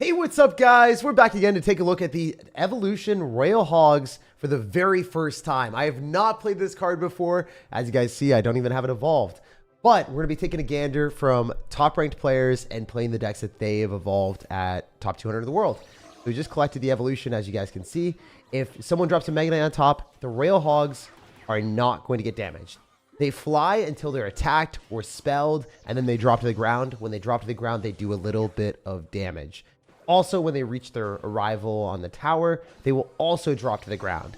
Hey, what's up, guys? We're back again to take a look at the Evolution Royal Hogs for the very first time. I have not played this card before. As you guys see, I don't even have it evolved. But we're going to be taking a gander from top-ranked players and playing the decks that they have evolved at top 200 of the world. So we just collected the Evolution, as you guys can see. If someone drops a Mega Knight on top, the Royal Hogs are not going to get damaged. They fly until they're attacked or spelled, and then they drop to the ground. When they drop to the ground, they do a little bit of damage. Also, when they reach their arrival on the tower, they will also drop to the ground.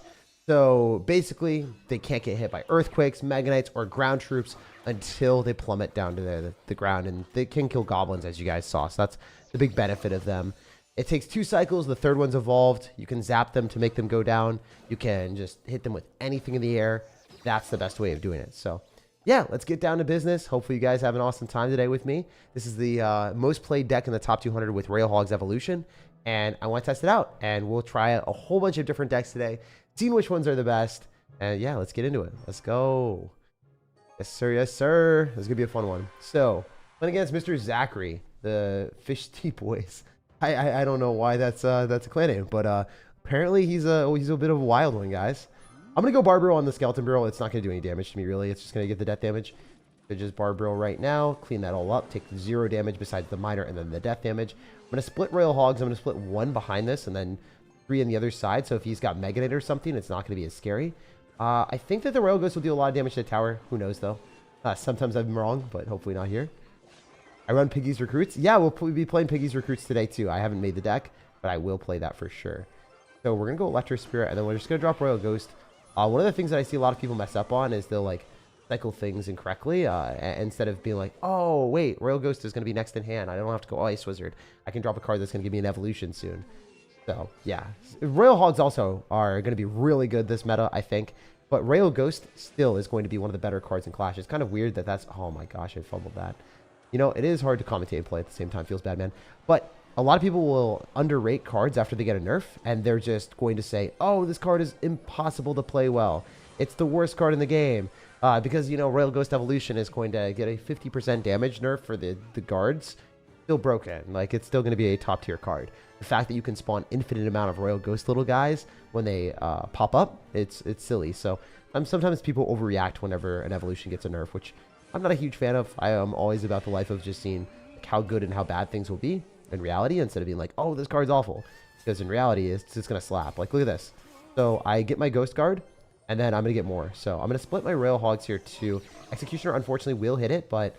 So basically, they can't get hit by earthquakes, Mega Knights, or ground troops until they plummet down to the ground. And they can kill goblins, as you guys saw. So that's the big benefit of them. It takes 2 cycles. The third one's evolved. You can zap them to make them go down. You can just hit them with anything in the air. That's the best way of doing it. So yeah, let's get down to business. Hopefully you guys have an awesome time today with me. This is the most played deck in the top 200 with Royal Hogs Evolution, and I want to test it out. And we'll try a whole bunch of different decks today, seeing which ones are the best. And yeah, let's get into it. Let's go. Yes, sir. Yes, sir. This is going to be a fun one. So, playing against Mr. Zachary, the Fish Tea Boys. I don't know why that's a clan name, but apparently he's a bit of a wild one, guys. I'm going to go Barbaro on the Skeleton Barrel. It's not going to do any damage to me, really. It's just going to give the death damage. So just Barbaro right now. Clean that all up. Take 0 damage besides the minor and then the death damage. I'm going to split Royal Hogs. I'm going to split 1 behind this and then 3 on the other side. So if he's got Mega Knight or something, it's not going to be as scary. I think that the Royal Ghost will do a lot of damage to the tower. Who knows, though? Sometimes I'm wrong, but hopefully not here. I run Piggy's Recruits. Yeah, we'll be playing Piggy's Recruits today, too. I haven't made the deck, but I will play that for sure. So we're going to go Electro Spirit, and then we're just going to drop Royal Ghost. One of the things that I see a lot of people mess up on is they'll like cycle things incorrectly instead of being like, oh, wait, Royal Ghost is going to be next in hand. I don't have to go Ice Wizard. I can drop a card that's going to give me an evolution soon. So, yeah. Royal Hogs also are going to be really good this meta, I think. But Royal Ghost still is going to be one of the better cards in Clash. It's kind of weird that that's... Oh, my gosh, I fumbled that. You know, it is hard to commentate and play at the same time. Feels bad, man. But... a lot of people will underrate cards after they get a nerf, and they're just going to say, oh, this card is impossible to play well. It's the worst card in the game. Because, you know, Royal Ghost Evolution is going to get a 50% damage nerf for the guards. Still broken. Like, it's still going to be a top-tier card. The fact that you can spawn infinite amount of Royal Ghost little guys when they pop up, it's silly. So, sometimes people overreact whenever an Evolution gets a nerf, which I'm not a huge fan of. I am always about the life of just seeing like, how good and how bad things will be in reality, instead of being like, oh, this card's awful, because in reality it's just gonna slap. Like, look at this. So I get my Ghost Guard, and then I'm gonna get more. So I'm gonna split my Royal Hogs here too. Executioner unfortunately will hit it, but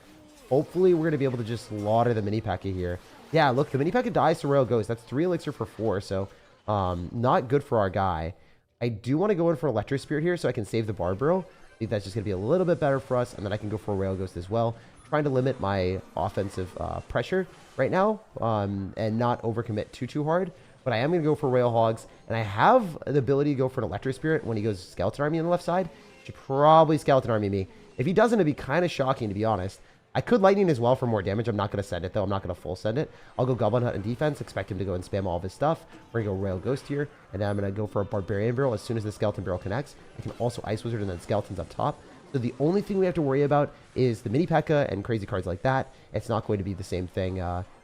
hopefully we're gonna be able to just slaughter the mini P.E.K.K.A here. Yeah, look, the mini P.E.K.K.A dies to Royal Ghost. That's 3 elixir for 4, so not good for our guy. I do want to go in for Electro Spirit here so I can save the Barbaro. I think that's just gonna be a little bit better for us, and then I can go for a Royal Ghost as well, trying to limit my offensive pressure right now, and not overcommit too hard. But I am going to go for Royal Hogs, and I have the ability to go for an Electro Spirit when he goes Skeleton Army on the left side. Should probably Skeleton Army me. If he doesn't, it'd be kind of shocking, to be honest. I could Lightning as well for more damage. I'm not going to send it, though. I'm not going to full send it. I'll go Goblin Hunt in defense, expect him to go and spam all of his stuff. We're going to go Royal Ghost here, and then I'm going to go for a Barbarian Barrel as soon as the Skeleton Barrel connects. I can also Ice Wizard and then Skeletons up top. So the only thing we have to worry about is the mini P.E.K.K.A and crazy cards like that. It's not going to be the same thing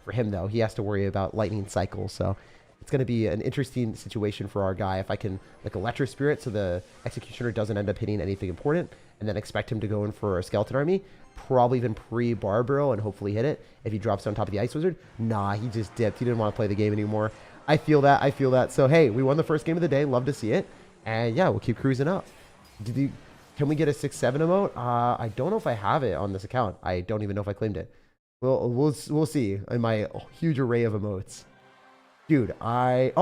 for him, though. He has to worry about lightning cycles. So it's going to be an interesting situation for our guy. If I can, like, Electro Spirit so the Executioner doesn't end up hitting anything important, and then expect him to go in for a Skeleton Army, probably even pre-Barbaro and hopefully hit it. If he drops on top of the Ice Wizard, nah, he just dipped. He didn't want to play the game anymore. I feel that. I feel that. So, hey, we won the first game of the day. Love to see it. And, yeah, we'll keep cruising up. Can we get a 6-7 emote? I don't know if I have it on this account. I don't even know if I claimed it. We'll see in my huge array of emotes. Dude, I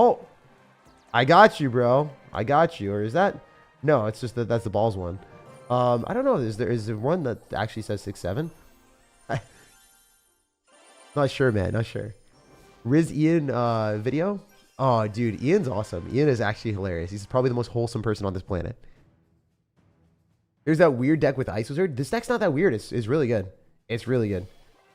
got you, bro. I got you. Or is that? No, it's just that's the balls one. I don't know. Is there one that actually says 6-7? Not sure, man. Not sure. Riz Ian video. Oh, dude, Ian's awesome. Ian is actually hilarious. He's probably the most wholesome person on this planet. There's that weird deck with Ice Wizard. This deck's not that weird. It's really good. It's really good.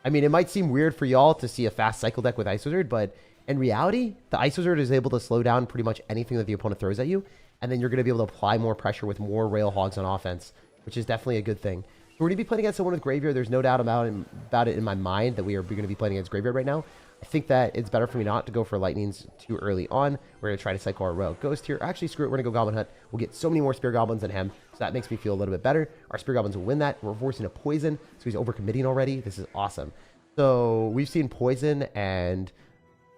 I mean, it might seem weird for y'all to see a fast cycle deck with Ice Wizard, but in reality, the Ice Wizard is able to slow down pretty much anything that the opponent throws at you, and then you're going to be able to apply more pressure with more Royal Hogs on offense, which is definitely a good thing. So we're going to be playing against someone with Graveyard. There's no doubt about it in my mind that we are going to be playing against Graveyard right now. I think that it's better for me not to go for lightnings too early on. We're going to try to cycle our Royal Ghost here. Actually, screw it. We're going to go Goblin Hunt. We'll get so many more Spear Goblins than him, so that makes me feel a little bit better. Our Spear Goblins will win that. We're forcing a Poison, so he's overcommitting already. This is awesome. So we've seen Poison and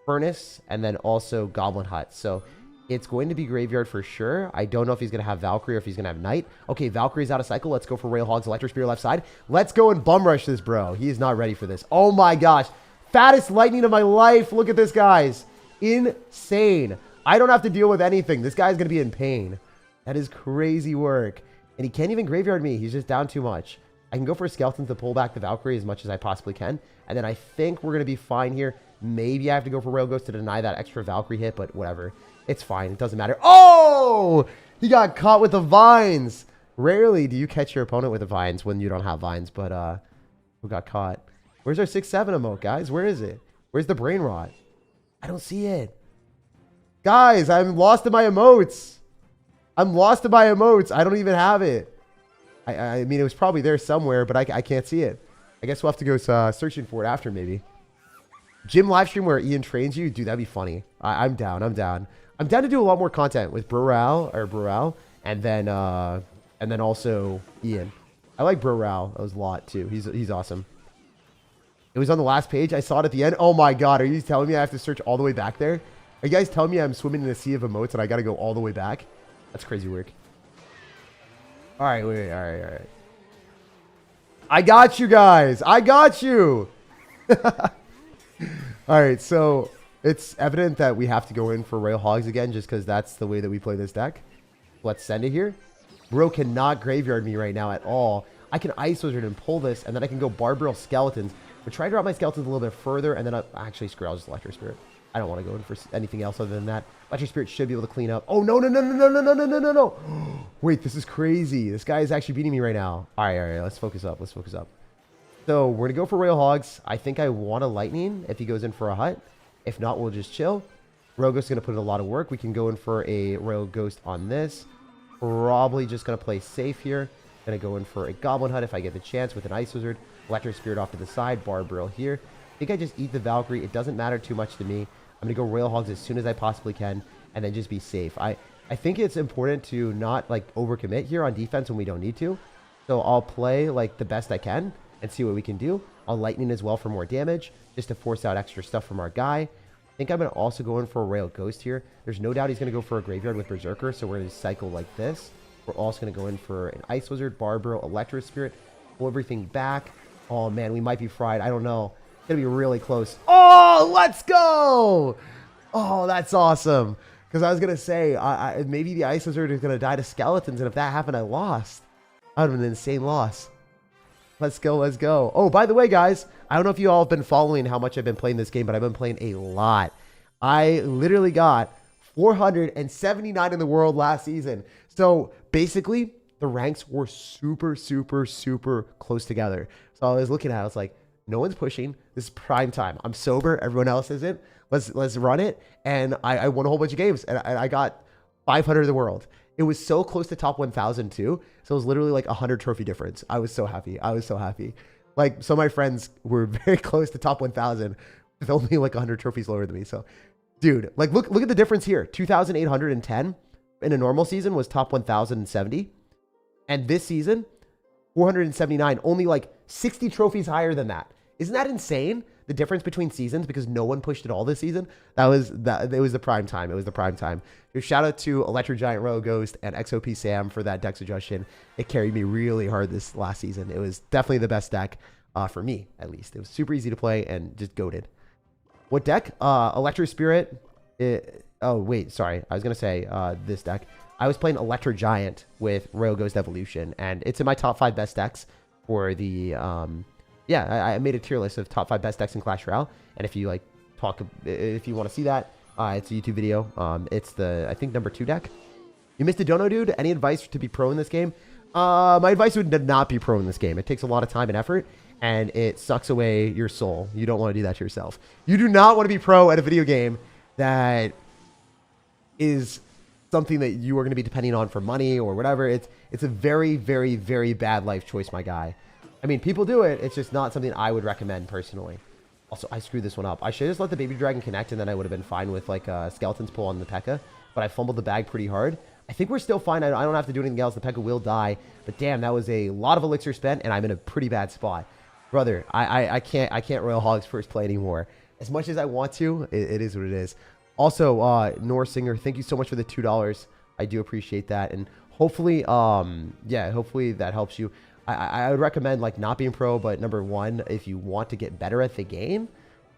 Furnace, and then also Goblin Hut. So it's going to be Graveyard for sure. I don't know if he's going to have Valkyrie or if he's going to have Knight. Okay, Valkyrie's out of cycle. Let's go for Royal Hogs, Electro Spear left side. Let's go and bum rush this, bro. He is not ready for this. Oh my gosh. Fattest lightning of my life. Look at this, guys. Insane. I don't have to deal with anything. This guy's going to be in pain. That is crazy work. And he can't even Graveyard me. He's just down too much. I can go for Skeletons to pull back the Valkyrie as much as I possibly can. And then I think we're going to be fine here. Maybe I have to go for Royal Ghost to deny that extra Valkyrie hit, but whatever. It's fine. It doesn't matter. Oh! He got caught with the vines. Rarely do you catch your opponent with the vines when you don't have vines, but who got caught? Where's our 6-7 emote, guys? Where is it? Where's the brain rot? I don't see it. Guys, I'm lost in my emotes. I'm lost in my emotes. I don't even have it. I mean, it was probably there somewhere, but I can't see it. I guess we'll have to go searching for it after, maybe. Gym live stream where Ian trains you? Dude, that'd be funny. I'm down. I'm down. I'm down to do a lot more content with Burrell, and then also Ian. I like Burrell a lot, too. He's awesome. It was on the last page. I saw it at the end. Oh my god, are you telling me I have to search all the way back there? Are you guys telling me I'm swimming in a sea of emotes and I gotta go all the way back? That's crazy work. Alright, wait, alright. I got you guys. I got you. Alright, so it's evident that we have to go in for Royal Hogs again just because that's the way that we play this deck. Let's send it here. Bro cannot Graveyard me right now at all. I can Ice Wizard and pull this, and then I can go Barbarial Skeletons. But try to drop my Skeletons a little bit further, and then actually, screw it, I'll just Electro Spirit. I don't want to go in for anything else other than that. Electro Spirit should be able to clean up. Oh, no. Wait, this is crazy. This guy is actually beating me right now. All right, let's focus up. So we're going to go for Royal Hogs. I think I want a Lightning if he goes in for a Hut. If not, we'll just chill. Royal Ghost is going to put in a lot of work. We can go in for a Royal Ghost on this. Probably just going to play safe here. Going to go in for a Goblin Hut if I get the chance with an Ice Wizard. Electric Spirit off to the side. Barbarial here. I think I just eat the Valkyrie. It doesn't matter too much to me. I'm going to go Royal Hogs as soon as I possibly can. And then just be safe. I think it's important to not like overcommit here on defense when we don't need to. So I'll play like the best I can and see what we can do. I'll Lightning as well for more damage. Just to force out extra stuff from our guy. I think I'm going to also go in for a Royal Ghost here. There's no doubt he's going to go for a Graveyard with Berserker. So we're going to cycle like this. We're also going to go in for an Ice Wizard, Barbarial, Electro Spirit. Pull everything back. Oh, man, we might be fried. I don't know. It's going to be really close. Oh, let's go. Oh, that's awesome. Because I was going to say, maybe the Ice Wizard is going to die to Skeletons. And if that happened, I lost. That would have been an insane loss. Let's go. Let's go. Oh, by the way, guys, I don't know if you all have been following how much I've been playing this game, but I've been playing a lot. I literally got 479 in the world last season. So basically, the ranks were super close together. So I was looking at it, I was like, no one's pushing. This is prime time. I'm sober. Everyone else isn't. Let's run it. And I won a whole bunch of games. And I got 500 in the world. It was so close to top 1,000 too. So it was literally like 100 trophy difference. I was so happy. Like, some of my friends were very close to top 1,000 with only like 100 trophies lower than me. So, dude, like, look at the difference here. 2,810 in a normal season was top 1,070. And this season, 479, only like 60 trophies higher than that. Isn't that insane? The difference between seasons, because no one pushed it all this season. It was the prime time. It was the prime time. Shout out to Electro Giant, Royal Ghost, and XOP Sam for that deck suggestion. It carried me really hard this last season. It was definitely the best deck for me, at least. It was super easy to play and just goated. What deck? Electro Spirit. Oh, wait, sorry. I was going to say this deck. I was playing Electro Giant with Royal Ghost Evolution, and it's in my top 5 best decks for the... yeah, I made a tier list of top 5 best decks in Clash Royale, and if you like if you want to see that, it's a YouTube video. It's the, I think, number 2 deck. You missed a dono, dude. Any advice to be pro in this game? My advice would not be pro in this game. It takes a lot of time and effort, and it sucks away your soul. You don't want to do that to yourself. You do not want to be pro at a video game that is something that you are going to be depending on for money or whatever. It's a very bad life choice, my guy. I mean, people do it. It's just not something I would recommend personally. Also, I screwed this one up. I should have just let the baby dragon connect, and then I would have been fine with like skeleton's pull on the P.E.K.K.A. But I fumbled the bag pretty hard. I think we're still fine. I don't have to do anything else. The P.E.K.K.A. will die. But damn, that was a lot of elixir spent, and I'm in a pretty bad spot. Brother, I can't Royal Hogs first play anymore. As much as I want to, it is what it is. Also, Norsinger, thank you so much for the $2. I do appreciate that. And hopefully, yeah, hopefully that helps you. I would recommend like not being pro, but number one, if you want to get better at the game,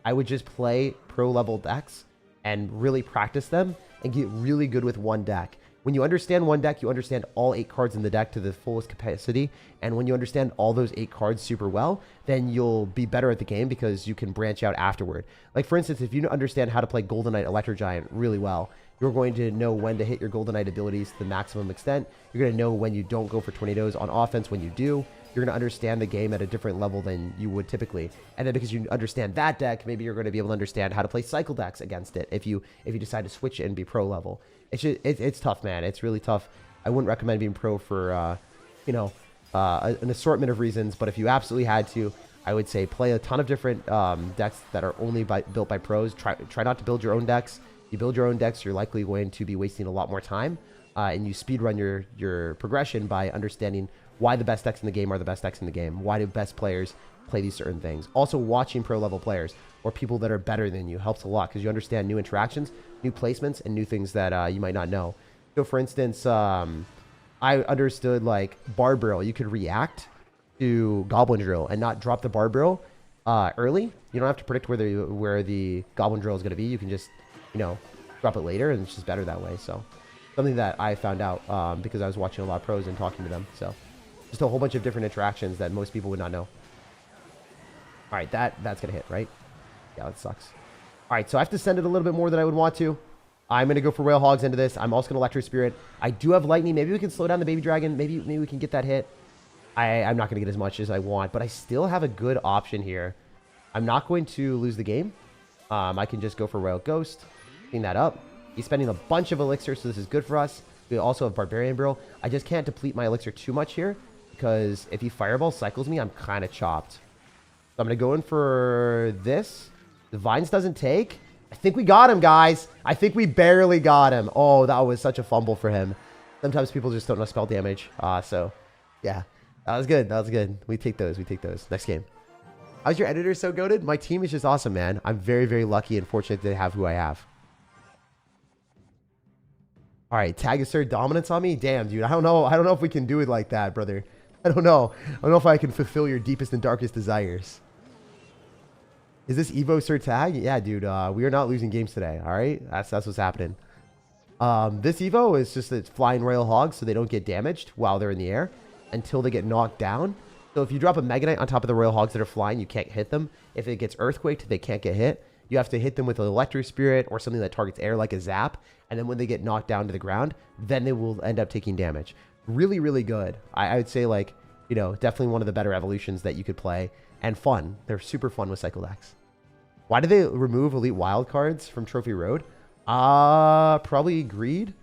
I would just play pro level decks and really practice them and get really good with one deck. When you understand one deck, you understand all 8 cards in the deck to the fullest capacity. And when you understand all those 8 cards super well, then you'll be better at the game because you can branch out afterward. Like for instance, if you understand how to play Golden Knight Electro Giant really well, you're going to know when to hit your Golden Knight abilities to the maximum extent. You're going to know when you don't go for tornadoes on offense. When you do, you're going to understand the game at a different level than you would typically. And then because you understand that deck, maybe you're going to be able to understand how to play cycle decks against it if you decide to switch it and be pro level. It's tough, man. It's really tough. I wouldn't recommend being pro for, you know, an assortment of reasons. But if you absolutely had to, I would say play a ton of different decks that are only built by pros. Try not to build your own decks. You build your own decks, you're likely going to be wasting a lot more time. And you speedrun your progression by understanding why the best decks in the game are the best decks in the game. Why do best players play these certain things? Also, watching pro level players or people that are better than you helps a lot because you understand new interactions, new placements, and new things that you might not know. So, for instance, I understood like Bar Barrel. You could react to Goblin Drill and not drop the Bar Barrel early. You don't have to predict where the Goblin Drill is going to be. You can just, you know, drop it later, and it's just better that way. So, something that I found out because I was watching a lot of pros and talking to them. So, just a whole bunch of different interactions that most people would not know. All right, that's going to hit, right? Yeah, that sucks. All right, so I have to send it a little bit more than I would want to. I'm going to go for Royal Hogs into this. I'm also going to Electro Spirit. I do have Lightning. Maybe we can slow down the Baby Dragon. Maybe we can get that hit. I'm not going to get as much as I want, but I still have a good option here. I'm not going to lose the game. I can just go for Royal Ghost. Clean that up. He's spending a bunch of elixir, so this is good for us. We also have Barbarian Barrel. I just can't deplete my elixir too much here because if he Fireball cycles me, I'm kind of chopped. So I'm going to go in for this. The Vines doesn't take. I think we got him, guys. I think we barely got him. Oh, that was such a fumble for him. Sometimes people just don't know spell damage. So, yeah. That was good. That was good. We take those. We take those. Next game. How's your editor so goated? My team is just awesome, man. I'm very, very lucky and fortunate to have who I have. All right, tag assert dominance on me? Damn, dude. I don't know if we can do it like that, brother. I don't know. I don't know if I can fulfill your deepest and darkest desires. Is this Evo SirTag? Yeah, dude. We are not losing games today, all right? That's what's happening. This Evo is just it's flying Royal Hogs so they don't get damaged while they're in the air until they get knocked down. So if you drop a Mega Knight on top of the Royal Hogs that are flying, you can't hit them. If it gets Earthquaked, they can't get hit. You have to hit them with an Electro Spirit or something that targets air like a Zap. And then when they get knocked down to the ground, then they will end up taking damage. Really, really good. I would say, like, you know, definitely one of the better evolutions that you could play. And fun. They're super fun with cycle decks. Why did they remove Elite Wild cards from Trophy Road? Probably greed.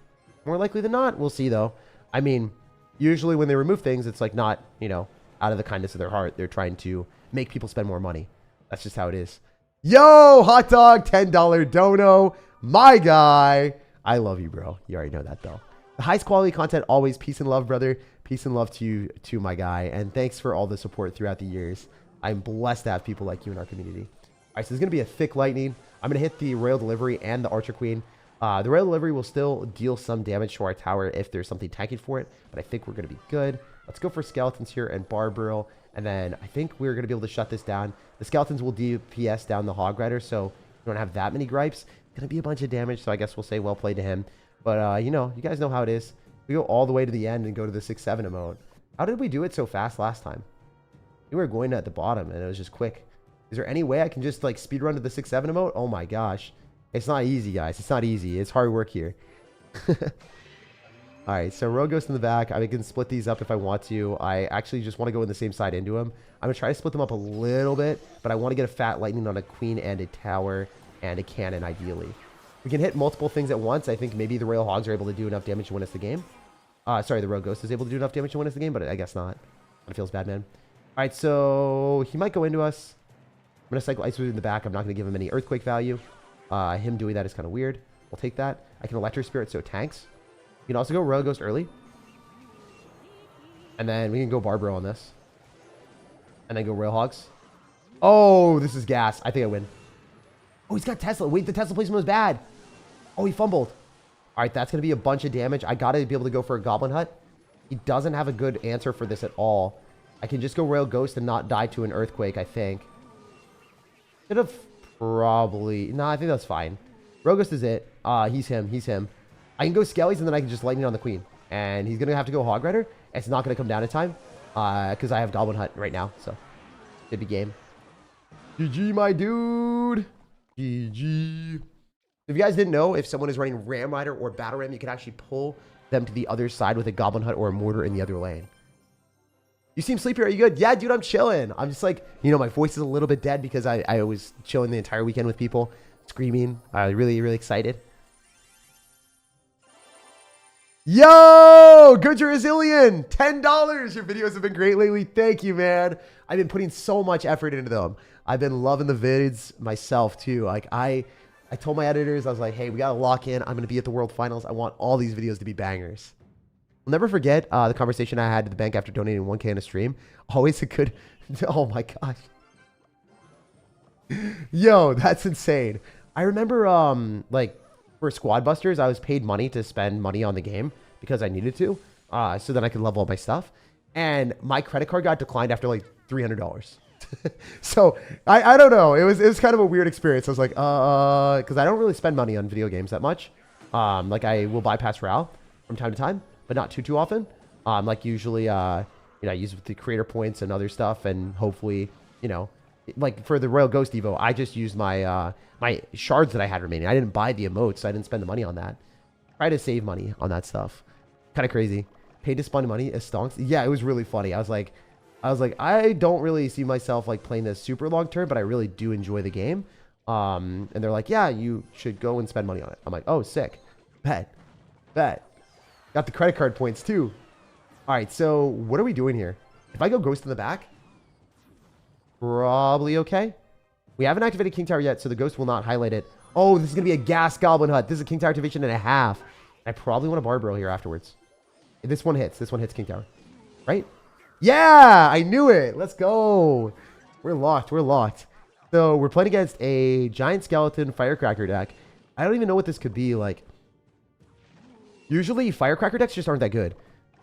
More likely than not. We'll see, though. I mean, usually when they remove things, it's like not, you know, out of the kindness of their heart. They're trying to make people spend more money. That's just how it is. Yo, hot dog, $10 dono. My guy. I love you, bro. You already know that, though. The highest quality content always. Peace and love, brother. Peace and love to you, too, my guy. And thanks for all the support throughout the years. I'm blessed to have people like you in our community. All right, so there's going to be a thick lightning. I'm going to hit the Royal Delivery and the Archer Queen. The Royal Delivery will still deal some damage to our tower if there's something tanking for it, but I think we're going to be good. Let's go for Skeletons here and Bar Barrel, and then I think we're going to be able to shut this down. The Skeletons will DPS down the Hog Rider, so we don't have that many gripes. It's going to be a bunch of damage, so I guess we'll say well played to him. But, you know, you guys know how it is. We go all the way to the end and go to the 6-7 mode. How did we do it so fast last time? We were going at the bottom, and it was just quick. Is there any way I can just, like, speedrun to the 6-7 mode? Oh, my gosh. It's not easy, guys. It's not easy. It's hard work here. All right, so Rogue Ghost in the back. I can split these up if I want to. I actually just want to go in the same side into him. I'm going to try to split them up a little bit, but I want to get a fat lightning on a queen and a tower and a cannon, ideally. We can hit multiple things at once. I think maybe the Royal Hogs are able to do enough damage to win us the game. Sorry, the Rogue Ghost is able to do enough damage to win us the game, but I guess not. It feels bad, man. All right, so he might go into us. going to cycle Ice Wizard in the back. I'm not going to give him any Earthquake value. Him doing that is kind of weird. We'll take that. I can Electric Spirit, so it tanks. You can also go Royal Ghost early. And then we can go Barbaro on this. And then go Royal Hogs. Oh, this is gas. I think I win. Oh, he's got Tesla. Wait, the Tesla placement was bad. Oh, he fumbled. All right, that's going to be a bunch of damage. I got to be able to go for a Goblin Hut. He doesn't have a good answer for this at all. I can just go Royal Ghost and not die to an Earthquake, I think. Should have probably... No, I think that's fine. Royal Ghost is it. He's him. He's him. I can go Skellies, and then I can just Lightning on the Queen. And he's going to have to go Hog Rider. It's not going to come down in time. Because I have Goblin Hut right now. So, good be game. GG, my dude. GG. If you guys didn't know, if someone is running Ram Rider or Battle Ram, you can actually pull them to the other side with a Goblin Hut or a Mortar in the other lane. You seem sleepy. Are you good? Yeah, dude, I'm chilling. I'm just like, you know, my voice is a little bit dead because I was chilling the entire weekend with people, screaming. Really, really excited. Yo, good Brazilian, $10. Your videos have been great lately. Thank you, man. I've been putting so much effort into them. I've been loving the vids myself too. Like I told my editors, I was like, hey, we got to lock in. I'm going to be at the World Finals. I want all these videos to be bangers. I'll never forget the conversation I had to the bank after donating 1K in a stream. Always a good, oh my gosh. Yo, that's insane. I remember like for Squad Busters, I was paid money to spend money on the game because I needed to. So then I could level up my stuff. And my credit card got declined after like $300. So I don't know. It was kind of a weird experience. I was like, because I don't really spend money on video games that much. Like I will bypass Royale from time to time, but not too often. Like usually, you know, I use the creator points and other stuff, and hopefully, you know, like for the Royal Ghost Evo, I just used my my shards that I had remaining. I didn't buy the emotes, so I didn't spend the money on that. Try to save money on that stuff. Kind of crazy. Paid to spend money as stonks. Yeah, it was really funny. I was like, I don't really see myself like playing this super long term, but I really do enjoy the game. And they're like, yeah, you should go and spend money on it. I'm like, oh, sick. Bet. Got the credit card points too. All right, so what are we doing here? If I go Ghost in the back, probably okay. We haven't activated King Tower yet, so the Ghost will not highlight it. Oh, this is going to be a gas Goblin Hut. This is a King Tower activation and a half. I probably want a Barbaro here afterwards. This one hits. This one hits King Tower. Right? Yeah, I knew it. Let's go. We're locked. We're locked. So we're playing against a Giant Skeleton Firecracker deck. I don't even know what this could be like. Usually Firecracker decks just aren't that good.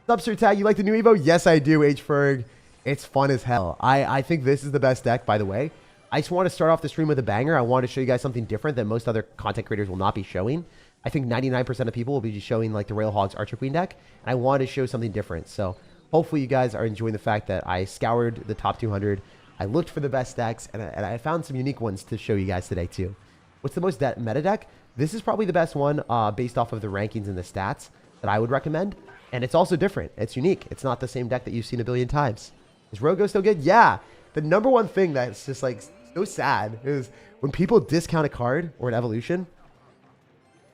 What's up, SirTag? You like the new Evo? Yes, I do, H-Ferg. It's fun as hell. I think this is the best deck, by the way. I just want to start off the stream with a banger. I want to show you guys something different that most other content creators will not be showing. I think 99% of people will be just showing like the Royal Hogs Archer Queen deck. And I want to show something different. So hopefully you guys are enjoying the fact that I scoured the top 200. I looked for the best decks, and I found some unique ones to show you guys today too. What's the most meta deck? This is probably the best one based off of the rankings and the stats that I would recommend. And it's also different. It's unique. It's not the same deck that you've seen a billion times. Is Rogo still good? Yeah. The number one thing that's just like so sad is when people discount a card or an evolution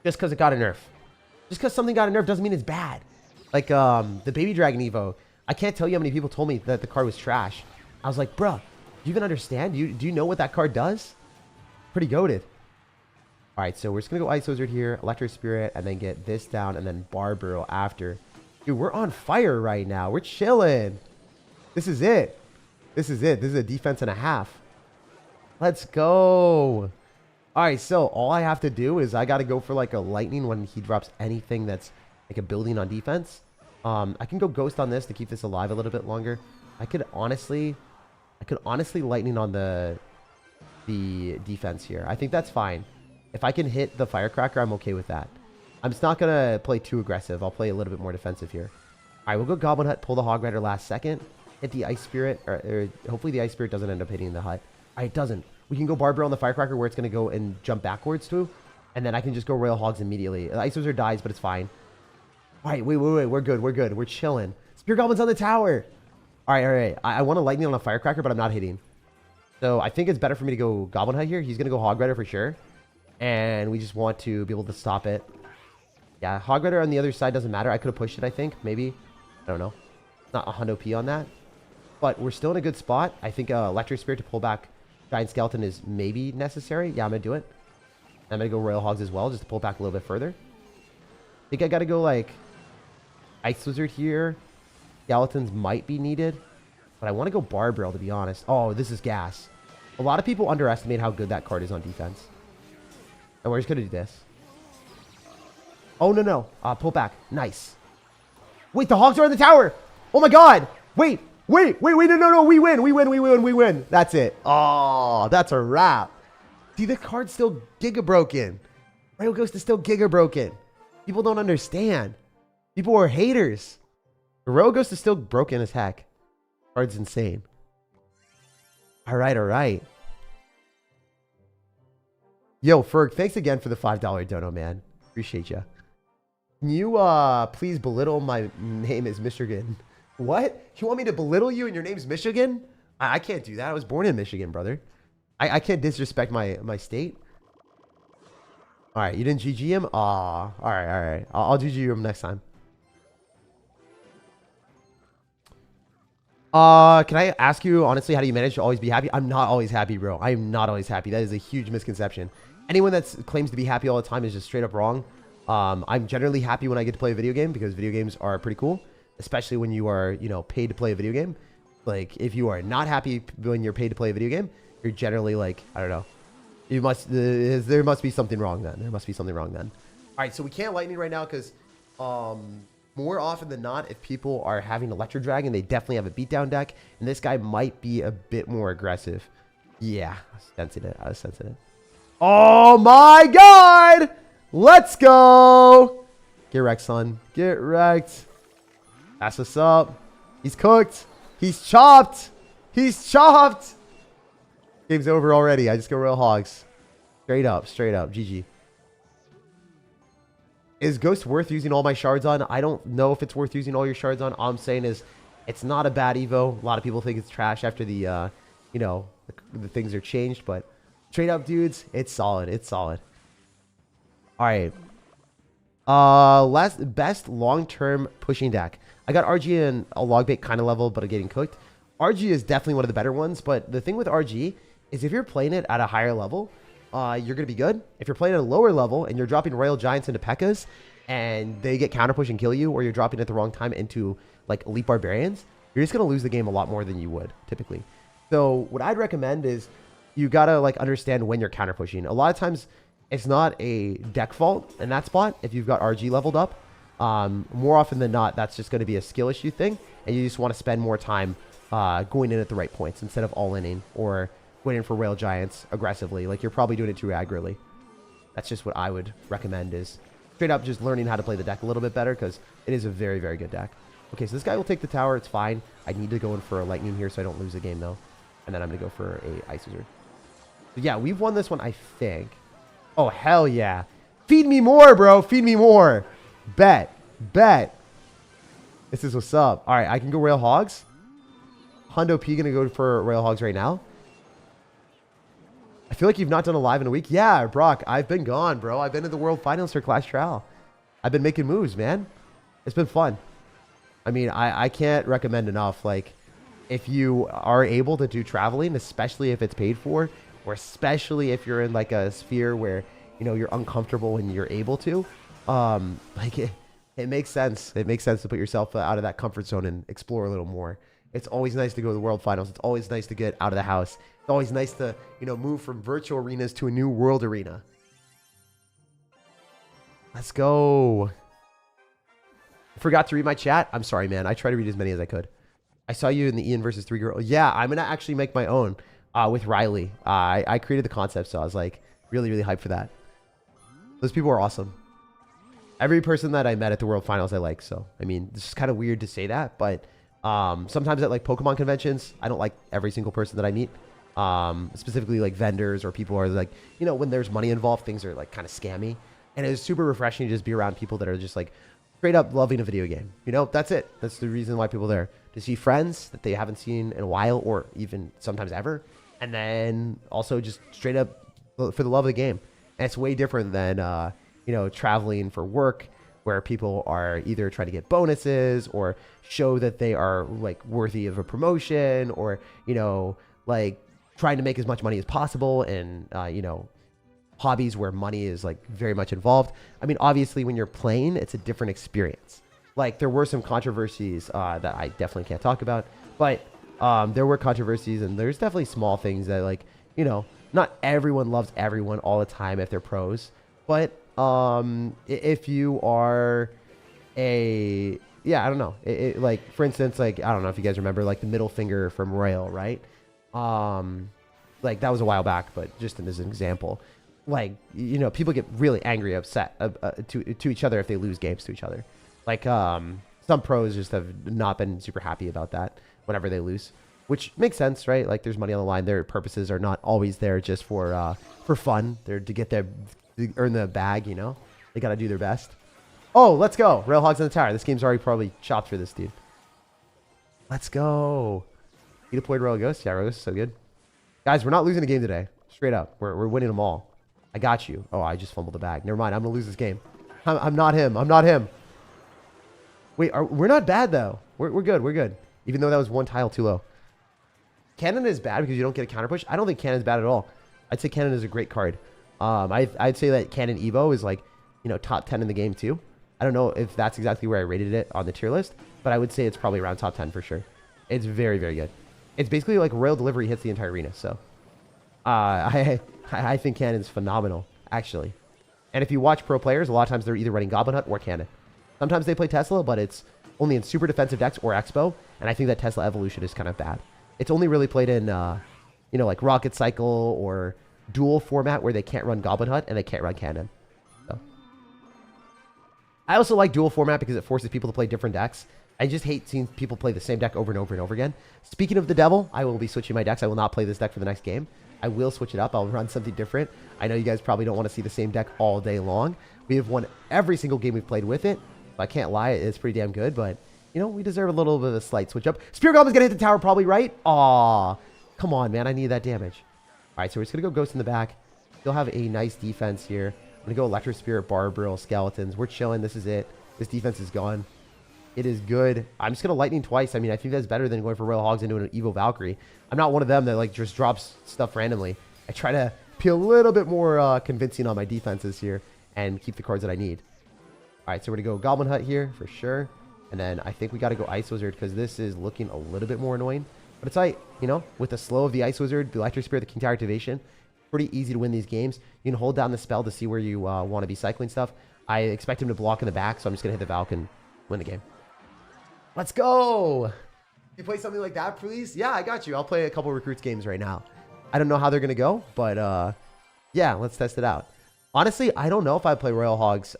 just because it got a nerf. Just because something got a nerf doesn't mean it's bad. Like the Baby Dragon Evo. I can't tell you how many people told me that the card was trash. I was like, bruh, do you even understand? Do you know what that card does? Pretty goated. All right, so we're just going to go Ice Wizard here, Electric Spirit, and then get this down, and then Barbaro after. Dude, we're on fire right now. We're chilling. This is it. This is it. This is a defense and a half. Let's go. All right, so all I have to do is I got to go for like a lightning when he drops anything that's like a building on defense. I can go Ghost on this to keep this alive a little bit longer. I could honestly lightning on the defense here. I think that's fine. If I can hit the Firecracker, I'm okay with that. I'm just not going to play too aggressive. I'll play a little bit more defensive here. All right, we'll go Goblin Hut, pull the Hog Rider last second. Hit the Ice Spirit, or hopefully the Ice Spirit doesn't end up hitting the hut. All right, it doesn't. We can go Barbaro on the Firecracker where it's going to go and jump backwards to. And then I can just go Royal Hogs immediately. The Ice Wizard dies, but it's fine. All right, wait. We're good. We're chilling. Spear Goblin's on the tower. All right. I want to lightning on a Firecracker, but I'm not hitting. So I think it's better for me to go Goblin Hut here. He's going to go Hog Rider for sure. And we just want to be able to stop it. Yeah, Hog Rider on the other side doesn't matter. I could have pushed it, I think. Maybe. I don't know. Not a hundo P on that. But we're still in a good spot. I think Electric Spirit to pull back Giant Skeleton is maybe necessary. Yeah, I'm going to do it. I'm going to go Royal Hogs as well, just to pull back a little bit further. I think I got to go, like, Ice Wizard here. Skeletons might be needed. But I want to go Barbarial, to be honest. Oh, this is gas. A lot of people underestimate how good that card is on defense. And we're just going to do this. Oh, no, no. Pull back. Nice. Wait, the Hogs are in the tower. Oh, my God. Wait. No. We win. That's it. Oh, that's a wrap. See, the card's still Giga broken. Royal Ghost is still Giga broken. People don't understand. People are haters. The Royal Ghost is still broken as heck. Card's insane. All right. Yo, Ferg, thanks again for the $5 dono, man. Appreciate you. Can you please belittle my name is Michigan? What? You want me to belittle you and your name's Michigan? I can't do that. I was born in Michigan, brother. I can't disrespect my state. All right, you didn't GG him? Aw, all right. I'll GG him next time. Can I ask you, honestly, how do you manage to always be happy? I'm not always happy, bro. I am not always happy. That is a huge misconception. Anyone that claims to be happy all the time is just straight up wrong. I'm generally happy when I get to play a video game because video games are pretty cool, especially when you are, you know, paid to play a video game. Like, if you are not happy when you're paid to play a video game, you're generally like, I don't know. You must, there must be something wrong then. There must be something wrong then. All right, so we can't lightning right now because, more often than not, if people are having Electro Dragon, they definitely have a beatdown deck, and this guy might be a bit more aggressive. Yeah, I was sensing it. Oh my God! Let's go! Get wrecked, son. Get wrecked. That's what's up. He's cooked. He's chopped. He's chopped. Game's over already. I just go Royal Hogs. Straight up. GG. Is Ghost worth using all my shards on? I don't know if it's worth using all your shards on. All I'm saying is it's not a bad Evo. A lot of people think it's trash after the, you know, the things are changed. But straight up, dudes, it's solid. It's solid. All right. Best long-term pushing deck. I got RG in a logbait kind of level, but I'm getting cooked. RG is definitely one of the better ones. But the thing with RG is if you're playing it at a higher level, you're going to be good. If you're playing at a lower level and you're dropping Royal Giants into P.E.K.K.A.s and they get counter push and kill you, or you're dropping at the wrong time into like Elite Barbarians, you're just going to lose the game a lot more than you would typically. So what I'd recommend is you got to like understand when you're counter pushing. A lot of times it's not a deck fault in that spot if you've got RG leveled up. More often than not, that's just going to be a skill issue thing, and you just want to spend more time going in at the right points instead of all-inning or going in for Royal Giants aggressively. Like, you're probably doing it too aggressively. That's just what I would recommend, is straight up just learning how to play the deck a little bit better, because it is a very, very good deck. Okay, so this guy will take the tower. It's fine. I need to go in for a lightning here so I don't lose the game, though. And then I'm going to go for a Ice Wizard. So yeah, we've won this one, I think. Oh, hell yeah. Feed me more, bro. Feed me more. Bet. This is what's up. All right, I can go Royal Hogs. Hundo P going to go for Royal Hogs right now. I feel like you've not done a live in a week. Yeah, Brock, I've been gone, bro. I've been in the World Finals for Clash Royale. I've been making moves, man. It's been fun. I mean, I can't recommend enough. Like, if you are able to do traveling, especially if it's paid for, or especially if you're in like a sphere where, you know, you're uncomfortable and you're able to, like it makes sense. It makes sense to put yourself out of that comfort zone and explore a little more. It's always nice to go to the World Finals. It's always nice to get out of the house. It's always nice to, you know, move from virtual arenas to a new world arena. Let's go. I forgot to read my chat. I'm sorry, man. I try to read as many as I could. I saw you in the Ian versus 3 girl. Yeah, I'm going to actually make my own with Riley. I created the concept, so I was like really, really hyped for that. Those people are awesome. Every person that I met at the World Finals I like. So, I mean, it's just kind of weird to say that, but sometimes at like Pokemon conventions, I don't like every single person that I meet. Specifically like vendors or people are like, you know, when there's money involved, things are like kind of scammy. And it's super refreshing to just be around people that are just like straight up loving a video game. You know, that's it. That's the reason why people are there. To see friends that they haven't seen in a while or even sometimes ever. And then also just straight up for the love of the game. And it's way different than, you know, traveling for work, where people are either trying to get bonuses or show that they are like worthy of a promotion, or, you know, like trying to make as much money as possible and, you know, hobbies where money is like very much involved. I mean, obviously when you're playing, it's a different experience. Like there were some controversies that I definitely can't talk about, but there were controversies and there's definitely small things that like, you know, not everyone loves everyone all the time if they're pros, but if you are a, yeah, I don't know. Like for instance, like, I don't know if you guys remember like the middle finger from Royal, right? Like that was a while back, but just as an example, like, you know, people get really angry, upset to each other if they lose games to each other. Like some pros just have not been super happy about that whenever they lose, which makes sense, right? Like there's money on the line. Their purposes are not always there just for fun. They're to get to earn the bag, you know? They got to do their best. Oh, let's go. Royal Hogs on the tower. This game's already probably chopped for this dude. Let's go. You deployed Royal Ghost? Yeah, Royal Ghost is so good. Guys, we're not losing a game today. Straight up. We're winning them all. I got you. Oh, I just fumbled the bag. Never mind. I'm going to lose this game. I'm not him. I'm not him. Wait, we're not bad, though. We're good. We're good. Even though that was one tile too low. Cannon is bad because you don't get a counter push. I don't think Cannon's bad at all. I'd say Cannon is a great card. I'd say that Cannon Evo is like, you know, top 10 in the game, too. I don't know if that's exactly where I rated it on the tier list, but I would say it's probably around top 10 for sure. It's very, very good. It's basically like Royal Delivery hits the entire arena, so I think Cannon's phenomenal, actually. And if you watch pro players, a lot of times they're either running Goblin Hut or Cannon. Sometimes they play Tesla, but it's only in super defensive decks or Expo, and I think that Tesla Evolution is kind of bad. It's only really played in, you know, like Rocket Cycle or Duel format where they can't run Goblin Hut and they can't run Cannon. So. I also like Duel format because it forces people to play different decks. I just hate seeing people play the same deck over and over and over again. Speaking of the devil, I will be switching my decks. I will not play this deck for the next game. I will switch it up. I'll run something different. I know you guys probably don't want to see the same deck all day long. We have won every single game we've played with it. I can't lie, it's pretty damn good, but, you know, we deserve a little bit of a slight switch up. Spear Goblin's going to hit the tower probably, right? Aw, come on, man. I need that damage. All right, so we're just going to go Ghost in the back. Still have a nice defense here. I'm going to go Electro Spirit, Barbaril, Skeletons. We're chilling. This is it. This defense is gone. It is good. I'm just going to Lightning twice. I mean, I think that's better than going for Royal Hogs into an Evo Valkyrie. I'm not one of them that, like, just drops stuff randomly. I try to be a little bit more convincing on my defenses here and keep the cards that I need. All right, so we're going to go Goblin Hut here for sure. And then I think we got to go Ice Wizard because this is looking a little bit more annoying. But it's like, you know, with the slow of the Ice Wizard, the Electric Spirit, the King Tower activation, pretty easy to win these games. You can hold down the spell to see where you want to be cycling stuff. I expect him to block in the back, so I'm just going to hit the Valk and win the game. Let's go. You play something like that, please? Yeah, I got you. I'll play a couple Recruits games right now. I don't know how they're going to go, but yeah, let's test it out. Honestly, I don't know if I play Royal Hogs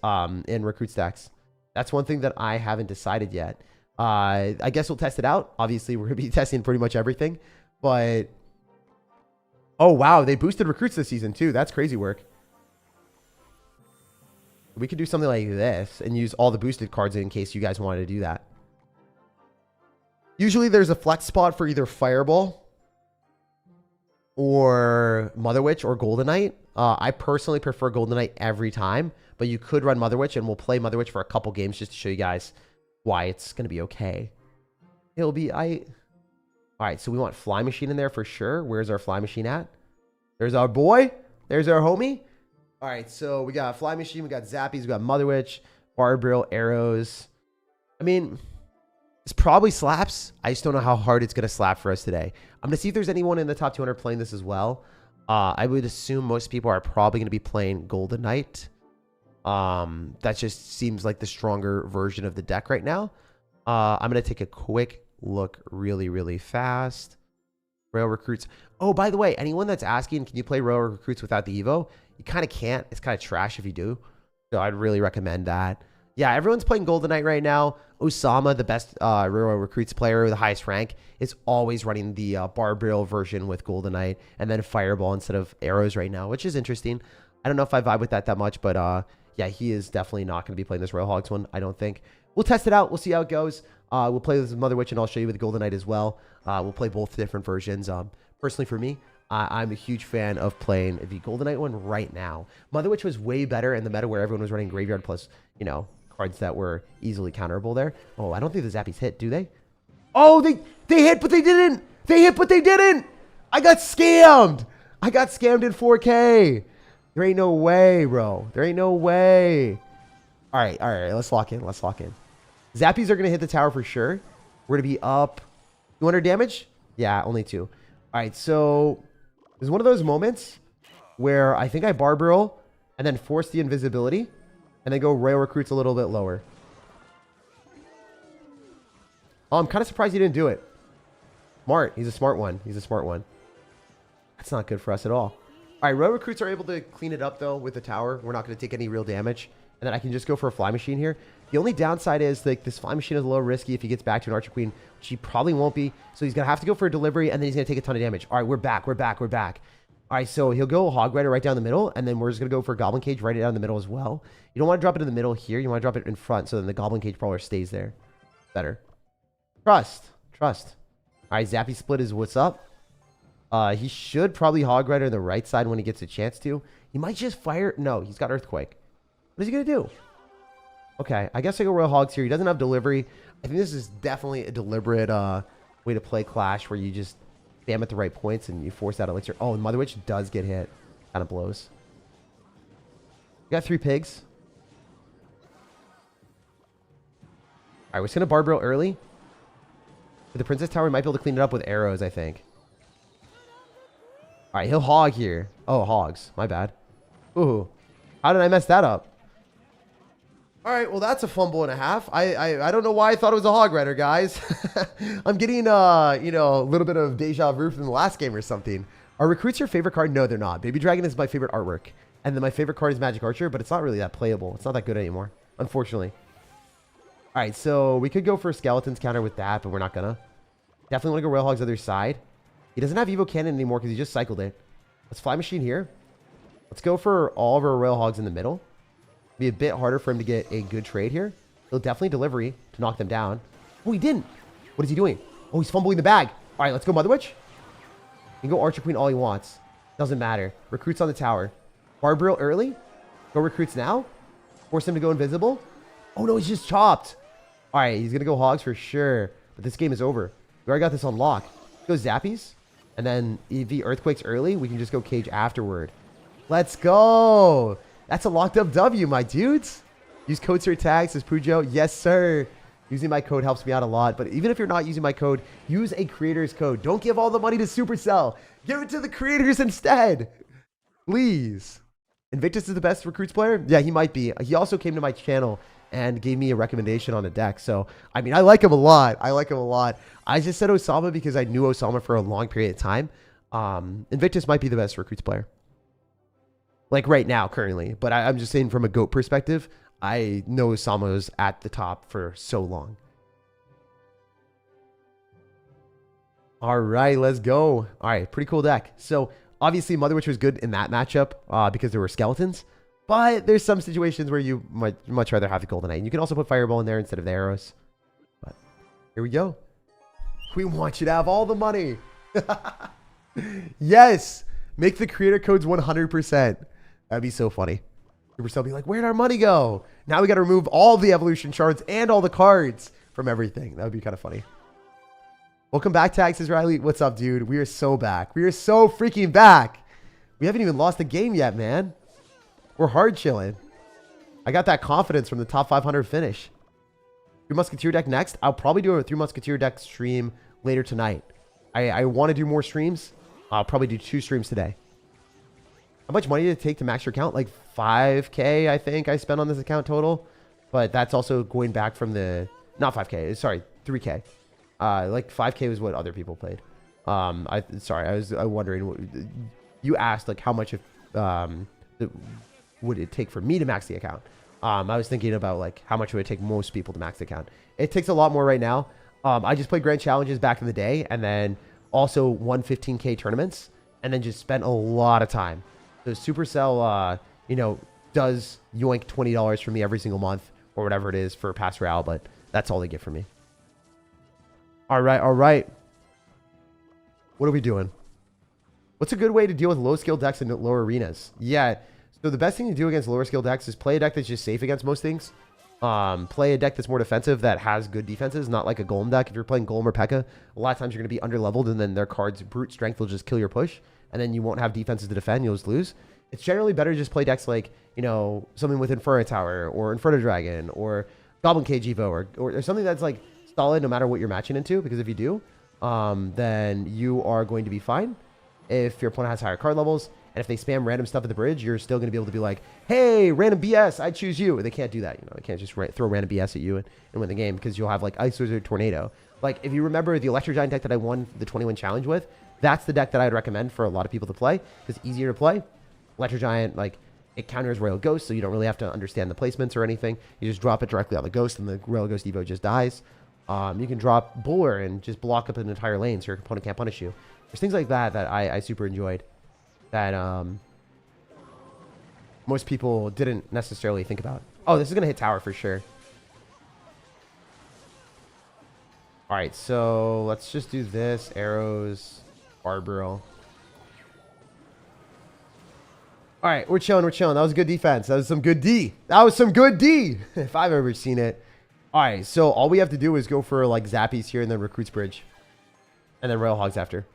in Recruit stacks. That's one thing that I haven't decided yet. I guess we'll test it out. Obviously, we're going to be testing pretty much everything. But, oh, wow. They boosted Recruits this season, too. That's crazy work. We could do something like this and use all the boosted cards in case you guys wanted to do that. Usually, there's a flex spot for either Fireball or Mother Witch or Golden Knight. I personally prefer Golden Knight every time, but you could run Mother Witch, and we'll play Mother Witch for a couple games just to show you guys why it's going to be okay. It'll be... All right, so we want Fly Machine in there for sure. Where's our Fly Machine at? There's our boy. There's our homie. All right, so we got Fly Machine, we got Zappies, we got Mother Witch, Barbaril, Arrows. I mean... This probably slaps. I just don't know how hard it's going to slap for us today. I'm going to see if there's anyone in the top 200 playing this as well. I would assume most people are probably going to be playing Golden Knight. That just seems like the stronger version of the deck right now. I'm going to take a quick look really, really fast. Royal Recruits. Oh, by the way, anyone that's asking, can you play Royal Recruits without the Evo? You kind of can't. It's kind of trash if you do. So I'd really recommend that. Yeah, everyone's playing Golden Knight right now. Osama, the best Royal Recruits player with the highest rank, is always running the Barbaril version with Golden Knight and then Fireball instead of Arrows right now, which is interesting. I don't know if I vibe with that much, but yeah, he is definitely not going to be playing this Royal Hogs one, I don't think. We'll test it out. We'll see how it goes. We'll play with Mother Witch, and I'll show you with Golden Knight as well. We'll play both different versions. Personally, for me, I'm a huge fan of playing the Golden Knight one right now. Mother Witch was way better in the meta where everyone was running Graveyard plus, you know, cards that were easily counterable there. Oh, I don't think the Zappies hit, do they? Oh, they hit, but they didn't. They hit, but they didn't. I got scammed. I got scammed in 4K. There ain't no way, bro. There ain't no way. All right. Let's lock in. Let's lock in. Zappies are going to hit the tower for sure. We're going to be up 200 damage. Yeah, only 2. All right. So there's one of those moments where I think I barbarial and then force the invisibility and then go Royal Recruits a little bit lower. Oh, I'm kind of surprised he didn't do it. Smart. He's a smart one. He's a smart one. That's not good for us at all. All right, Royal Recruits are able to clean it up, though, with the tower. We're not going to take any real damage. And then I can just go for a Fly Machine here. The only downside is like this Fly Machine is a little risky if he gets back to an Archer Queen, which he probably won't be. So he's going to have to go for a delivery, and then he's going to take a ton of damage. All right, we're back. We're back. We're back. All right, so he'll go Hog Rider right down the middle, and then we're just going to go for Goblin Cage right down the middle as well. You don't want to drop it in the middle here. You want to drop it in front, so then the Goblin Cage Brawler stays there. Better. Trust. Trust. All right, Zappy Split is what's up. He should probably Hog Rider on the right side when he gets a chance to. He might just fire. No, he's got Earthquake. What is he going to do? Okay, I guess I go Royal Hogs here. He doesn't have delivery. I think this is definitely a deliberate way to play Clash where you just spam at the right points and you force that elixir. Oh, and Mother Witch does get hit. Kind of blows. We got 3 pigs. All right, we're just going to Barbarial early. With the Princess Tower, we might be able to clean it up with arrows, I think. All right, he'll Hog here. Oh, Hogs. My bad. Ooh. How did I mess that up? All right, well, that's a fumble and a half. I don't know why I thought it was a Hog Rider, guys. I'm getting, you know, a little bit of deja vu from the last game or something. Are Recruits your favorite card? No, they're not. Baby Dragon is my favorite artwork. And then my favorite card is Magic Archer, but it's not really that playable. It's not that good anymore, unfortunately. All right, so we could go for a Skeleton's counter with that, but we're not gonna. Definitely want to go Royal Hogs other side. He doesn't have Evo Cannon anymore because he just cycled it. Let's Fly Machine here. Let's go for all of our Royal Hogs in the middle. Be a bit harder for him to get a good trade here. He'll definitely delivery to knock them down. Oh, he didn't. What is he doing? Oh, he's fumbling the bag. All right, let's go Mother Witch. He can go Archer Queen all he wants. Doesn't matter. Recruits on the tower. Barbarial early. Go Recruits now. Force him to go invisible. Oh, no, he's just chopped. All right, he's going to go Hogs for sure. But this game is over. We already got this on lock. Go Zappies. And then if he Earthquakes early, we can just go Cage afterward. Let's go. That's a locked up W, my dudes. Use code SirTag, says Pujo. Yes, sir. Using my code helps me out a lot. But even if you're not using my code, use a creator's code. Don't give all the money to Supercell. Give it to the creators instead. Please. Invictus is the best Recruits player? Yeah, he might be. He also came to my channel and gave me a recommendation on a deck. So, I mean, I like him a lot. I like him a lot. I just said Osama because I knew Osama for a long period of time. Invictus might be the best Recruits player. Like right now, currently. But I'm just saying from a GOAT perspective, I know Osama was at the top for so long. All right, let's go. All right, pretty cool deck. So obviously Mother Witch was good in that matchup because there were skeletons. But there's some situations where you might much rather have the Golden Knight. And you can also put Fireball in there instead of the arrows. But here we go. We want you to have all the money. Yes. Make the creator codes 100%. That'd be so funny. Supercell be like, where'd our money go? Now we got to remove all the evolution shards and all the cards from everything. That would be kind of funny. Welcome back, Tag, says Riley. What's up, dude? We are so back. We are so freaking back. We haven't even lost the game yet, man. We're hard chilling. I got that confidence from the top 500 finish. 3 Musketeer deck next. I'll probably do a 3 Musketeer deck stream later tonight. I want to do more streams. I'll probably do 2 streams today. How much money did it take to max your account? Like 5K, I think I spent on this account total. But that's also going back from the... Not 5K. Sorry, 3K. Like 5K was what other people played. Sorry, I was wondering. You asked like how much would it take for me to max the account. I was thinking about like how much would it take most people to max the account. It takes a lot more right now. I just played Grand Challenges back in the day. And then also won 15K tournaments. And then just spent a lot of time. So Supercell, you know, does yoink $20 from me every single month or whatever it is for Clash Royale, but that's all they get from me. All right, all right. What are we doing? What's a good way to deal with low skill decks in lower arenas? Yeah, so the best thing to do against lower skill decks is play a deck that's just safe against most things. Play a deck that's more defensive that has good defenses, not like a Golem deck. If you're playing Golem or P.E.K.K.A, a lot of times you're going to be under-leveled, and then their cards' brute strength will just kill your push, and then you won't have defenses to defend. You'll just lose. It's generally better to just play decks like, you know, something with Inferno Tower or Inferno Dragon or Goblin Cage Evo or something that's like solid no matter what you're matching into, because if you do, then you are going to be fine if your opponent has higher card levels. And if they spam random stuff at the bridge, you're still going to be able to be like, hey, random BS, I choose you. They can't do that. You know, they can't just throw random BS at you and win the game, because you'll have like Ice Wizard Tornado. Like, if you remember the Electro Giant deck that I won the 20-win challenge with, that's the deck that I'd recommend for a lot of people to play. It's easier to play. Electro Giant, like, it counters Royal Ghost, so you don't really have to understand the placements or anything. You just drop it directly on the Ghost, and the Royal Ghost Evo just dies. You can drop Buller and just block up an entire lane so your opponent can't punish you. There's things like that that I super enjoyed that most people didn't necessarily think about. Oh, this is going to hit tower for sure. All right, so let's just do this. Arrows, Barbaro. All right, we're chilling, we're chilling. That was good defense. That was some good D. That was some good D, if I've ever seen it. All right, so all we have to do is go for, like, Zappies here and then Recruits Bridge. And then Royal Hogs after.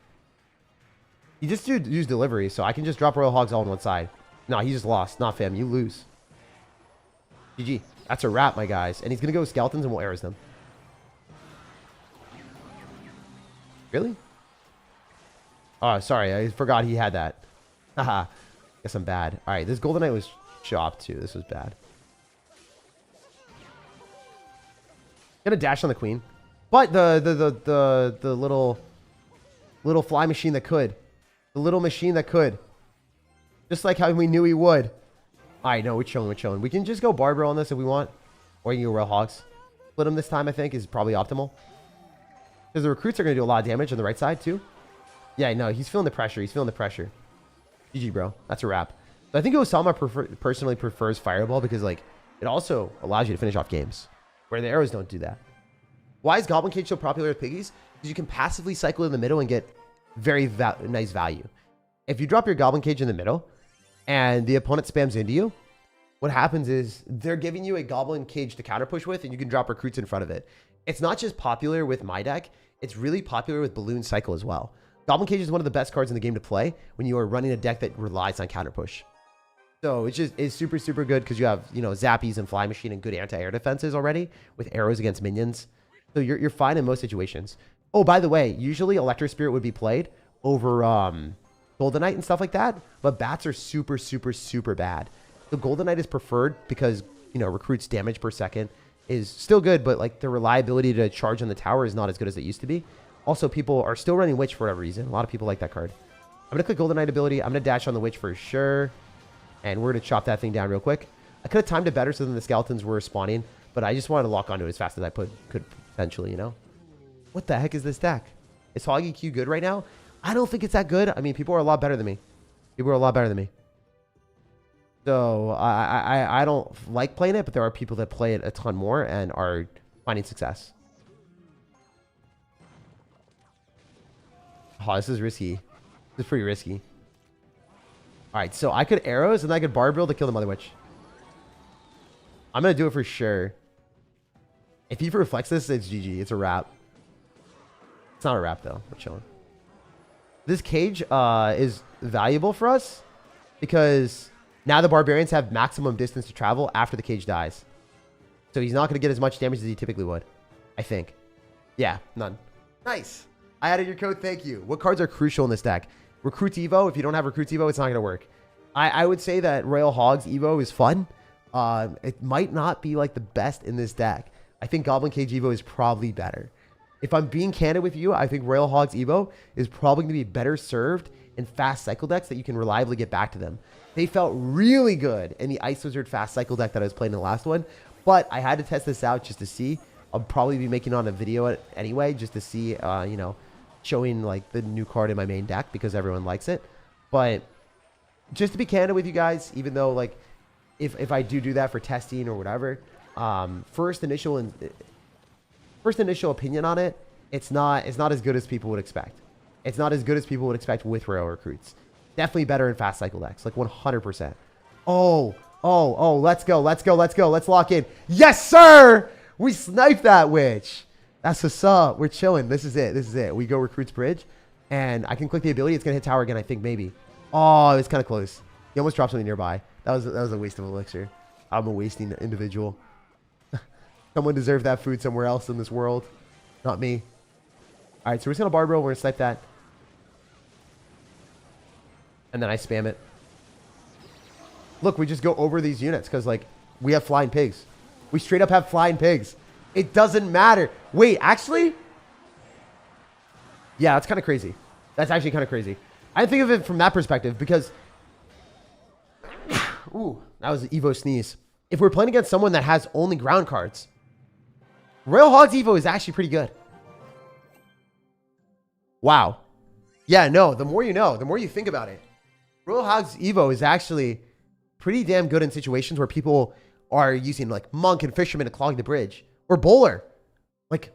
You just use delivery, so I can just drop Royal Hogs all on one side. No, he just lost. Not fam, you lose. GG. That's a wrap, my guys. And he's going to go with Skeletons and we'll arrows them. Really? Oh, sorry. I forgot he had that. Haha. Guess I'm bad. All right, this Golden Knight was chopped too. This was bad. Gonna dash on the Queen, but the little fly machine that could, the little machine that could, just like how we knew he would. All right, no, we're chilling, we're chilling. We can just go Barbaro on this if we want, or you can go Royal Hogs. Split him this time, I think, is probably optimal, because the recruits are gonna do a lot of damage on the right side too. Yeah, no, he's feeling the pressure. He's feeling the pressure. GG, bro. That's a wrap. So I think Osama personally prefers Fireball because, like, it also allows you to finish off games where the arrows don't do that. Why is Goblin Cage so popular with piggies? Because you can passively cycle in the middle and get very nice value. If you drop your Goblin Cage in the middle and the opponent spams into you, what happens is they're giving you a Goblin Cage to counter push with, and you can drop recruits in front of it. It's not just popular with my deck. It's really popular with Balloon Cycle as well. Goblin Cage is one of the best cards in the game to play when you are running a deck that relies on counter push. So it's super, super good because you have, you know, Zappies and Fly Machine and good anti-air defenses already with arrows against minions. So you're fine in most situations. Oh, by the way, usually Electro Spirit would be played over Golden Knight and stuff like that, but bats are super, super, super bad. The Golden Knight is preferred because, you know, recruits damage per second is still good, but like the reliability to charge on the tower is not as good as it used to be. Also, people are still running Witch for whatever reason. A lot of people like that card. I'm going to click Golden Knight ability. I'm going to dash on the Witch for sure. And we're going to chop that thing down real quick. I could have timed it better so then the skeletons were spawning, but I just wanted to lock onto it as fast as I could potentially, you know? What the heck is this deck? Is Hoggy Q good right now? I don't think it's that good. I mean, people are a lot better than me. People are a lot better than me. So I don't like playing it, but there are people that play it a ton more and are finding success. Oh, this is risky. This is pretty risky. All right, so I could arrows and I could Barbaro to kill the Mother Witch. I'm going to do it for sure. If he reflects this, it's GG. It's a wrap. It's not a wrap, though. We're chilling. This cage is valuable for us because now the Barbarians have maximum distance to travel after the cage dies. So he's not going to get as much damage as he typically would, I think. Yeah, none. Nice. I added your code. Thank you. What cards are crucial in this deck? Recruits Evo. If you don't have Recruits Evo, it's not going to work. I would say that Royal Hogs Evo is fun. It might not be like the best in this deck. I think Goblin Cage Evo is probably better. If I'm being candid with you, I think Royal Hogs Evo is probably going to be better served in fast cycle decks that you can reliably get back to them. They felt really good in the Ice Wizard fast cycle deck that I was playing in the last one, but I had to test this out just to see. I'll probably be making on a video anyway just to see, you know, showing like the new card in my main deck because everyone likes it. But just to be candid with you guys, even though like if I do that for testing or whatever, first initial opinion on it, it's not as good as people would expect. It's not as good as people would expect with Royal Recruits. Definitely better in fast cycle decks, like 100%. Oh, Oh, let's go. Let's lock in. Yes, sir. We sniped that witch. That's what's up. We're chilling. This is it. We go recruits bridge, and I can click the ability. It's gonna hit tower again, I think, maybe. Oh, it's kind of close. He almost dropped something nearby. That was a waste of elixir. I'm a wasting individual. Someone deserved that food somewhere else in this world, not me. All right, so we're just gonna barbaro. We're gonna snipe that, and then I spam it. Look, we just go over these units because, like, we have flying pigs. We straight up have flying pigs. It doesn't matter. Wait, actually? Yeah, that's kind of crazy. That's actually kind of crazy. I didn't think of it from that perspective because... Ooh, that was an Evo sneeze. If we're playing against someone that has only ground cards, Royal Hogs Evo is actually pretty good. Wow. Yeah, no, the more you know, the more you think about it. Royal Hogs Evo is actually pretty damn good in situations where people are using like Monk and Fisherman to clog the bridge. Or Bowler. Like,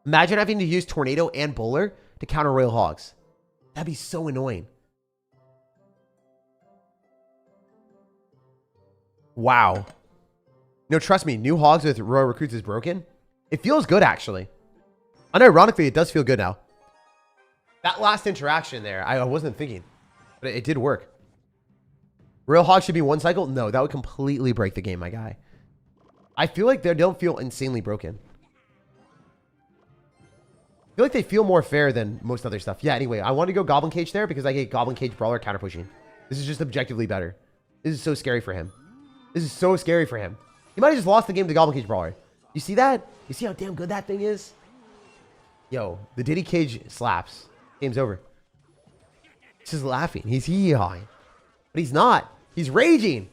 imagine having to use Tornado and Bowler to counter Royal Hogs. That'd be so annoying. Wow. No, trust me, new Hogs with Royal Recruits is broken. It feels good, actually. Unironically, it does feel good now. That last interaction there, I wasn't thinking. But it did work. Royal Hogs should be one cycle? No, that would completely break the game, my guy. I feel like they don't feel insanely broken. I feel like they feel more fair than most other stuff. Yeah, anyway, I want to go Goblin Cage there because I get Goblin Cage Brawler counter pushing. This is just objectively better. This is so scary for him. This is so scary for him. He might have just lost the game to Goblin Cage Brawler. You see that? You see how damn good that thing is? Yo, the Diddy Cage slaps. Game's over. He's just laughing. He's hee-hawing. But he's not. He's raging.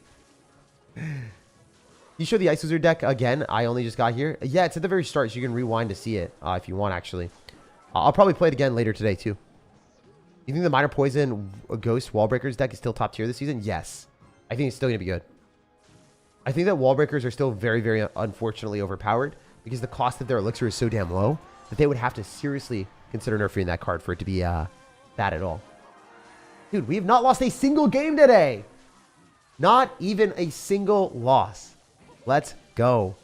You show the Ice Wizard deck again. I only just got here. Yeah, it's at the very start, so you can rewind to see it if you want, actually. I'll probably play it again later today, too. You think the Minor Poison Ghost Wallbreakers deck is still top tier this season? Yes. I think it's still going to be good. I think that Wallbreakers are still very, very unfortunately overpowered because the cost of their elixir is so damn low that they would have to seriously consider nerfing that card for it to be bad at all. Dude, we have not lost a single game today. Not even a single loss. Let's go.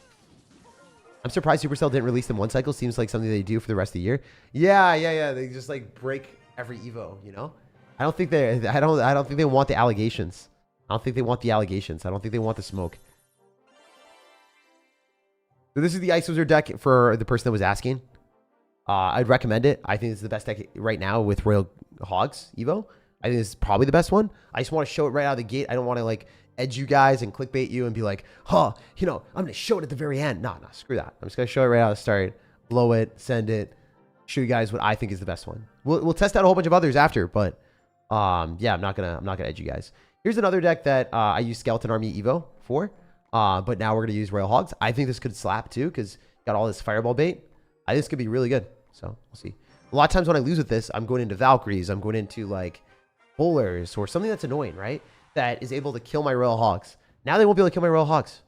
I'm surprised Supercell didn't release them one cycle. Seems like something they do for the rest of the year. Yeah. They just like break every Evo, you know? I don't think they want the allegations. I don't think they want the allegations. I don't think they want the smoke. So this is the Ice Wizard deck for the person that was asking. I'd recommend it. I think it's the best deck right now with Royal Hogs Evo. I think it's probably the best one. I just want to show it right out of the gate. I don't want to like edge you guys and clickbait you and be like, you know, I'm going to show it at the very end. No, screw that. I'm just going to show it right out of the start, blow it, send it, show you guys what I think is the best one. We'll test out a whole bunch of others after, but yeah, I'm not gonna edge you guys. Here's another deck that I use Skeleton Army Evo for, but now we're going to use Royal Hogs. I think this could slap too because got all this Fireball bait. I think this could be really good, so we'll see. A lot of times when I lose with this, I'm going into Valkyries, I'm going into like Bowlers or something that's annoying, right? That is able to kill my Royal Hogs. Now they won't be able to kill my Royal Hogs.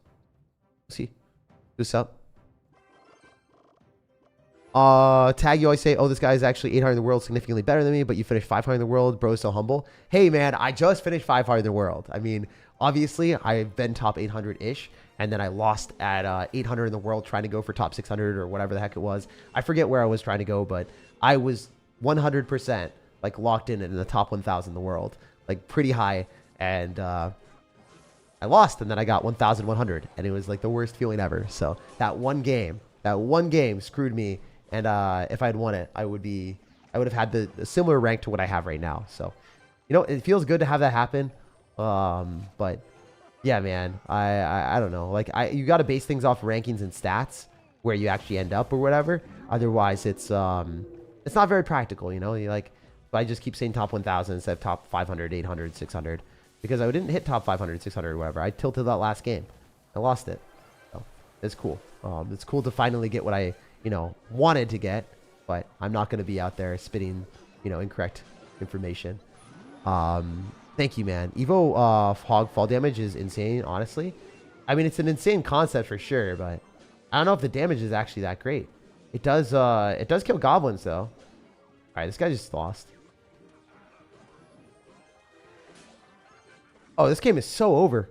Let's see. What's up? Tag, you always say, oh, this guy is actually 800 in the world, significantly better than me, but you finished 500 in the world. Bro, so humble. Hey, man, I just finished 500 in the world. I mean, obviously, I've been top 800-ish, and then I lost at 800 in the world trying to go for top 600 or whatever the heck it was. I forget where I was trying to go, but I was 100% like locked in the top 1,000 in the world, like pretty high, and I lost, and then I got 1,100, and it was like the worst feeling ever. So that one game screwed me. And if I had won it, I would have had the similar rank to what I have right now. So, you know, it feels good to have that happen. But yeah, man, I don't know. Like you got to base things off rankings and stats where you actually end up or whatever. Otherwise, it's not very practical. You know, I just keep saying top 1,000 instead of top 500, 800, 600 because I didn't hit top 500, 600 or whatever. I tilted that last game. I lost it. So it's cool. It's cool to finally get what I wanted to get, but I'm not going to be out there spitting, incorrect information. Thank you, man. Evo hog fall damage is insane, honestly. I mean, it's an insane concept for sure, but I don't know if the damage is actually that great. It does kill goblins though. All right, this guy just lost. Oh, this game is so over.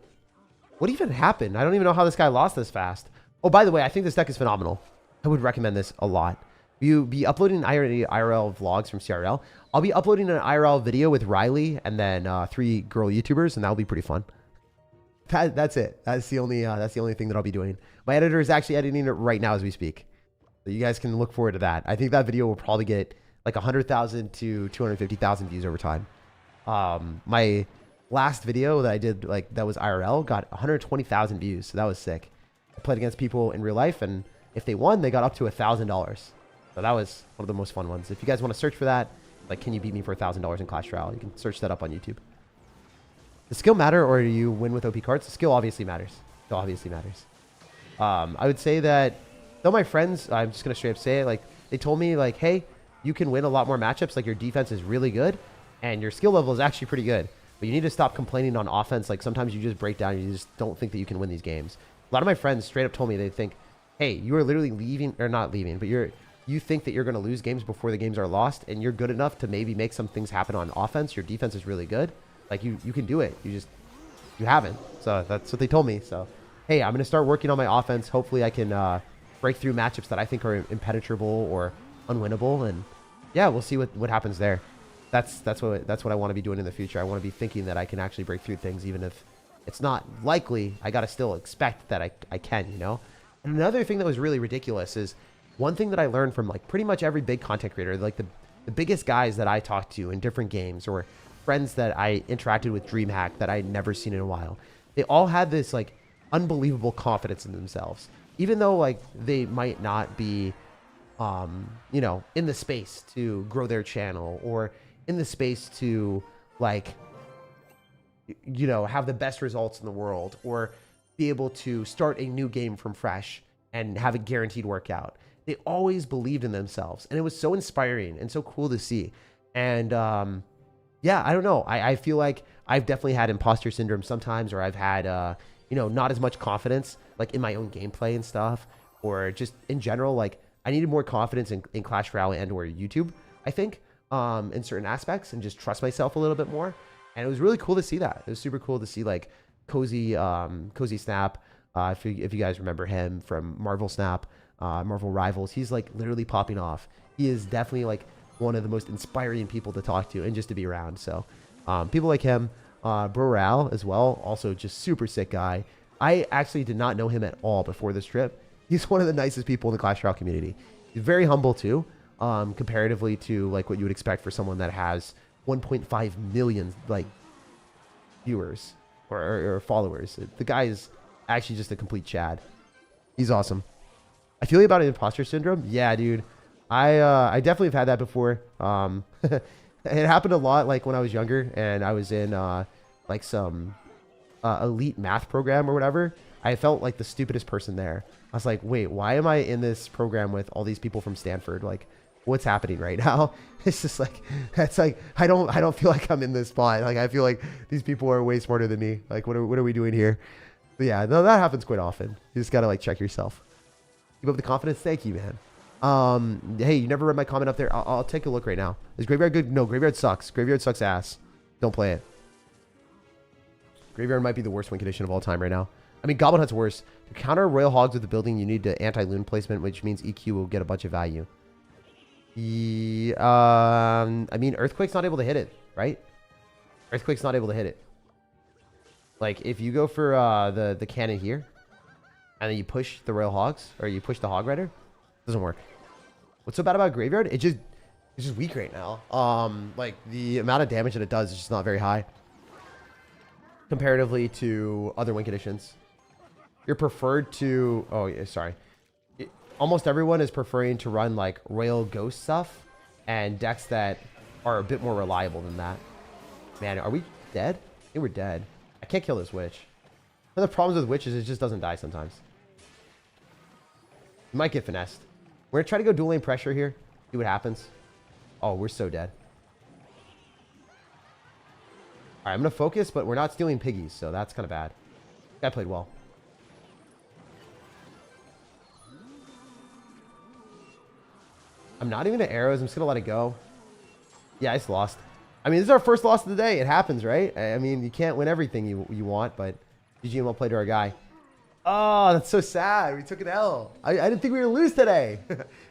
What even happened? I don't even know how this guy lost this fast. Oh, by the way, I think this deck is phenomenal. I would recommend this a lot. You be uploading IRL vlogs from CRL. I'll be uploading an IRL video with Riley and then 3 girl YouTubers, and that'll be pretty fun. That's it. That's the only thing that I'll be doing. My editor is actually editing it right now as we speak. So you guys can look forward to that. I think that video will probably get like 100,000 to 250,000 views over time. My last video that I did, like that was IRL, got 120,000 views. So that was sick. I played against people in real life, and if they won, they got up to $1,000. So that was one of the most fun ones. If you guys want to search for that, like, can you beat me for $1,000 in Clash Royale? You can search that up on YouTube. Does skill matter, or do you win with OP cards? The skill obviously matters. Skill obviously matters. I would say that, though my friends, I'm just going to straight up say it, like, they told me, like, hey, you can win a lot more matchups. Like, your defense is really good, and your skill level is actually pretty good. But you need to stop complaining on offense. Like, sometimes you just break down and you just don't think that you can win these games. A lot of my friends straight up told me they think, hey, you are literally leaving, or not leaving, but you think that you're going to lose games before the games are lost, and you're good enough to maybe make some things happen on offense. Your defense is really good. Like, you can do it. You haven't. So that's what they told me. So, hey, I'm going to start working on my offense. Hopefully I can break through matchups that I think are impenetrable or unwinnable. And yeah, we'll see what happens there. That's what I want to be doing in the future. I want to be thinking that I can actually break through things, even if it's not likely. I got to still expect that I can, you know? And another thing that was really ridiculous is one thing that I learned from like pretty much every big content creator, like the biggest guys that I talked to in different games, or friends that I interacted with DreamHack that I'd never seen in a while. They all had this like unbelievable confidence in themselves, even though like they might not be, you know, in the space to grow their channel, or in the space to like, you know, have the best results in the world, or be able to start a new game from fresh and have a guaranteed workout. They always believed in themselves, and it was so inspiring and so cool to see. And yeah, I don't know. I feel like I've definitely had imposter syndrome sometimes, or I've had, you know, not as much confidence like in my own gameplay and stuff, or just in general, like I needed more confidence in Clash Royale and or YouTube, I think, in certain aspects, and just trust myself a little bit more. And it was really cool to see that. It was super cool to see like Cozy Snap, if you guys remember him from Marvel Snap, Marvel Rivals. He's like literally popping off. He is definitely like one of the most inspiring people to talk to and just to be around. So people like him, Broral as well, also just super sick guy. I actually did not know him at all before this trip. He's one of the nicest people in the Clash Royale community. He's very humble too, comparatively to like what you would expect for someone that has 1.5 million like viewers or followers. The guy is actually just a complete Chad. He's awesome. I feel about imposter syndrome. Yeah, dude. I definitely have had that before. It happened a lot like when I was younger and I was in like some elite math program or whatever. I felt like the stupidest person there. I was like, wait, why am I in this program with all these people from Stanford? Like, what's happening right now? It's just like, it's like, I don't feel like I'm in this spot. Like, I feel like these people are way smarter than me. Like, what are we doing here? But yeah, no, that happens quite often. You just got to like check yourself. Keep up the confidence. Thank you, man. Hey, you never read my comment up there. I'll take a look right now. Is Graveyard good? No, Graveyard sucks. Graveyard sucks ass. Don't play it. Graveyard might be the worst win condition of all time right now. I mean, Goblin Hut's worse. To counter Royal Hogs with the building, you need to anti-loon placement, which means EQ will get a bunch of value. I mean, Earthquake's not able to hit it, right? Earthquake's not able to hit it. Like, if you go for the cannon here, and then you push the Royal Hogs, or you push the Hog Rider, doesn't work. What's so bad about Graveyard? It's just weak right now. Like, the amount of damage that it does is just not very high comparatively to other win conditions. You're preferred to... Oh, yeah, sorry. Almost everyone is preferring to run, like, Royal Ghost stuff and decks that are a bit more reliable than that. Man, are we dead? I think we're dead. I can't kill this witch. One of the problems with witches is it just doesn't die sometimes. You might get finessed. We're going to try to go dual lane pressure here. See what happens. Oh, we're so dead. All right, I'm going to focus, but we're not stealing piggies, so that's kind of bad. Guy played well. I'm not even at arrows. I'm just going to let it go. Yeah, I just lost. I mean, this is our first loss of the day. It happens, right? I mean, you can't win everything you want, but GG and well played to our guy. Oh, that's so sad. We took an L. I didn't think we were going to lose today.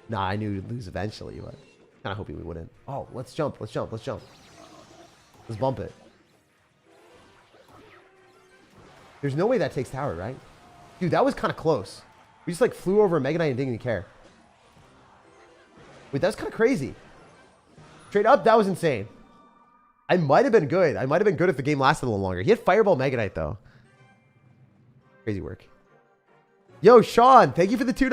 Nah, I knew we'd lose eventually, but kind of hoping we wouldn't. Oh, let's jump. Let's jump. Let's jump. Let's bump it. There's no way that takes tower, right? Dude, that was kind of close. We just like flew over a Mega Knight and didn't even care. Wait, that's kind of crazy. Straight up, that was insane. I might have been good. I might have been good if the game lasted a little longer. He had Fireball Mega Knight, though. Crazy work. Yo, Sean, thank you for the $2.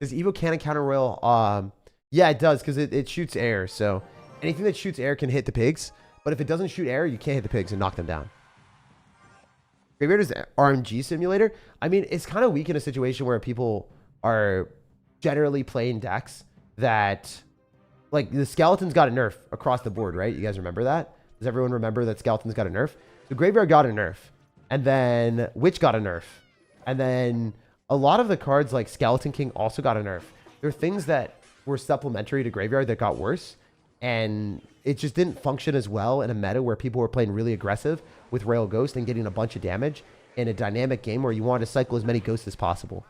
Does Evo cannon counter Royal? Yeah, it does, because it shoots air. So anything that shoots air can hit the pigs. But if it doesn't shoot air, you can't hit the pigs and knock them down. Graveyard is RNG simulator. I mean, it's kind of weak in a situation where people are generally playing decks that... Like, the Skeleton's got a nerf across the board, right? You guys remember that? Does everyone remember that Skeleton's got a nerf? So Graveyard got a nerf. And then Witch got a nerf. And then a lot of the cards, like Skeleton King, also got a nerf. There are things that were supplementary to Graveyard that got worse. And it just didn't function as well in a meta where people were playing really aggressive with Royal Ghost and getting a bunch of damage in a dynamic game where you want to cycle as many ghosts as possible.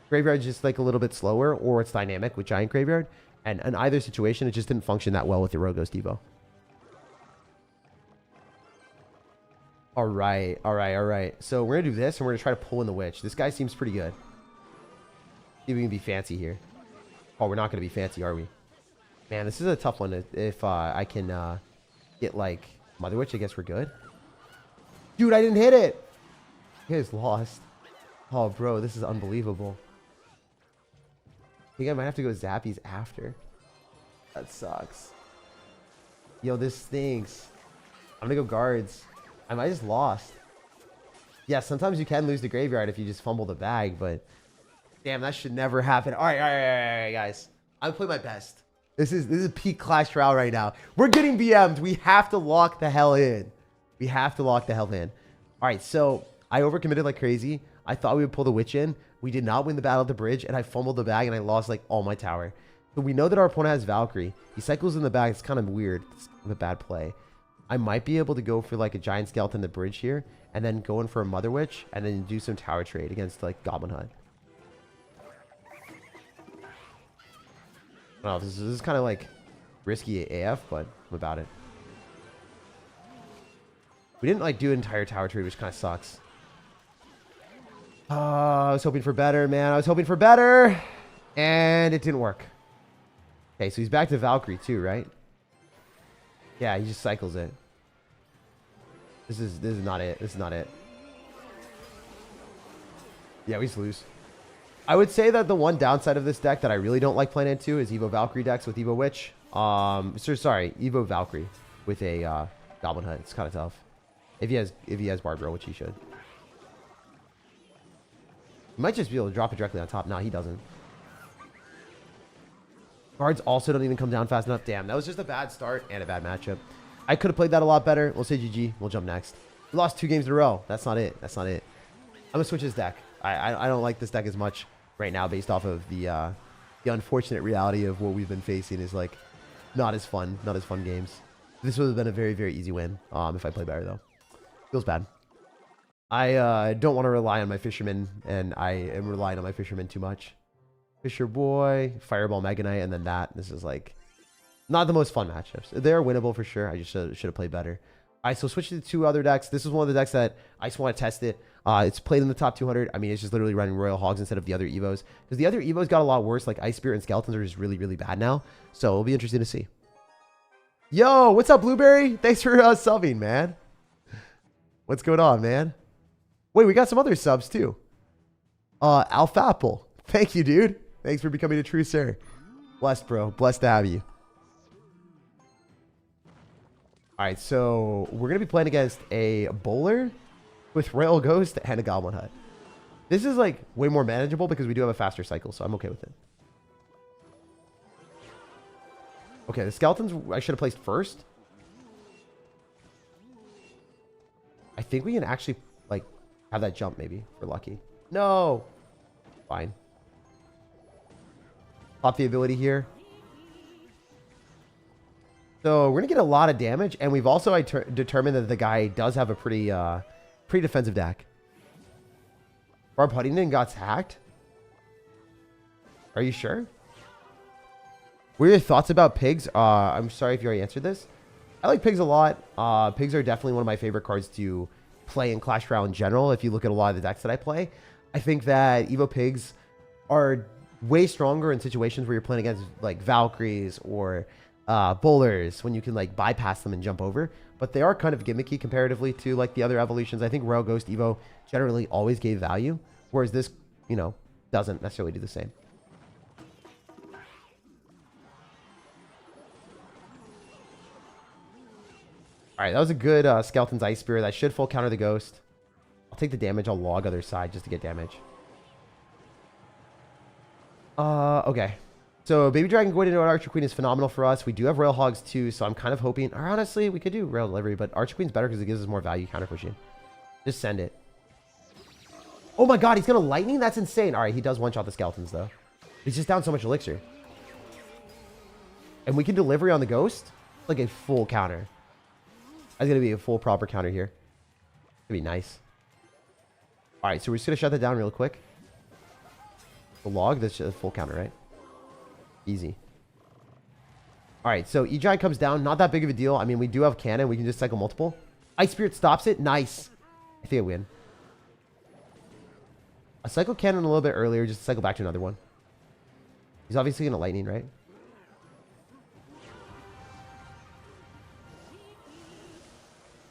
Graveyard's just like a little bit slower, or it's dynamic with Giant Graveyard. And in either situation, it just didn't function that well with the Royal Ghost Evo. All right, all right, all right. So we're going to do this, and we're going to try to pull in the Witch. This guy seems pretty good. See if we can be fancy here. Oh, we're not going to be fancy, are we? Man, this is a tough one. If I can get, like, Mother Witch, I guess we're good. Dude, I didn't hit it. You guys lost. Oh, bro, this is unbelievable. I think I might have to go Zappies after. That sucks. Yo, this stinks. I'm gonna go guards. I might just lost. Yeah, sometimes you can lose the Graveyard if you just fumble the bag, but damn, that should never happen. All right, all right, all right, guys. I'm playing my best. This is peak Clash Royale right now. We're getting BM'd. We have to lock the hell in. We have to lock the hell in. All right, so I overcommitted like crazy. I thought we would pull the Witch in. We did not win the battle at the bridge, and I fumbled the bag, and I lost, like, all my tower. So we know that our opponent has Valkyrie. He cycles in the bag. It's kind of weird. It's a bad play. I might be able to go for, like, a Giant Skeleton in the bridge here, and then go in for a Mother Witch, and then do some tower trade against, like, Goblin Hut. Oh, this is kind of, like, risky AF, but I'm about it. We didn't, like, do an entire tower trade, which kind of sucks. I was hoping for better, man. I was hoping for better. And it didn't work. Okay, so he's back to Valkyrie too, right? Yeah, he just cycles it. This is not it. This is not it. Yeah, we just lose. I would say that the one downside of this deck that I really don't like playing into is Evo Valkyrie decks with Evo Witch. Sorry, Evo Valkyrie with a Goblin Hut. It's kind of tough. If he has Barbaro, which he should. He might just be able to drop it directly on top. No, he doesn't. Guards also don't even come down fast enough. Damn, that was just a bad start and a bad matchup. I could have played that a lot better. We'll say GG. We'll jump next. We lost 2 games in a row. That's not it. That's not it. I'm going to switch this deck. I don't like this deck as much right now based off of the unfortunate reality of what we've been facing is, like, not as fun. Not as fun games. This would have been a very, very easy win if I played better, though. Feels bad. I don't want to rely on my Fisherman, and I am relying on my Fisherman too much. Fisher Boy, Fireball Mega Knight, and then that. This is, like, not the most fun matchups. They're winnable for sure. I just should have played better. All right, so switch to the 2 other decks. This is one of the decks that I just want to test it. It's played in the top 200. I mean, it's just literally running Royal Hogs instead of the other Evos. Because the other Evos got a lot worse. Like, Ice Spirit and Skeletons are just really, really bad now. So it'll be interesting to see. Yo, what's up, Blueberry? Thanks for subbing, man. What's going on, man? Wait, we got some other subs, too. Alpha Apple. Thank you, dude. Thanks for becoming a true sir. Blessed, bro. Blessed to have you. All right, so we're going to be playing against a Bowler with Royal Ghost and a Goblin Hut. This is, like, way more manageable because we do have a faster cycle, so I'm okay with it. Okay, the Skeletons I should have placed first. I think we can actually, like, have that jump maybe if we're lucky. No. Fine. Pop the ability here. So we're gonna get a lot of damage, and we've also determined that the guy does have a pretty defensive deck. Barb Huntington got hacked. Are you sure? What are your thoughts about pigs? I'm sorry if you already answered this. I like pigs a lot. Pigs are definitely one of my favorite cards to play in Clash Royale in general. If you look at a lot of the decks that I play, I think that Evo pigs are way stronger in situations where you're playing against like Valkyries or bowlers, when you can like bypass them and jump over. But they are kind of gimmicky comparatively to like the other evolutions. I think Royal Ghost Evo generally always gave value, whereas this, you know, doesn't necessarily do the same. All right, that was a good Skeleton's Ice Spear. That should full counter the Ghost. I'll take the damage. I'll log other side just to get damage. Okay. So Baby Dragon going into an Archer Queen is phenomenal for us. We do have Royal Hogs too, so I'm kind of hoping, or honestly, we could do Royal Delivery, but Archer Queen's better because it gives us more value counter pushing. Just send it. Oh my god, he's going to Lightning? That's insane. All right, he does one-shot the Skeletons though. He's just down so much Elixir. And we can Delivery on the Ghost? Like a full counter. That's going to be a full proper counter here. It's going to be nice. All right, so we're just going to shut that down real quick. The log, that's just a full counter, right? Easy. All right, so E-Giant comes down. Not that big of a deal. I mean, we do have cannon. We can just cycle multiple. Ice Spirit stops it. Nice. I think I win. I cycle cannon a little bit earlier just to cycle back to another one. He's obviously going to Lightning, right?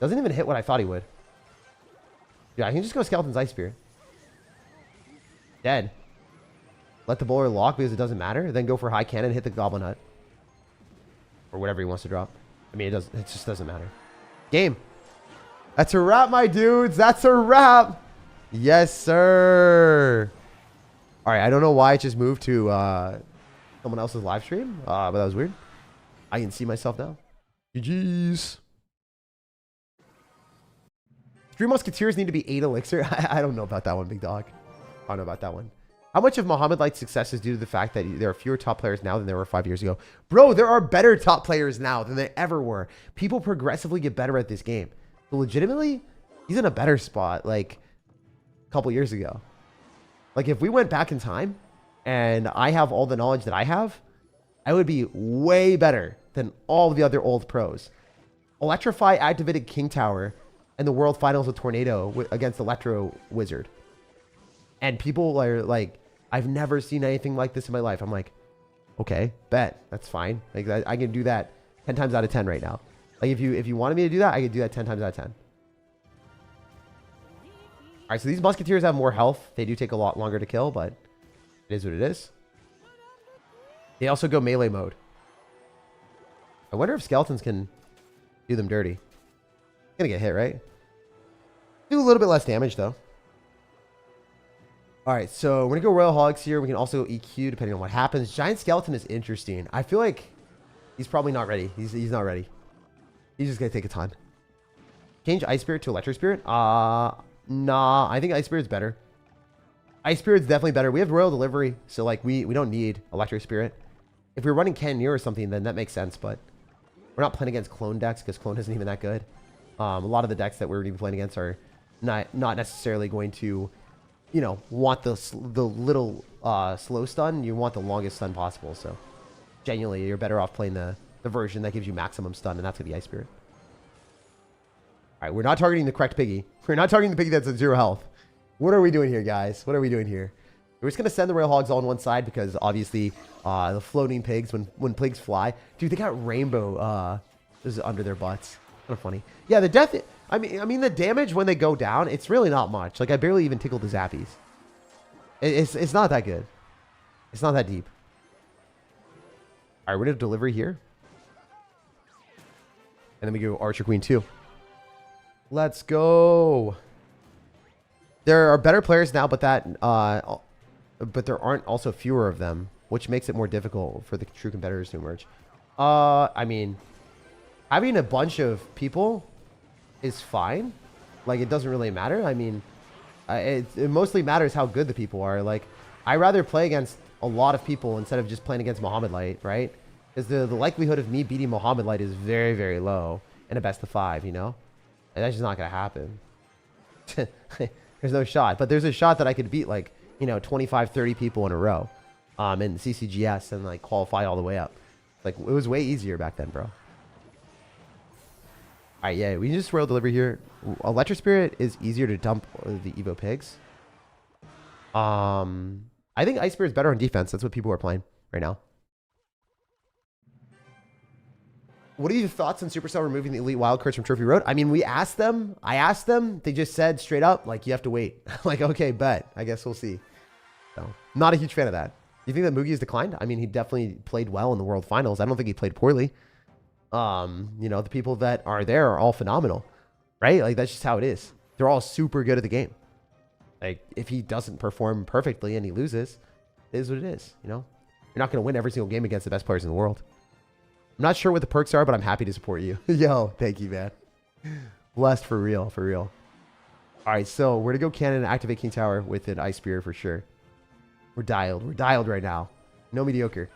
Doesn't even hit what I thought he would. Yeah, I can just go Skeleton's Ice Spear. Dead. Let the bowler lock because it doesn't matter. Then go for high cannon, hit the Goblin Hut. Or whatever he wants to drop. I mean, it just doesn't matter. Game. That's a wrap, my dudes. That's a wrap. Yes, sir. All right, I don't know why it just moved to someone else's live stream. But that was weird. I can see myself now. GG's. Three Musketeers need to be 8 elixir. I don't know about that one, big dog. I don't know about that one. How much of Muhammad Light's success is due to the fact that there are fewer top players now than there were 5 years ago? Bro, there are better top players now than there ever were. People progressively get better at this game. But legitimately, he's in a better spot like a couple years ago. Like if we went back in time and I have all the knowledge that I have, I would be way better than all the other old pros. Electrify activated King Tower and the World Finals with Tornado against Electro Wizard. And people are like, I've never seen anything like this in my life. I'm like, okay, bet. That's fine. Like I can do that 10 times out of 10 right now. Like if you wanted me to do that, I could do that 10 times out of 10. All right, so these Musketeers have more health. They do take a lot longer to kill, but it is what it is. They also go melee mode. I wonder if Skeletons can do them dirty. Gonna get hit, right? Do a little bit less damage, though. All right, so we're going to go Royal Hogs here. We can also EQ depending on what happens. Giant Skeleton is interesting. I feel like he's probably not ready. He's not ready. He's just going to take a time. Change Ice Spirit to Electric Spirit? Nah, I think Ice Spirit's better. Ice Spirit's definitely better. We have Royal Delivery, so like we don't need Electric Spirit. If we're running Cannoneer or something, then that makes sense, but we're not playing against Clone decks because Clone isn't even that good. A lot of the decks that we're going to be playing against are not necessarily going to, you know, want the little slow stun. You want the longest stun possible. So genuinely, you're better off playing the version that gives you maximum stun, and that's going to be Ice Spirit. All right, we're not targeting the correct piggy. We're not targeting the piggy that's at 0 health. What are we doing here, guys? What are we doing here? We're just going to send the Royal Hogs all on one side because obviously the floating pigs, when pigs fly. Dude, they got rainbow just under their butts. Kind of funny. Yeah, the death... I mean, the damage when they go down, it's really not much. Like, I barely even tickled the zappies. It's not that good. It's not that deep. All right, we're going to Delivery here. And then we go Archer Queen 2. Let's go. There are better players now, but there aren't also fewer of them, which makes it more difficult for the true competitors to emerge. I mean, having a bunch of people is fine. Like, it doesn't really matter. I mean, it mostly matters how good the people are. Like, I rather play against a lot of people instead of just playing against Muhammad Light, right? Because the likelihood of me beating Mohammed Light is very, very low in a best of 5, you know? And that's just not going to happen. There's no shot. But there's a shot that I could beat, like, you know, 25, 30 people in a row in CCGS and, like, qualify all the way up. Like, it was way easier back then, bro. All right, yeah, we can just Royal Delivery here. Electric Spirit is easier to dump the Evo Pigs. I think Ice Spirit is better on defense. That's what people are playing right now. What are your thoughts on Supercell removing the Elite Wildcards from Trophy Road? I mean, we asked them. I asked them. They just said straight up, like, you have to wait. Like, okay, bet. I guess we'll see. So, not a huge fan of that. Do you think that Mugi has declined? I mean, he definitely played well in the World Finals. I don't think he played poorly. You know, the people that are there are all phenomenal, right? Like, that's just how it is. They're all super good at the game. Like, if he doesn't perform perfectly and he loses, it is what it is, you know? You're not going to win every single game against the best players in the world. I'm not sure what the perks are, but I'm happy to support you. Yo, thank you, man. Blessed for real, for real. All right, so we're going to go cannon and activate King Tower with an Ice Spear for sure. We're dialed. We're dialed right now. No mediocre.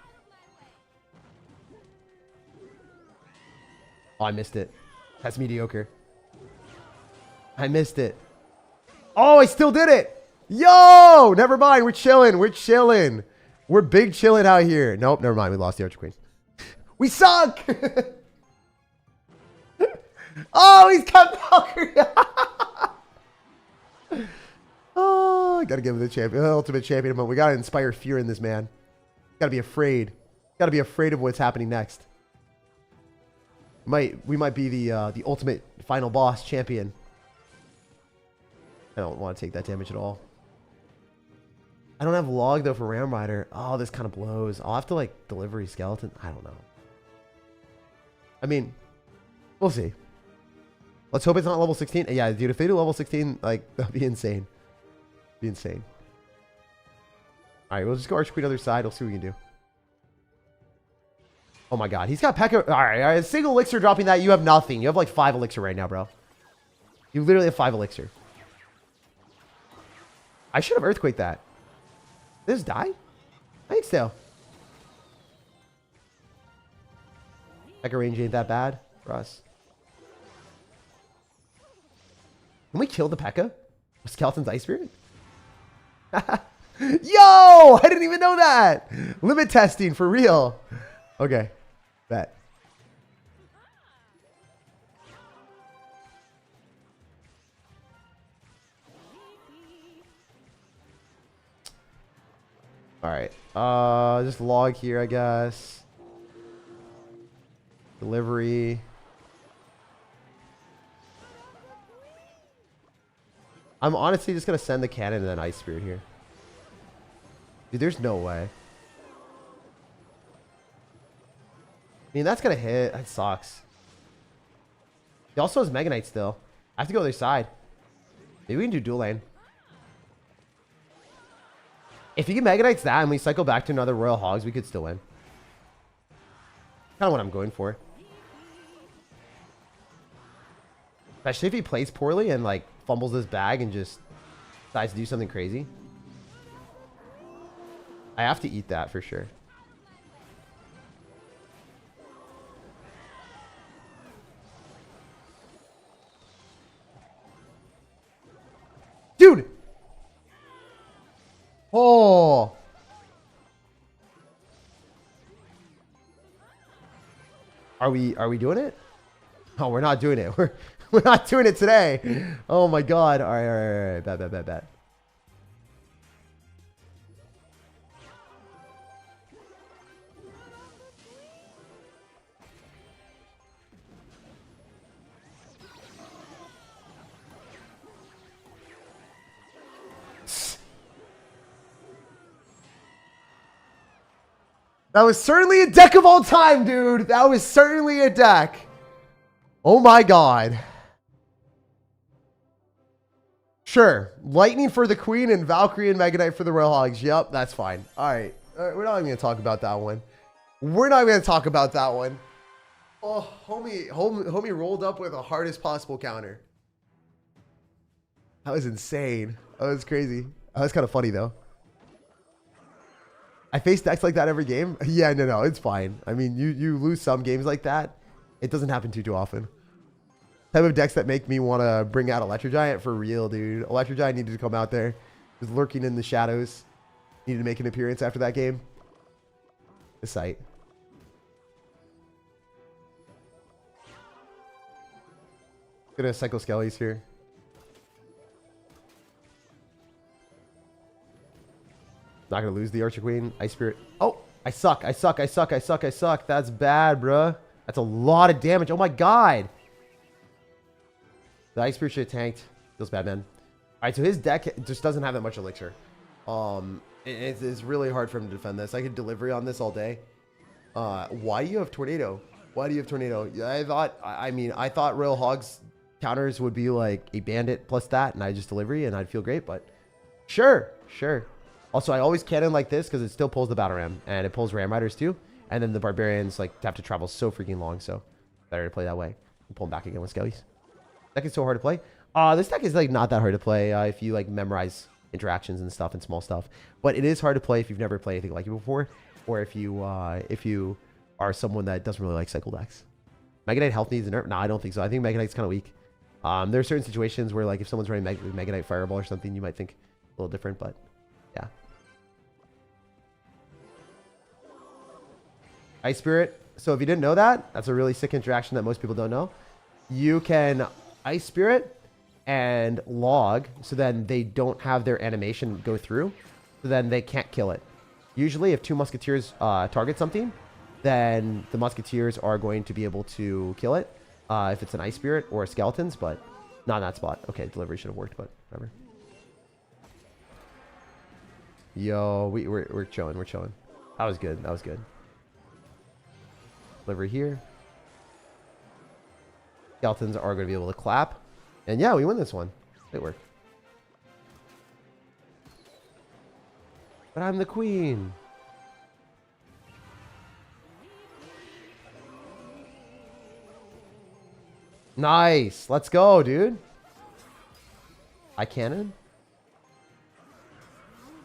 Oh, I missed it. That's mediocre. I missed it. Oh, I still did it. Yo, never mind. We're chilling. We're chilling. We're big chilling out here. Nope, never mind. We lost the Archer Queen. We suck! Oh, he's kept Valkyrie! Oh, gotta give him the champion, ultimate champion moment. We gotta inspire fear in this man. Gotta be afraid. Gotta be afraid of what's happening next. We might be the ultimate final boss champion. I don't want to take that damage at all. I don't have log though for Ram Rider. Oh, this kind of blows. I'll have to like delivery skeleton. I don't know. I mean, we'll see. Let's hope it's not level 16. Yeah, dude, if they do level 16, like, that'd be insane. Be insane. All right, we'll just go Arch Queen other side. We'll see what we can do. Oh my god, he's got Pekka. All right, a single elixir dropping that. You have nothing. You have like 5 elixir right now, bro. You literally have 5 elixir. I should have earthquaked that. Did this die? I think so. Pekka range ain't that bad for us. Can we kill the Pekka? Skeleton's Ice Spirit? Yo! I didn't even know that! Limit testing for real. Okay. Bet. Alright. Just log here, I guess. Delivery. I'm honestly just going to send the cannon and then Ice Spirit here. Dude, there's no way. I mean, that's going to hit. That sucks. He also has Mega Knight still. I have to go other side. Maybe we can do dual lane. If he can Mega Knights that and we cycle back to another Royal Hogs, we could still win. Kind of what I'm going for. Especially if he plays poorly and like fumbles his bag and just decides to do something crazy. I have to eat that for sure. Dude! Oh! Are we doing it? Oh, we're not doing it. We're not doing it today. Oh my god. All right. Bet. That was certainly a deck of all time, dude. That was certainly a deck. Oh my god. Sure. Lightning for the Queen and Valkyrie and Mega Knight for the Royal Hogs. Yep, that's fine. All right. We're not even going to talk about that one. We're not going to talk about that one. Oh, homie rolled up with the hardest possible counter. That was insane. That was crazy. That was kind of funny, though. I face decks like that every game. Yeah, no, it's fine. I mean, you lose some games like that. It doesn't happen too often. Type of decks that make me want to bring out Electro Giant for real, dude. Electro Giant needed to come out there. Was lurking in the shadows. Needed to make an appearance after that game. The site. Gonna cycle Skellies here. Not gonna lose the Archer Queen. Ice Spirit. Oh, I suck. That's bad, bruh. That's a lot of damage. Oh my god. The Ice Spirit should have tanked. Feels bad, man. Alright, so his deck just doesn't have that much elixir. It's really hard for him to defend this. I could delivery on this all day. Why do you have Tornado? Why do you have Tornado? I thought Royal Hogs counters would be like a bandit plus that, and I just delivery and I'd feel great, but sure. Also, I always cannon like this because it still pulls the Battle Ram, and it pulls Ram Riders too, and then the Barbarians like have to travel so freaking long, so better to play that way. And pull them back again with Skellies. Deck is so hard to play. This deck is like not that hard to play if you like memorize interactions and stuff and small stuff, but it is hard to play if you've never played anything like it before, or if you are someone that doesn't really like cycle decks. Mega Knight health needs a nerf? No, I don't think so. I think Mega Knight's kind of weak. There are certain situations where like if someone's running Mega Knight Fireball or something, you might think a little different, but yeah. Ice Spirit. So if you didn't know that, that's a really sick interaction that most people don't know. You can Ice Spirit and log, so then they don't have their animation go through, so then they can't kill it. Usually if two Musketeers target something, then the Musketeers are going to be able to kill it if it's an Ice Spirit or Skeletons, but not in that spot. Okay, delivery should have worked, but whatever. Yo, we're chilling. That was good. Delivery here. Skeletons are going to be able to clap. And yeah, we win this one. It worked. But I'm the queen. Nice. Let's go, dude. I cannon.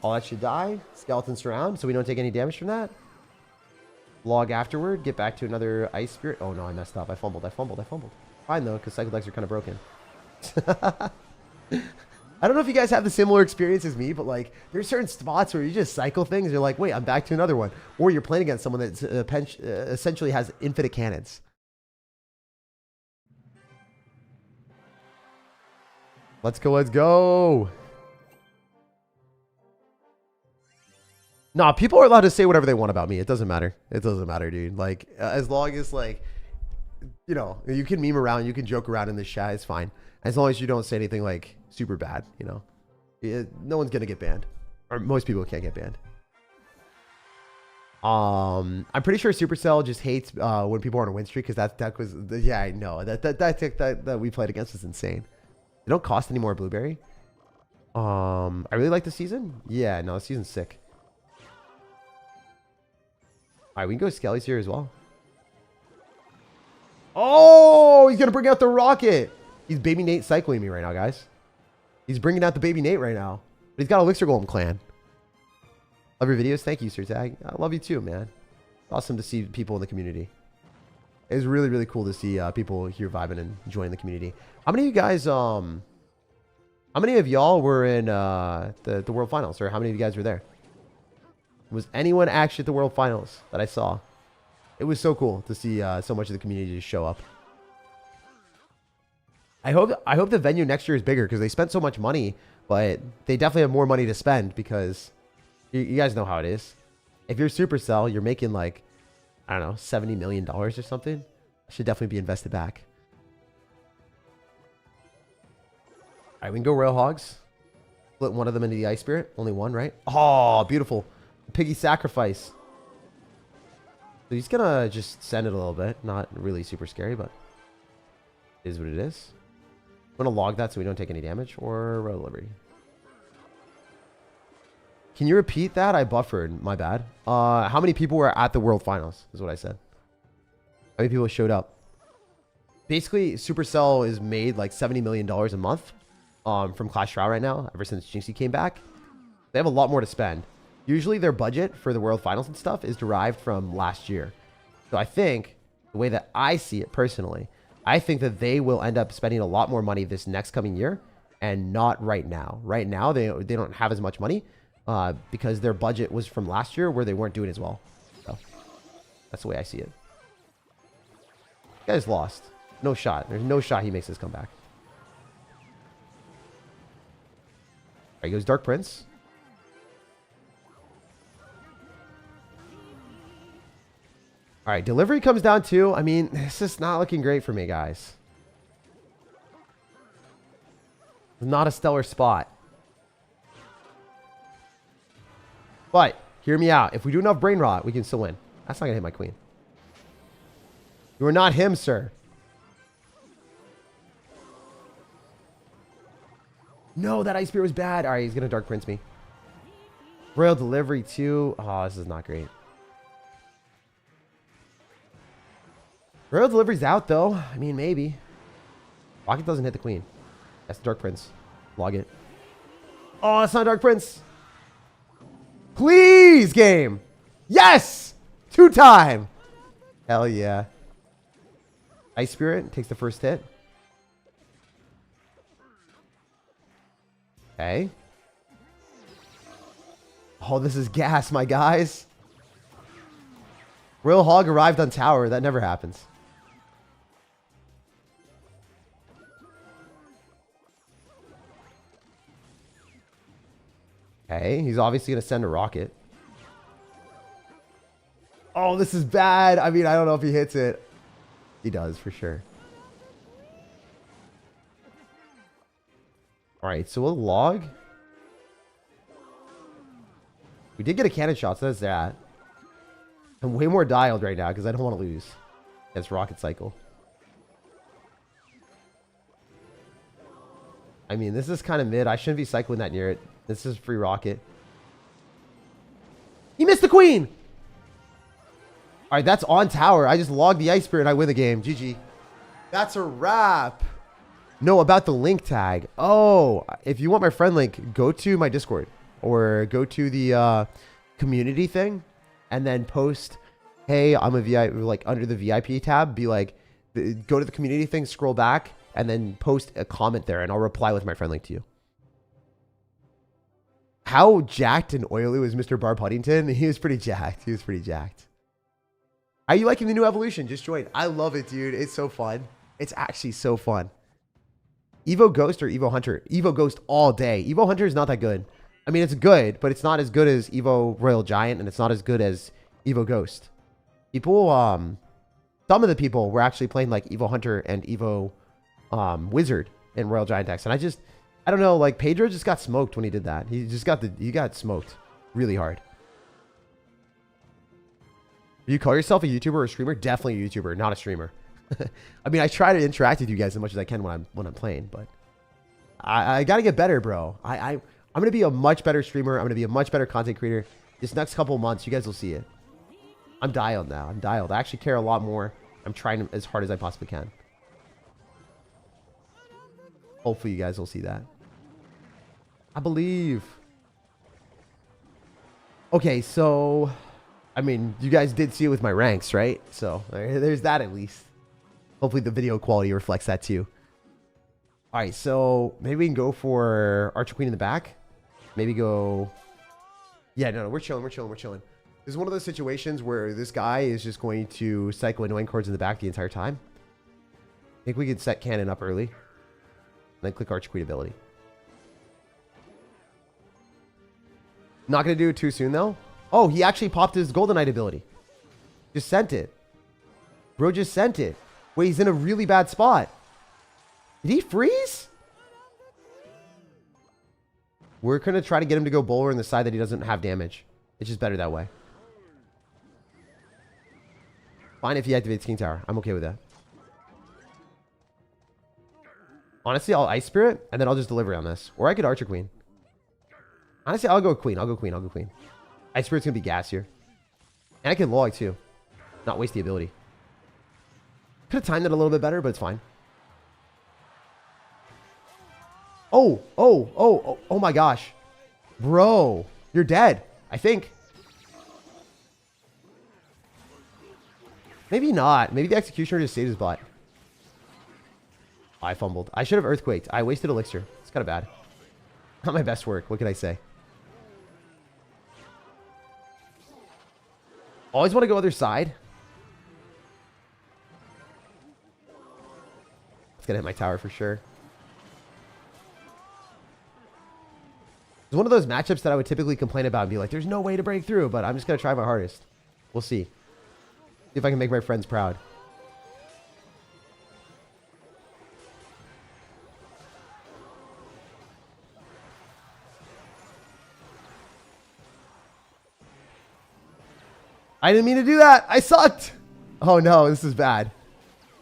All that should die. Skeleton surround, so we don't take any damage from that. Log afterward. Get back to another Ice Spirit. Oh no, I messed up. I fumbled. Fine though, because cycle decks are kind of broken. I don't know if you guys have the similar experience as me, but like there's certain spots where you just cycle things. You're like, wait, I'm back to another one. Or you're playing against someone that essentially has infinite cannons. Let's go. Nah, people are allowed to say whatever they want about me. It doesn't matter. Dude. Like, as long as, like, you know, you can meme around, you can joke around in this chat, it's fine. As long as you don't say anything, like, super bad, you know. No one's gonna get banned. Or most people can't get banned. I'm pretty sure Supercell just hates when people are on a win streak, because that was, yeah, I know. That we played against is insane. They don't cost any more Blueberry. I really like the season. Yeah, no, the season's sick. Alright, we can go Skellies here as well. Oh, he's going to bring out the rocket. He's Baby Nate cycling me right now, guys. He's bringing out the Baby Nate right now. But he's got Elixir Golem Clan. Love your videos. Thank you, SirTag. I love you too, man. Awesome to see people in the community. It's really, really cool to see people here vibing and enjoying the community. How many of you guys, how many of y'all were in the World Finals? Or how many of you guys were there? Was anyone actually at the World Finals that I saw? It was so cool to see so much of the community just show up. I hope the venue next year is bigger because they spent so much money, but they definitely have more money to spend because you guys know how it is. If you're Supercell, you're making like, I don't know, $70 million or something. It should definitely be invested back. All right, we can go Royal Hogs. Split one of them into the Ice Spirit. Only one, right? Oh, beautiful. Piggy sacrifice. So he's gonna just send it a little bit. Not really super scary, but it is what it is. I'm gonna log that so we don't take any damage or roll delivery. Can you repeat that? I buffered. My bad. How many people were at the World Finals is what I said. How many people showed up? Basically, Supercell is made like $70 million a month from Clash Royale right now, ever since Jinxie came back. They have a lot more to spend. Usually their budget for the World Finals and stuff is derived from last year. So I think, the way that I see it personally, I think that they will end up spending a lot more money this next coming year and not right now. Right now, they don't have as much money because their budget was from last year where they weren't doing as well. So that's the way I see it. Guy's lost. No shot. There's no shot he makes this comeback. There goes Dark Prince. All right, delivery comes down to, I mean, this is not looking great for me, guys. Not a stellar spot. But, hear me out. If we do enough brain rot, we can still win. That's not going to hit my queen. You are not him, sir. No, that Ice Spear was bad. All right, he's going to Dark Prince me. Royal delivery, too. Oh, this is not great. Royal delivery's out, though. I mean, maybe. Rocket doesn't hit the queen. That's the Dark Prince. Log it. Oh, that's not Dark Prince. Please, game. Yes! 2-time. Hell yeah. Ice Spirit takes the first hit. Okay. Oh, this is gas, my guys. Royal Hog arrived on tower. That never happens. Okay, he's obviously going to send a rocket. Oh, this is bad. I mean, I don't know if he hits it. He does, for sure. All right, so we'll log. We did get a cannon shot, so that's that. I'm way more dialed right now because I don't want to lose. It's rocket cycle. I mean, this is kind of mid. I shouldn't be cycling that near it. This is free rocket. He missed the queen. All right, that's on tower. I just logged the Ice Spirit and I win the game. GG. That's a wrap. No, about the link tag. Oh, if you want my friend link, go to my Discord or go to the community thing and then post, hey, I'm a VIP, like under the VIP tab, be like, go to the community thing, scroll back, and then post a comment there and I'll reply with my friend link to you. How jacked and oily was Mr. Barb Huntington? He was pretty jacked. He was pretty jacked. Are you liking the new evolution? Just join. I love it, dude. It's so fun. It's actually so fun. Evo Ghost or Evo Hunter? Evo Ghost all day. Evo Hunter is not that good. I mean, it's good, but it's not as good as Evo Royal Giant, and it's not as good as Evo Ghost. People, some of the people were actually playing like Evo Hunter and Evo Wizard in Royal Giant decks, and I don't know, like Pedro just got smoked when he did that. He got smoked really hard. Do you call yourself a YouTuber or a streamer? Definitely a YouTuber, not a streamer. I mean, I try to interact with you guys as much as I can when I'm playing, but I got to get better, bro. I'm going to be a much better streamer. I'm going to be a much better content creator. This next couple of months, you guys will see it. I'm dialed now. I'm dialed. I actually care a lot more. I'm trying as hard as I possibly can. Hopefully you guys will see that. I believe. Okay, so, I mean, you guys did see it with my ranks, right? So there's that at least. Hopefully the video quality reflects that too. All right, so maybe we can go for Archer Queen in the back. Maybe go... Yeah, no, we're chilling, we're chilling, we're chilling. This is one of those situations where this guy is just going to cycle annoying cards in the back the entire time. I think we could set cannon up early. Then click Archer Queen ability. Not going to do it too soon, though. Oh, he actually popped his Golden Knight ability. Just sent it. Bro just sent it. Wait, he's in a really bad spot. Did he freeze? We're going to try to get him to go bowler on the side that he doesn't have damage. It's just better that way. Fine if he activates King Tower. I'm okay with that. Honestly, I'll Ice Spirit, and then I'll just deliver on this. Or I could Archer Queen. Honestly, I'll go Queen. I'll go Queen. I'll go Queen. Ice Spirit's going to be gas here. And I can log, too. Not waste the ability. Could have timed it a little bit better, but it's fine. Oh my gosh. Bro, you're dead. I think. Maybe not. Maybe the Executioner just saved his butt. I fumbled. I should have Earthquaked. I wasted Elixir. It's kind of bad. Not my best work. What can I say? Always want to go other side. It's going to hit my tower for sure. It's one of those matchups that I would typically complain about and be like, there's no way to break through, but I'm just going to try my hardest. We'll see. See if I can make my friends proud. I didn't mean to do that. I sucked. Oh no, this is bad.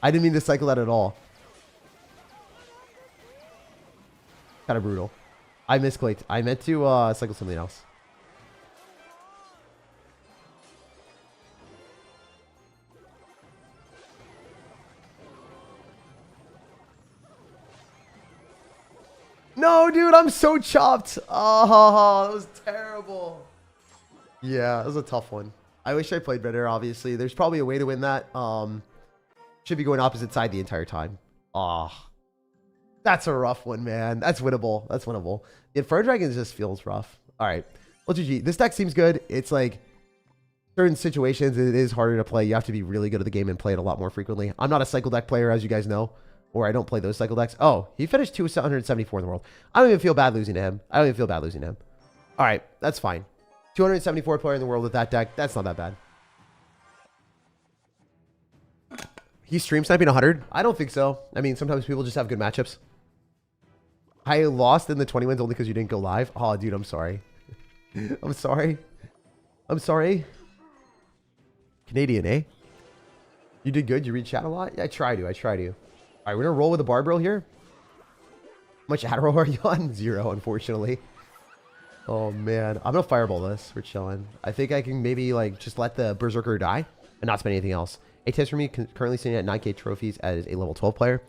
I didn't mean to cycle that at all. Kind of brutal. I misclicked. I meant to cycle something else. No, dude, I'm so chopped. Oh, that was terrible. Yeah, that was a tough one. I wish I played better, obviously. There's probably a way to win that. Should be going opposite side the entire time. Oh, that's a rough one, man. That's winnable. That's winnable. The Inferno Dragon just feels rough. All right. Well, GG. This deck seems good. It's like certain situations, it is harder to play. You have to be really good at the game and play it a lot more frequently. I'm not a cycle deck player, as you guys know, or I don't play those cycle decks. Oh, he finished 274 in the world. I don't even feel bad losing to him. All right. That's fine. 274 player in the world with that deck. That's not that bad. He's stream sniping 100? I don't think so. I mean, sometimes people just have good matchups. I lost in the 20 wins only because you didn't go live. Oh, dude, I'm sorry. I'm sorry. I'm sorry. Canadian, eh? You did good. You read chat a lot? Yeah, I try to. All right, we're going to roll with a barbell here. How much aggro are you on? 0, unfortunately. Oh, man. I'm going to fireball this. We're chilling. I think I can maybe, like, just let the Berserker die and not spend anything else. A tips for me, currently sitting at 9k trophies as a level 12 player.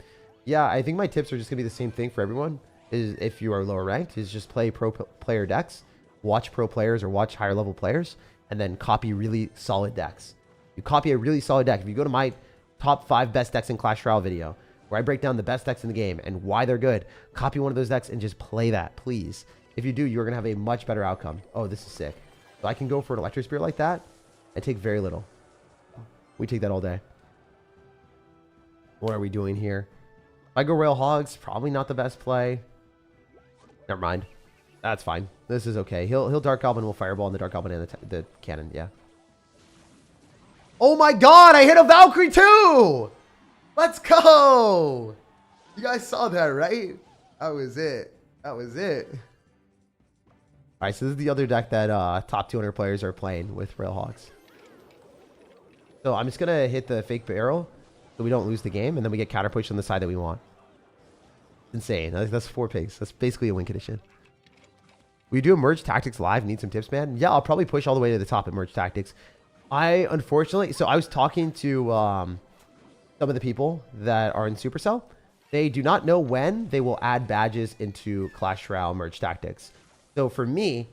Yeah, I think my tips are just going to be the same thing for everyone. Is if you are lower ranked, is just play pro player decks, watch pro players or watch higher level players, and then copy really solid decks. You copy a really solid deck. If you go to my top 5 best decks in Clash Royale video, where I break down the best decks in the game and why they're good, copy one of those decks and just play that, please. If you do, you're going to have a much better outcome. Oh, this is sick. So I can go for an Electric Spear like that and take very little. We take that all day. What are we doing here? If I go Royal Hogs, probably not the best play. Never mind. That's fine. This is okay. He'll Dark Goblin, will Fireball, and the Dark Goblin and the cannon. Yeah. Oh my god, I hit a Valkyrie too! Let's go! You guys saw that, right? That was it. That was it. Alright, so this is the other deck that top 200 players are playing with Royal Hogs. So I'm just going to hit the fake barrel so we don't lose the game, and then we get counter pushed on the side that we want. Insane. That's 4 pigs. That's basically a win condition. We do Emerge Tactics live. Need some tips, man? Yeah, I'll probably push all the way to the top at Emerge Tactics. Unfortunately, so I was talking to some of the people that are in Supercell. They do not know when they will add badges into Clash Royale Merge Tactics. So for me,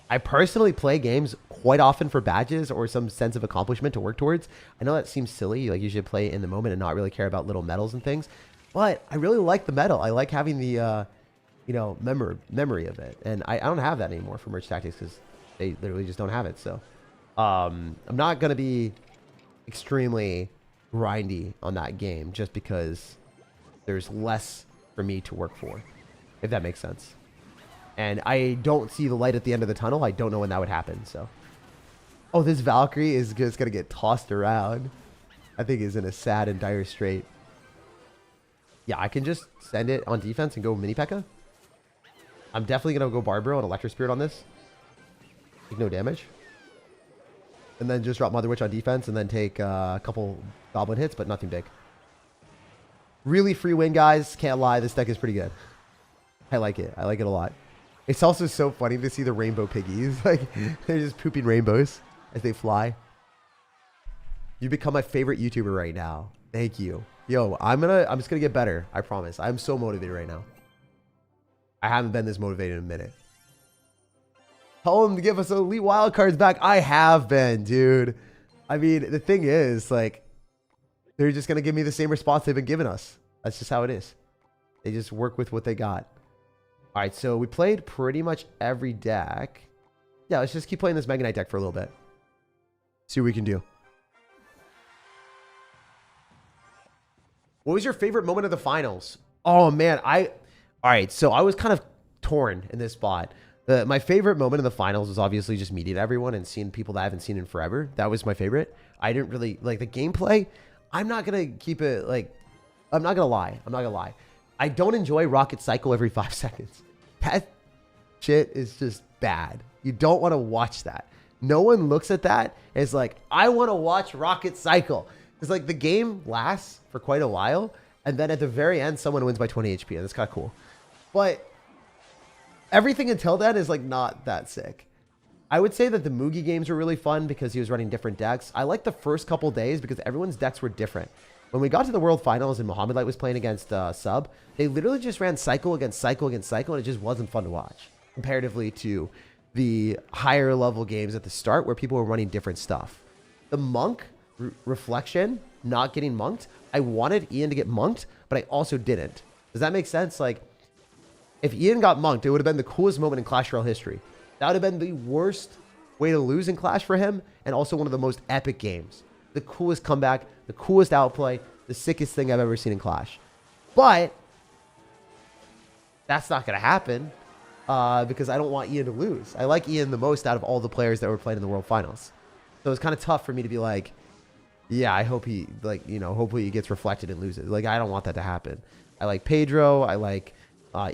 I personally play games quite often for badges or some sense of accomplishment to work towards. I know that seems silly. Like, you should play in the moment and not really care about little medals and things. But I really like the medal. I like having the, you know, memory of it. And I don't have that anymore for Merge Tactics because they literally just don't have it. So I'm not going to be extremely grindy on that game just because there's less for me to work for, if that makes sense. And I don't see the light at the end of the tunnel. I don't know when that would happen. So, oh, this Valkyrie is just going to get tossed around. I think is in a sad and dire strait. Yeah, I can just send it on defense and go mini P.E.K.K.A. I'm definitely going to go Barbaro and Electric Spirit on this. Take no damage. And then just drop Mother Witch on defense and then take a couple Goblin hits, but nothing big. Really free win, guys. Can't lie. This deck is pretty good. I like it. I like it a lot. It's also so funny to see the rainbow piggies. Like, they're just pooping rainbows as they fly. You become my favorite YouTuber right now. Thank you. Yo, I'm just gonna get better. I promise. I'm so motivated right now. I haven't been this motivated in a minute. Tell them to give us elite wildcards back. I have been, dude. I mean, the thing is, like, they're just going to give me the same response they've been giving us. That's just how it is. They just work with what they got. All right, so we played pretty much every deck. Yeah, let's just keep playing this Mega Knight deck for a little bit. See what we can do. What was your favorite moment of the finals? Oh, man. All right, so I was kind of torn in this spot. My favorite moment in the finals was obviously just meeting everyone and seeing people that I haven't seen in forever. That was my favorite. I didn't really like the gameplay. I'm not going to keep it like, I'm not going to lie. I'm not going to lie. I don't enjoy Rocket Cycle every 5 seconds. That shit is just bad. You don't want to watch that. No one looks at that and is like, I want to watch Rocket Cycle. It's like the game lasts for quite a while. And then at the very end, someone wins by 20 HP. And that's kind of cool. But everything until then is like not that sick. I would say that the Mugi games were really fun because he was running different decks. I liked the first couple days because everyone's decks were different. When we got to the World Finals and Mohamed Light was playing against Sub, they literally just ran cycle against cycle against cycle, and it just wasn't fun to watch comparatively to the higher level games at the start where people were running different stuff. The Monk reflection, not getting monked. I wanted Ian to get monked, but I also didn't. Does that make sense? Like, if Ian got monked, it would have been the coolest moment in Clash Royale history. That would have been the worst way to lose in Clash for him, and also one of the most epic games. The coolest comeback, the coolest outplay, the sickest thing I've ever seen in Clash. But that's not going to happen because I don't want Ian to lose. I like Ian the most out of all the players that were playing in the World Finals. So it's kind of tough for me to be like, yeah, I hope he, like, you know, hopefully he gets reflected and loses. Like, I don't want that to happen. I like Pedro. I like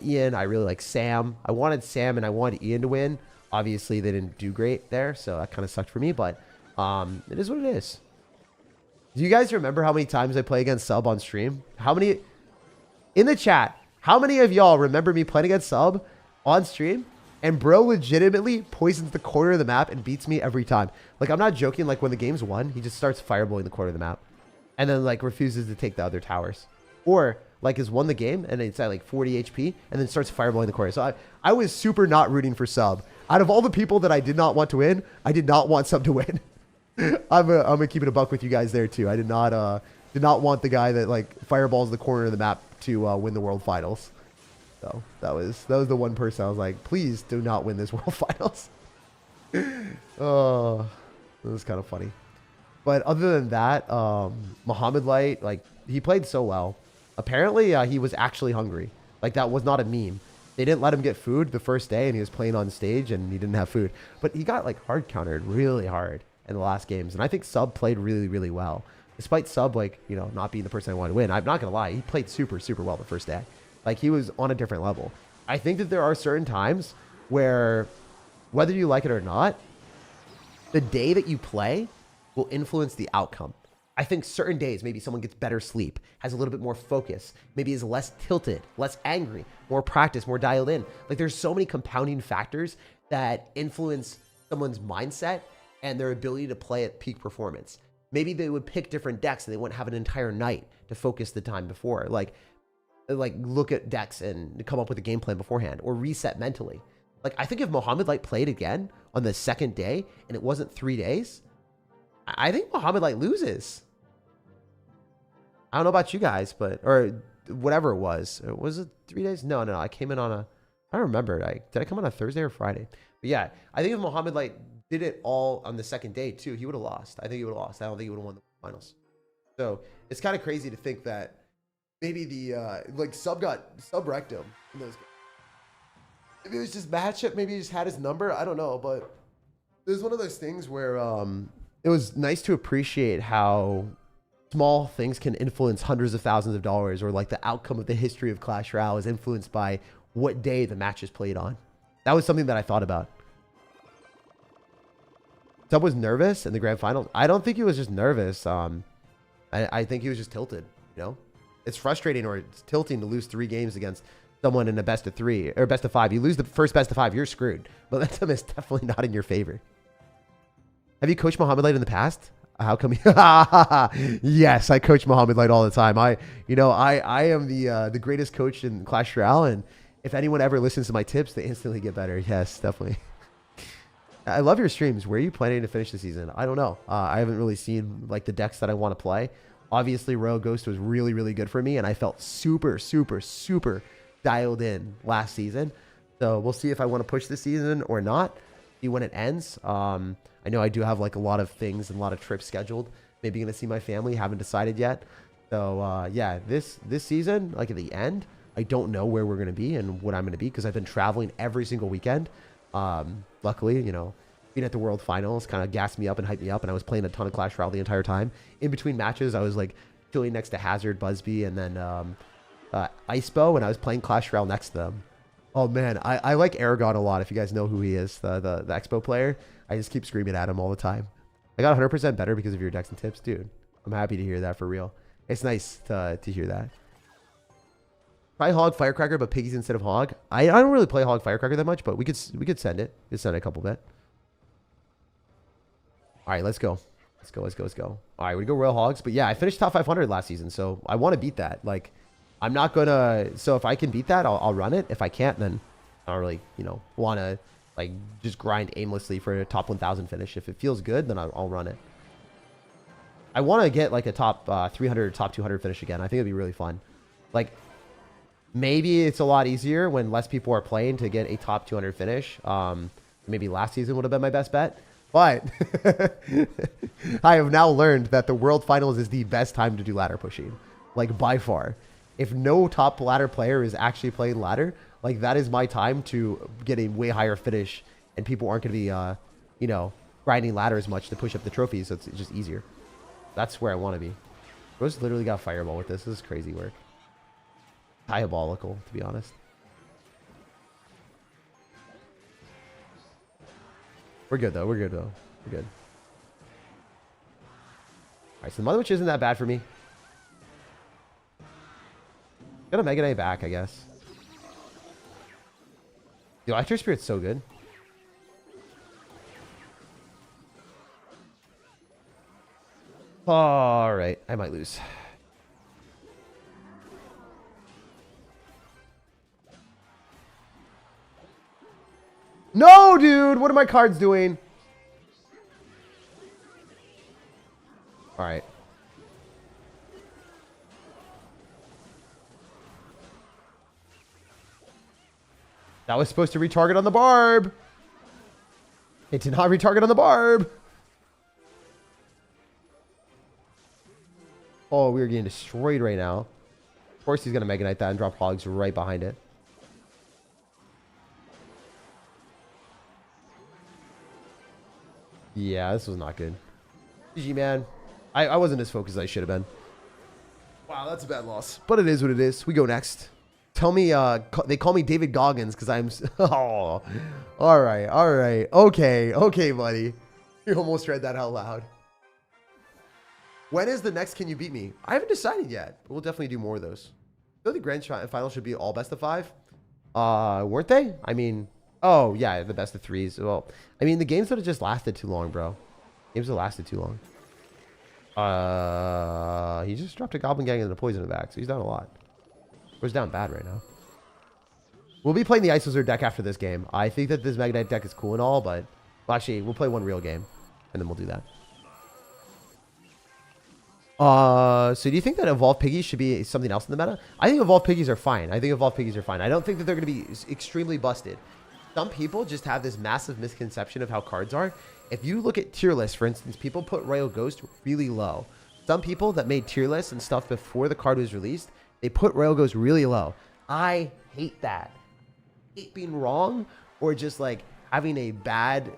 Ian. I really like Sam. I wanted Sam and I wanted Ian to win. Obviously, they didn't do great there, so that kind of sucked for me. But it is what it is. Do you guys remember how many times I play against Sub on stream? How many in the chat? How many of y'all remember me playing against Sub on stream? And bro legitimately poisons the corner of the map and beats me every time. Like, I'm not joking. Like, when the game's won, he just starts fireballing the corner of the map. And then, like, refuses to take the other towers. Or, like, has won the game and it's at, like, 40 HP and then starts fireballing the corner. So I was super not rooting for Sub. Out of all the people that I did not want to win, I did not want Sub to win. I'm gonna keep it a buck with you guys there, too. I did not want the guy that, like, fireballs the corner of the map to win the World Finals. So that was the one person I was like, please do not win this World Finals. Oh, it was kind of funny. But other than that, Mohamed Light, like, he played so well. Apparently, he was actually hungry. Like, that was not a meme. They didn't let him get food the first day, and he was playing on stage, and he didn't have food. But he got, like, hard countered really hard in the last games. And I think Sub played really, really well. Despite Sub, like, you know, not being the person I wanted to win. I'm not going to lie. He played super, super well the first day. Like, he was on a different level. I think that there are certain times where, whether you like it or not, the day that you play will influence the outcome. I think certain days, maybe someone gets better sleep, has a little bit more focus, maybe is less tilted, less angry, more practice, more dialed in. Like, there's so many compounding factors that influence someone's mindset and their ability to play at peak performance. Maybe they would pick different decks and they wouldn't have an entire night to focus the time before. Like look at decks and come up with a game plan beforehand or reset mentally. Like, I think if Mohamed Light played again on the second day and it wasn't 3 days, I think Mohamed Light loses. I don't know about you guys, but, or whatever it was. Was it 3 days? No. I came in on I don't remember. Did I come on a Thursday or Friday? But yeah, I think if Mohamed Light did it all on the second day too, he would have lost. I think he would have lost. I don't think he would have won the finals. So it's kind of crazy to think that maybe the like Sub wrecked him in those games. Maybe it was just matchup. Maybe he just had his number. I don't know, but it was one of those things where it was nice to appreciate how small things can influence hundreds of thousands of dollars, or like the outcome of the history of Clash Royale is influenced by what day the match is played on. That was something that I thought about. Sub was nervous in the grand finals. I don't think he was just nervous. I think he was just tilted, you know? It's frustrating, or it's tilting to lose 3 games against someone in a best of 3 or best of 5. You lose the first best of 5, you're screwed. Momentum is definitely not in your favor. Have you coached Mohamed Light in the past? How come? Yes, I coach Mohamed Light all the time. I am the greatest coach in Clash Royale, and if anyone ever listens to my tips, they instantly get better. Yes, definitely. I love your streams. Where are you planning to finish the season? I don't know. I haven't really seen like the decks that I want to play. Obviously, Royal Ghost was really, really good for me, and I felt super, super, super dialed in last season. So we'll see if I want to push this season or not. See when it ends. I know I do have like a lot of things and a lot of trips scheduled. Maybe gonna see my family. Haven't decided yet. So yeah, this season, like at the end, I don't know where we're gonna be and what I'm gonna be because I've been traveling every single weekend. Luckily, you know, being at the World Finals kind of gassed me up and hyped me up, and I was playing a ton of Clash Royale the entire time. In between matches, I was like chilling next to Hazard, Busby, and then Icebo, and I was playing Clash Royale next to them. Oh man, I like Aragon a lot. If you guys know who he is, the Expo player, I just keep screaming at him all the time. I got 100% better because of your decks and tips, dude. I'm happy to hear that for real. It's nice to hear that. Try Hog Firecracker, but Piggies instead of Hog. I don't really play Hog Firecracker that much, but we could send it. We could send it a couple bit. All right, let's go. Let's go. All right, we go Royal Hogs. But yeah, I finished top 500 last season, so I want to beat that. Like, I'm not gonna. So if I can beat that, I'll run it. If I can't, then I don't really, you know, want to like just grind aimlessly for a top 1,000 finish. If it feels good, then I'll run it. I want to get like a top 300, top 200 finish again. I think it'd be really fun. Like, maybe it's a lot easier when less people are playing to get a top 200 finish. Maybe last season would have been my best bet. But I have now learned that the World Finals is the best time to do ladder pushing. Like, by far. If no top ladder player is actually playing ladder, like, that is my time to get a way higher finish. And people aren't going to be, you know, grinding ladder as much to push up the trophies. So it's just easier. That's where I want to be. Rose literally got Fireball with this. This is crazy work. Diabolical, to be honest. We're good, though. We're good. Alright, so the Mother Witch isn't that bad for me. Got a Mega Knight back, I guess. The Electric Spirit's so good. Alright, I might lose. No, dude! What are my cards doing? Alright. That was supposed to retarget on the barb. It did not retarget on the barb. Oh, we are getting destroyed right now. Of course he's going to Mega Knight that and drop Hogs right behind it. Yeah, this was not good. GG, man. I wasn't as focused as I should have been. Wow, that's a bad loss. But it is what it is. We go next. Tell me, they call me David Goggins because I'm... Oh, all right. Okay, buddy. You almost read that out loud. When is the next Can You Beat Me? I haven't decided yet. But we'll definitely do more of those. I feel the grand final should be all best of 5. Weren't they? I mean... Oh, yeah, the best of 3s. Well, I mean, the games would have just lasted too long, bro. Games have lasted too long. He just dropped a Goblin Gang and a Poison in the back, so he's down a lot. He's down bad right now. We'll be playing the Ice Wizard deck after this game. I think that this Mega Knight deck is cool and all, but... Well, actually, we'll play one real game, and then we'll do that. So do you think that Evolved Piggies should be something else in the meta? I think Evolved Piggies are fine. I don't think that they're going to be extremely busted. Some people just have this massive misconception of how cards are. If you look at tier lists, for instance, people put Royal Ghost really low. Some people that made tier lists and stuff before the card was released, they put Royal Ghost really low. I hate that. I hate being wrong or just like having a bad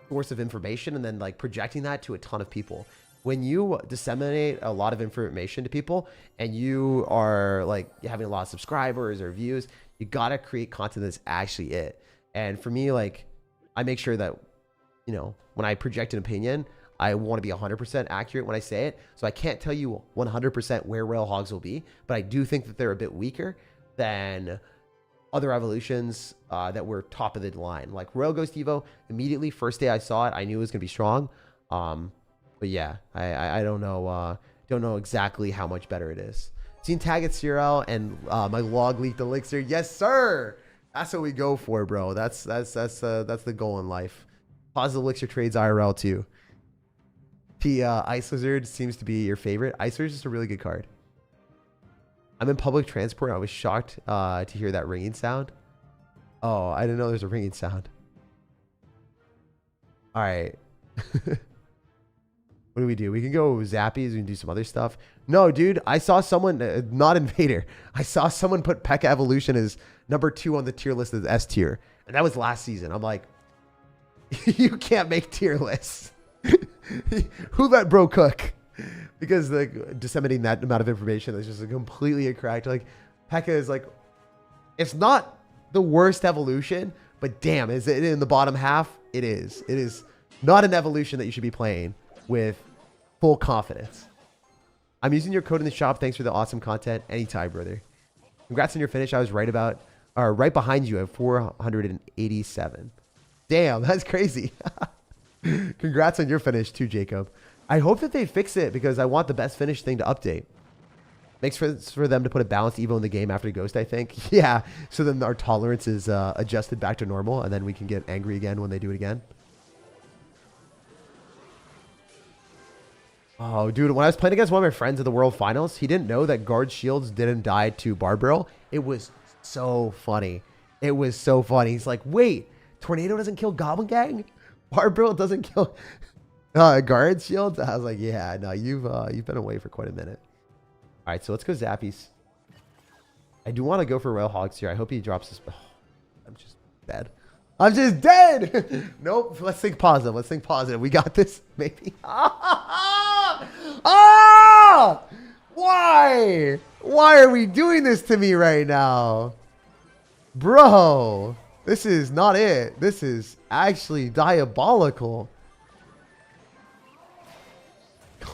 source of information and then like projecting that to a ton of people. When you disseminate a lot of information to people and you are like having a lot of subscribers or views, you got to create content that's actually it. And for me, like, I make sure that, you know, when I project an opinion, I want to be 100% accurate when I say it. So I can't tell you 100% where Royal Hogs will be, but I do think that they're a bit weaker than other evolutions that were top of the line. Like Royal Ghost Evo, immediately, first day I saw it, I knew it was going to be strong. But yeah, I don't know exactly how much better it is. Seen SirTagCR and my log leaked elixir. Yes, sir. That's what we go for, bro. That's the goal in life. Positive elixir trades IRL too. The Ice Lizard seems to be your favorite. Ice Lizard is just a really good card. I'm in public transport. I was shocked to hear that ringing sound. Oh, I didn't know there's a ringing sound. All right. What do we do? We can go Zappies. We can do some other stuff. No, dude. I saw someone, not Invader. I saw someone put P.E.K.K.A. Evolution as #2 on the tier list as S tier. And that was last season. I'm like, you can't make tier lists. Who let bro cook? Because like disseminating that amount of information is just completely incorrect. Like P.E.K.K.A. is like, it's not the worst evolution, but damn, is it in the bottom half? It is. It is not an evolution that you should be playing with full confidence. I'm using your code in the shop. Thanks for the awesome content. Anytime, brother. Congrats on your finish. I was right behind you at 487. Damn, that's crazy. Congrats on your finish too, Jacob. I hope that they fix it because I want the best finish thing to update. Makes sense for them to put a balanced Evo in the game after Ghost, I think. Yeah, so then our tolerance is adjusted back to normal, and then we can get angry again when they do it again. Oh, dude, when I was playing against one of my friends at the World Finals, he didn't know that guard shields didn't die to Barbarill. It was so funny. It was so funny. He's like, wait, Tornado doesn't kill Goblin Gang? Barbarill doesn't kill guard shields? I was like, yeah, no, you've been away for quite a minute. All right, so let's go Zappies. I do want to go for Royal Hogs here. I hope he drops this. Oh, I'm just dead. I'm just dead. Nope. Let's think positive. Let's think positive. We got this, maybe. Ah! Why? Why are we doing this to me right now? Bro, this is not it. This is actually diabolical.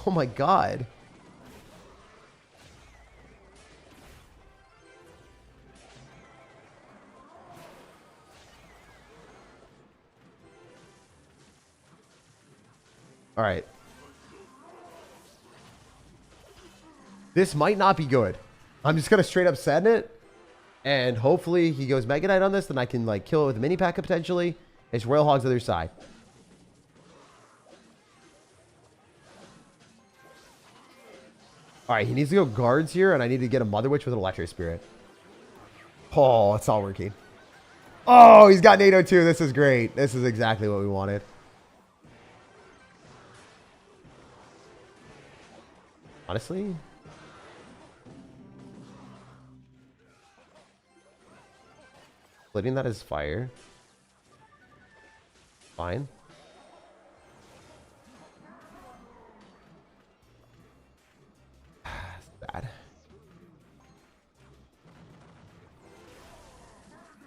Oh my God. All right. This might not be good. I'm just going to straight up send it. And hopefully he goes Mega Knight on this. Then I can like kill it with a mini pack potentially. It's Royal Hogs other side. All right. He needs to go guards here. And I need to get a Mother Witch with an Electric Spirit. Oh, it's all working. Oh, he's got NATO too. This is great. This is exactly what we wanted. Honestly, splitting that as fire. Fine. That's bad.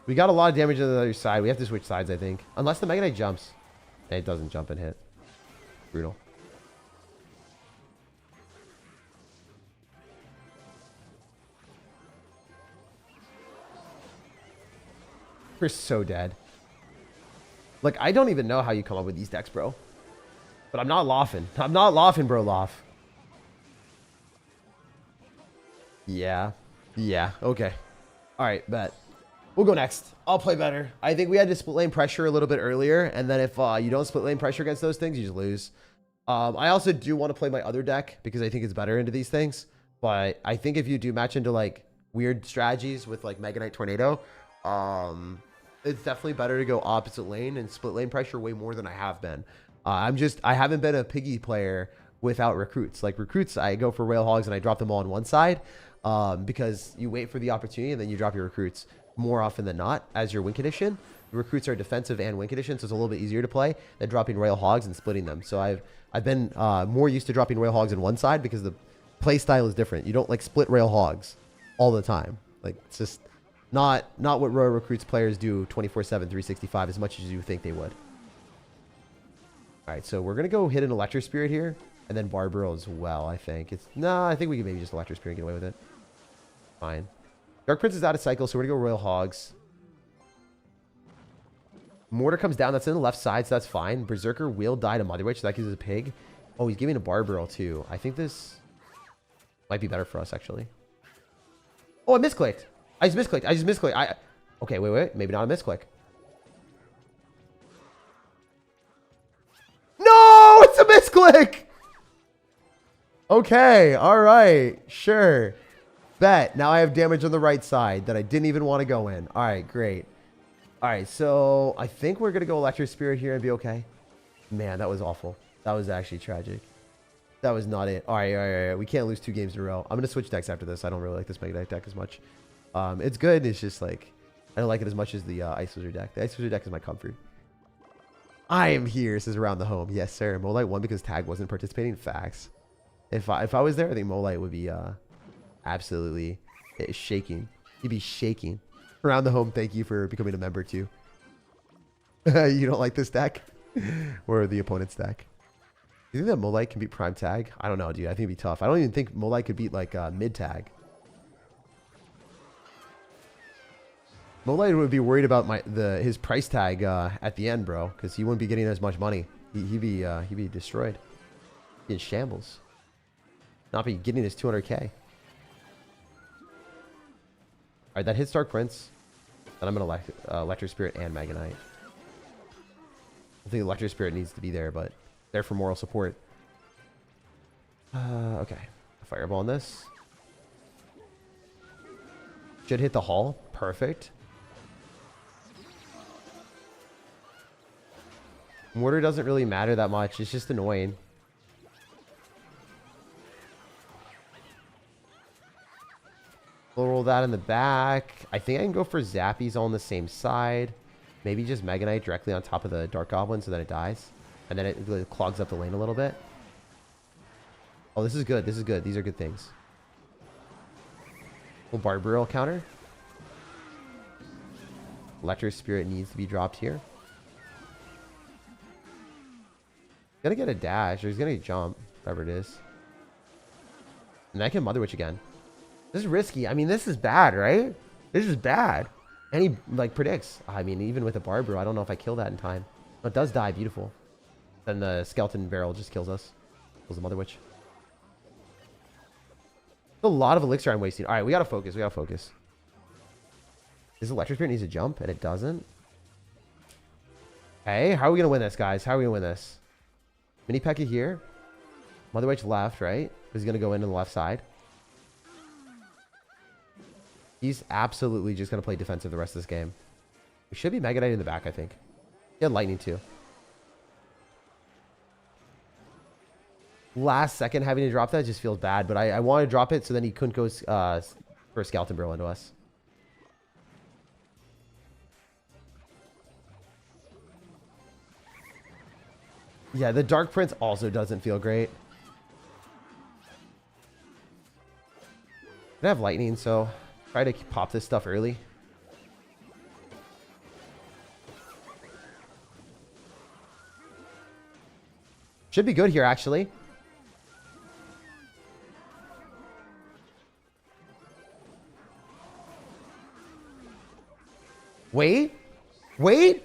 We got a lot of damage on the other side. We have to switch sides, I think. Unless the Mega Knight jumps. It doesn't jump and hit. Brutal. We're so dead. Like, I don't even know how you come up with these decks, bro. But I'm not laughing. I'm not laughing, bro. Laugh. Yeah. Yeah. Okay. All right, bet. We'll go next. I'll play better. I think we had to split lane pressure a little bit earlier. And then if you don't split lane pressure against those things, you just lose. I also do want to play my other deck because I think it's better into these things. But I think if you do match into, like, weird strategies with, like, Mega Knight Tornado, it's definitely better to go opposite lane and split lane pressure way more than I have been. I haven't been a piggy player without recruits. Like recruits, I go for Royal Hogs and I drop them all on one side because you wait for the opportunity and then you drop your recruits more often than not as your win condition. The recruits are defensive and win condition, so it's a little bit easier to play than dropping Royal Hogs and splitting them. So I've been more used to dropping Royal Hogs on one side because the play style is different. You don't like split Royal Hogs all the time. Like it's just not what Royal Recruits players do 24/7, 365 as much as you think they would. All right, so we're going to go hit an Electric Spirit here and then Barbarill as well, I think. I think we can maybe just Electric Spirit and get away with it. Fine. Dark Prince is out of cycle, so we're going to go Royal Hogs. Mortar comes down. That's in the left side, so that's fine. Berserker will die to Mother Witch. So that gives us a pig. Oh, he's giving a Barbarill too. I think this might be better for us, actually. Oh, I misclicked. I just misclicked. Okay, wait. Maybe not a misclick. click. Okay, all right, sure. Bet. Now I have damage on the right side that I didn't even want to go in. All right, great. All right, so I think we're going to go Electric Spirit here and be okay. Man, that was awful. That was actually tragic. That was not it. All right, all right, all right. We can't lose 2 games in a row. I'm going to switch decks after this. I don't really like this Mega Knight deck as much. It's good. It's just like, I don't like it as much as the Ice Wizard deck. The Ice Wizard deck is my comfort. I am here, says Around the Home. Yes, sir. Molite won because Tag wasn't participating. Facts. If I was there, I think Molite would be absolutely shaking. He'd be shaking. Around the Home, thank you for becoming a member too. You don't like this deck? Or the opponent's deck? Do you think that Molite can beat Prime Tag? I don't know, dude. I think it'd be tough. I don't even think Molite could beat like mid Tag. Molite would be worried about his price tag at the end, bro, because he wouldn't be getting as much money. He'd be destroyed. He'd be in shambles. Not be getting his 200k. All right, that hits Dark Prince. Then I'm gonna Electric Spirit and Mega Knight. I think Electric Spirit needs to be there, but there for moral support. Okay, Fireball on this. Should hit the hull. Perfect. Mortar doesn't really matter that much. It's just annoying. We'll roll that in the back. I think I can go for Zappies all on the same side. Maybe just Mega Knight directly on top of the Dark Goblin so that it dies. And then it clogs up the lane a little bit. Oh, this is good. This is good. These are good things. Little Barbarial counter. Electric Spirit needs to be dropped here. He's gonna get a dash, or he's gonna jump, whatever it is. And I can Mother Witch again. This is risky. I mean, this is bad, right? This is bad. And he, like, predicts. I mean, even with a Barbaro, I don't know if I kill that in time. Oh, it does die. Beautiful. Then the Skeleton Barrel just kills us. Kills the Mother Witch. A lot of elixir I'm wasting. All right, we gotta focus. We gotta focus. This Electric Spirit needs to jump, and it doesn't. Hey, how are we gonna win this, guys? How are we gonna win this? Mini P.E.K.K.A here. Mother Witch left, right? He's gonna go into the left side. He's absolutely just gonna play defensive the rest of this game. We should be Mega Knight in the back, I think. He had Lightning too. Last second having to drop that just feels bad, but I want to drop it so then he couldn't go for a Skeleton Barrel into us. Yeah, the Dark Prince also doesn't feel great. I have Lightning, so try to pop this stuff early. Should be good here, actually. Wait. Wait.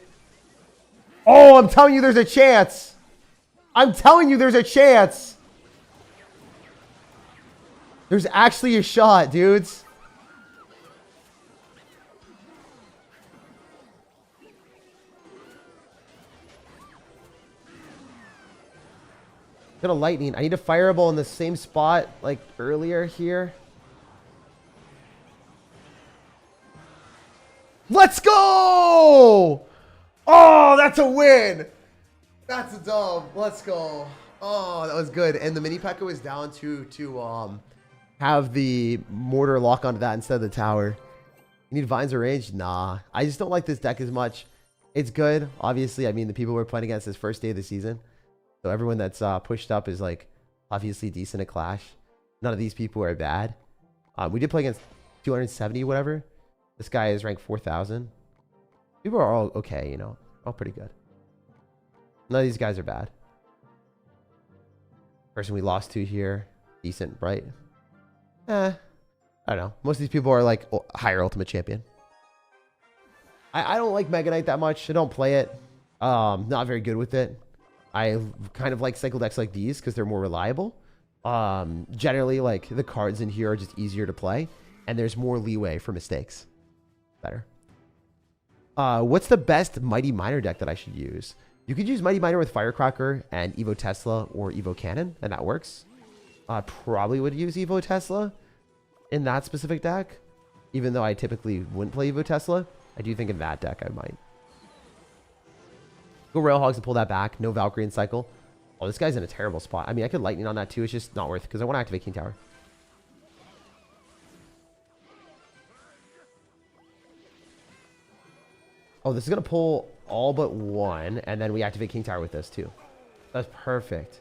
Oh, I'm telling you there's a chance. I'm telling you there's a chance. There's actually a shot, dudes. Got a Lightning. I need a Fireball in the same spot like earlier here. Let's go! Oh, that's a win. That's a dub. Let's go. Oh, that was good. And the mini P.E.K.K.A was down to have the mortar lock onto that instead of the tower. You need Vines of Range? Nah. I just don't like this deck as much. It's good. Obviously, I mean, the people we're playing against this first day of the season. So everyone that's pushed up is like obviously decent at Clash. None of these people are bad. We did play against 270, whatever. This guy is ranked 4,000. People are all okay, you know. All pretty good. None of these guys are bad. Person we lost to here. Decent, right? I don't know. Most of these people are like higher Ultimate Champion. I don't like Mega Knight that much. I don't play it. Not very good with it. I kind of like cycle decks like these because they're more reliable. Generally, like the cards in here are just easier to play. And there's more leeway for mistakes. Better. What's the best Mighty Miner deck that I should use? You could use Mighty Miner with Firecracker and Evo Tesla or Evo Cannon, and that works. I probably would use Evo Tesla in that specific deck, even though I typically wouldn't play Evo Tesla. I do think in that deck I might. Go Royal Hogs and pull that back. No Valkyrie in cycle. Oh, this guy's in a terrible spot. I mean, I could Lightning on that too. It's just not worth it because I want to activate King Tower. Oh, this is going to pull all but one, and then we activate King Tower with this too. That's perfect.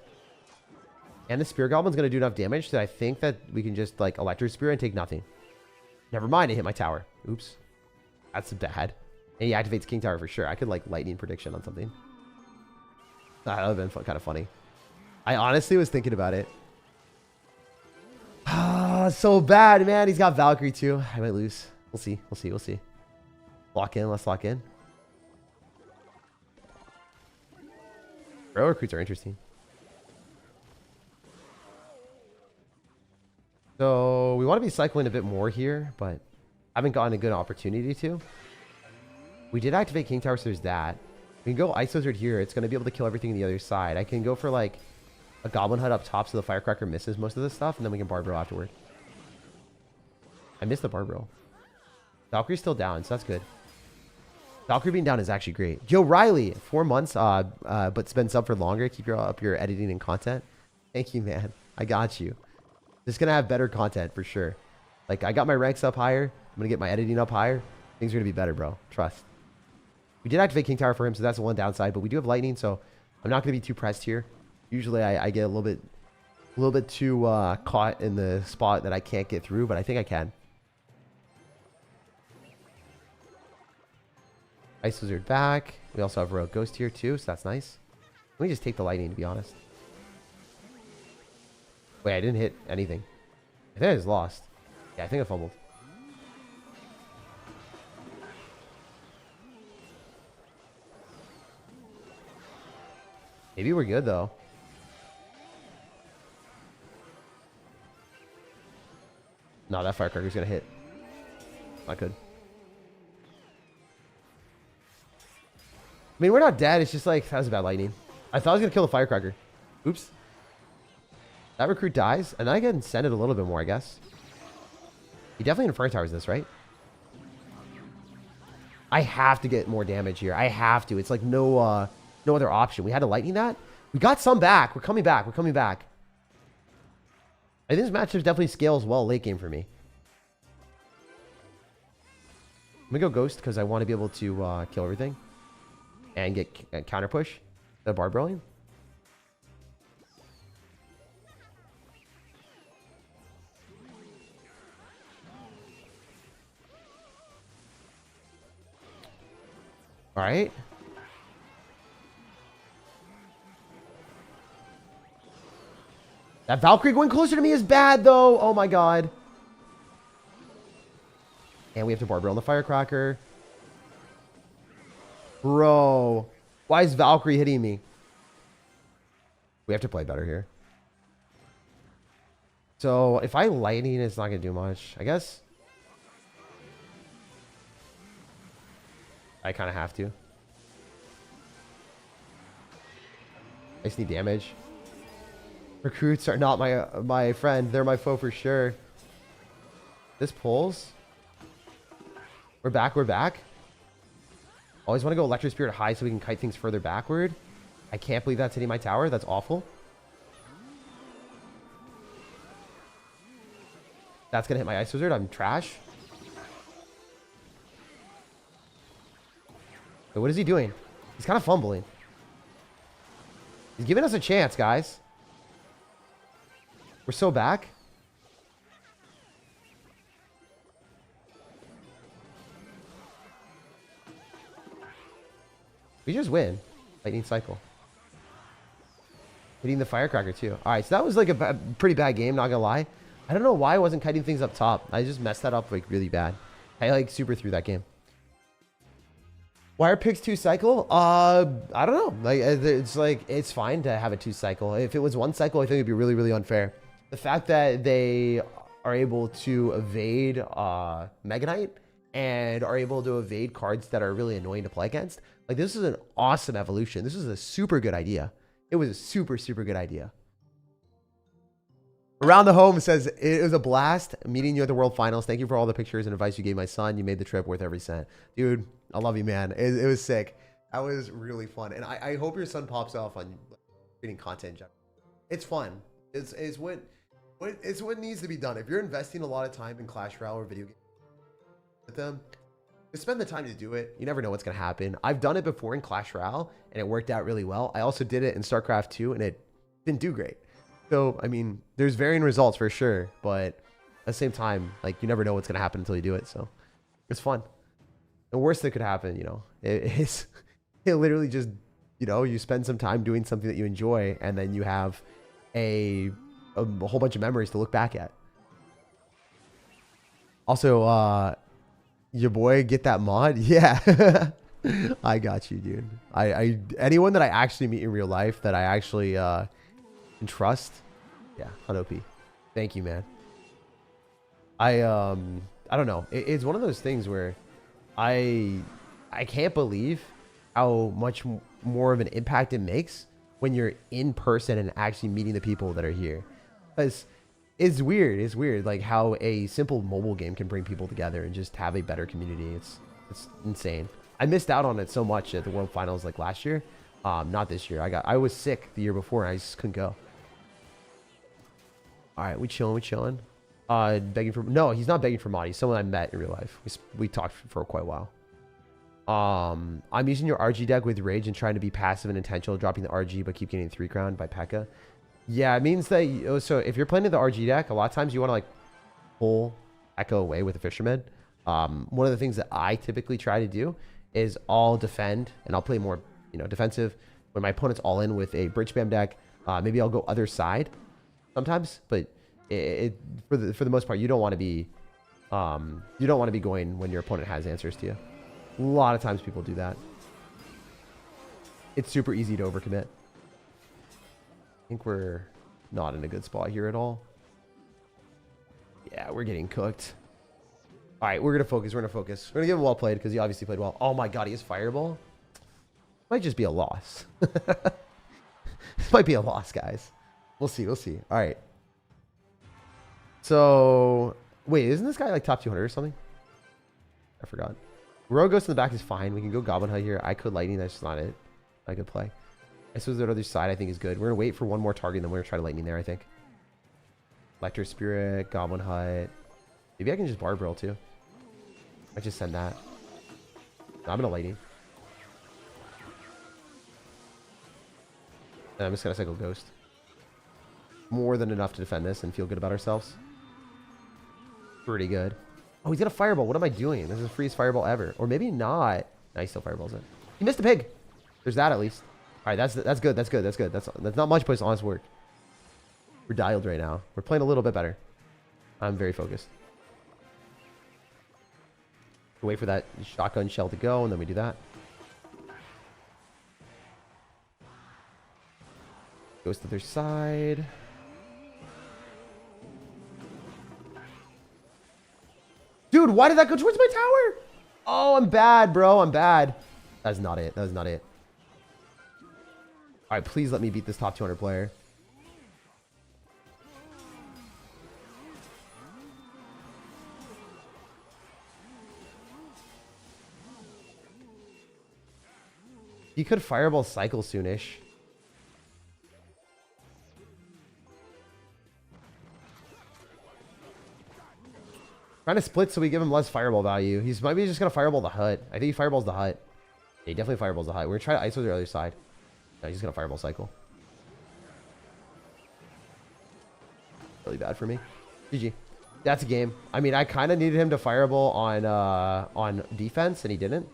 And the Spear Goblin's going to do enough damage that I think that we can just, like, Electric Spear and take nothing. Never mind, it hit my tower. Oops. That's bad. And he activates King Tower for sure. I could, like, Lightning Prediction on something. That would have been kind of funny. I honestly was thinking about it. Ah, so bad, man. He's got Valkyrie too. I might lose. We'll see. We'll see. We'll see. Lock in. Let's lock in. Royal recruits are interesting. So we want to be cycling a bit more here, but I haven't gotten a good opportunity to. We did activate King Tower, so there's that. We can go Ice Wizard here. It's going to be able to kill everything on the other side. I can go for like a Goblin Hut up top so the Firecracker misses most of this stuff, and then we can Barbaro afterward. I missed the Barbaro. Valkyrie's still down, so that's good. Valkyrie being down is actually great. Joe Riley, 4 months, but spend sub for longer. Keep up your editing and content. Thank you, man. I got you. Just going to have better content for sure. Like, I got my ranks up higher. I'm going to get my editing up higher. Things are going to be better, bro. Trust. We did activate King Tower for him, so that's the one downside. But we do have Lightning, so I'm not going to be too pressed here. Usually, I get a little bit too caught in the spot that I can't get through, but I think I can. Ice Wizard back. We also have Royal Ghost here too, so that's nice. Let me just take the Lightning, to be honest. Wait, I didn't hit anything. I think I just lost. Yeah, I think I fumbled. Maybe we're good, though. No, that Firecracker's going to hit. Not good. I mean, we're not dead. It's just like, that was a bad Lightning. I thought I was going to kill the Firecracker. Oops. That recruit dies, and I can send it a little bit more, I guess. He definitely Inferno Towers this, right? I have to get more damage here. I have to. It's like no other option. We had to Lightning that. We got some back. We're coming back. We're coming back. I think this matchup definitely scales well late game for me. I'm going to go Ghost because I want to be able to kill everything. And get counter push the Barbarian. All right. That Valkyrie going closer to me is bad, though. Oh, my God. And we have to Barbaro on the Firecracker. Bro. Why is Valkyrie hitting me? We have to play better here. So, if I Lightning, it's not going to do much. I guess. I kind of have to. I just need damage. Recruits are not my friend. They're my foe for sure. This pulls. We're back. We're back. Always want to go Electric Spirit high so we can kite things further backward. I can't believe that's hitting my tower. That's awful. That's going to hit my Ice Wizard. I'm trash. But what is he doing? He's kind of fumbling. He's giving us a chance, guys. We're so back. We just win. Lightning cycle. Hitting the Firecracker too. Alright, so that was like a pretty bad game, not gonna lie. I don't know why I wasn't kiting things up top. I just messed that up like really bad. I like super threw that game. Why are picks 2 cycle? I don't know. Like it's like it's fine to have a 2 cycle. If it was 1 cycle, I think it'd be really, really unfair. The fact that they are able to evade Mega Knight and are able to evade cards that are really annoying to play against. Like, this is an awesome evolution. This is a super good idea. It was a super, super good idea. Around the Home says, it was a blast meeting you at the World Finals. Thank you for all the pictures and advice you gave my son. You made the trip worth every cent. Dude, I love you, man. It was sick. That was really fun. And I hope your son pops off on creating content. It's fun. It's what needs to be done. If you're investing a lot of time in Clash Royale or video games with them, just spend the time to do it. You never know what's going to happen. I've done it before in Clash Royale, and it worked out really well. I also did it in StarCraft 2, and it didn't do great. So, I mean, there's varying results for sure, but at the same time, like, you never know what's going to happen until you do it. So it's fun. The worst that could happen, you know, it literally just, you know, you spend some time doing something that you enjoy, and then you have a whole bunch of memories to look back at. Also, your boy, get that mod? Yeah. I got you, dude. Anyone that I actually meet in real life that I actually can trust, yeah, 100 OP. Thank you, man. I don't know. It's one of those things where I can't believe how much more of an impact it makes when you're in person and actually meeting the people that are here. Because it's weird. It's weird, like how a simple mobile game can bring people together and just have a better community. It's insane. I missed out on it so much at the World Finals like last year. Not this year. I was sick the year before and I just couldn't go. All right, we chilling. Begging for, no, he's not begging for mod. He's someone I met in real life. We talked for quite a while. I'm using your RG deck with Rage and trying to be passive and intentional, dropping the RG but keep getting 3 crown by P.E.K.K.A. Yeah, it means that, so if you're playing the RG deck, a lot of times you want to like pull Echo away with a Fisherman. One of the things that I typically try to do is I'll defend and I'll play more, you know, defensive. When my opponent's all in with a Bridge Spam deck, maybe I'll go other side sometimes, but for the most part, you don't want to be going when your opponent has answers to you. A lot of times people do that. It's super easy to overcommit. I think we're not in a good spot here at all. Yeah, we're getting cooked. All right, we're going to focus. We're going to focus. We're going to give him well played because he obviously played well. Oh my God, he has Fireball. Might just be a loss. This might be a loss, guys. We'll see. We'll see. All right. So, wait, isn't this guy like top 200 or something? I forgot. Royal Ghost in the back is fine. We can go Goblin Hut here. I could Lightning. That's just not it. I could play. I suppose the other side I think is good. We're going to wait for one more target and then we're going to try to Lightning there, I think. Electro Spirit, Goblin Hut. Maybe I can just Barbarrel too. I just send that. No, I'm going to Lightning. And I'm just going to cycle Ghost. More than enough to defend this and feel good about ourselves. Pretty good. Oh, he's got a Fireball. What am I doing? This is the freest Fireball ever. Or maybe not. No, he still Fireballs it. He missed a pig. There's that at least. All right, that's good. That's good. That's good. That's not much, but it's honest work. We're dialed right now. We're playing a little bit better. I'm very focused. Wait for that shotgun shell to go, and then we do that. Goes to their side. Dude, why did that go towards my tower? Oh, I'm bad, bro. I'm bad. That's not it. That was not it. All right, please let me beat this top 200 player. He could Fireball cycle soonish. Trying to split so we give him less Fireball value. He's maybe just going to Fireball the hut. I think he Fireballs the hut. Yeah, he definitely Fireballs the hut. We're going to try to ISO the other side. No, he's going to Fireball cycle. Really bad for me. GG. That's a game. I mean, I kind of needed him to Fireball on defense, and he didn't.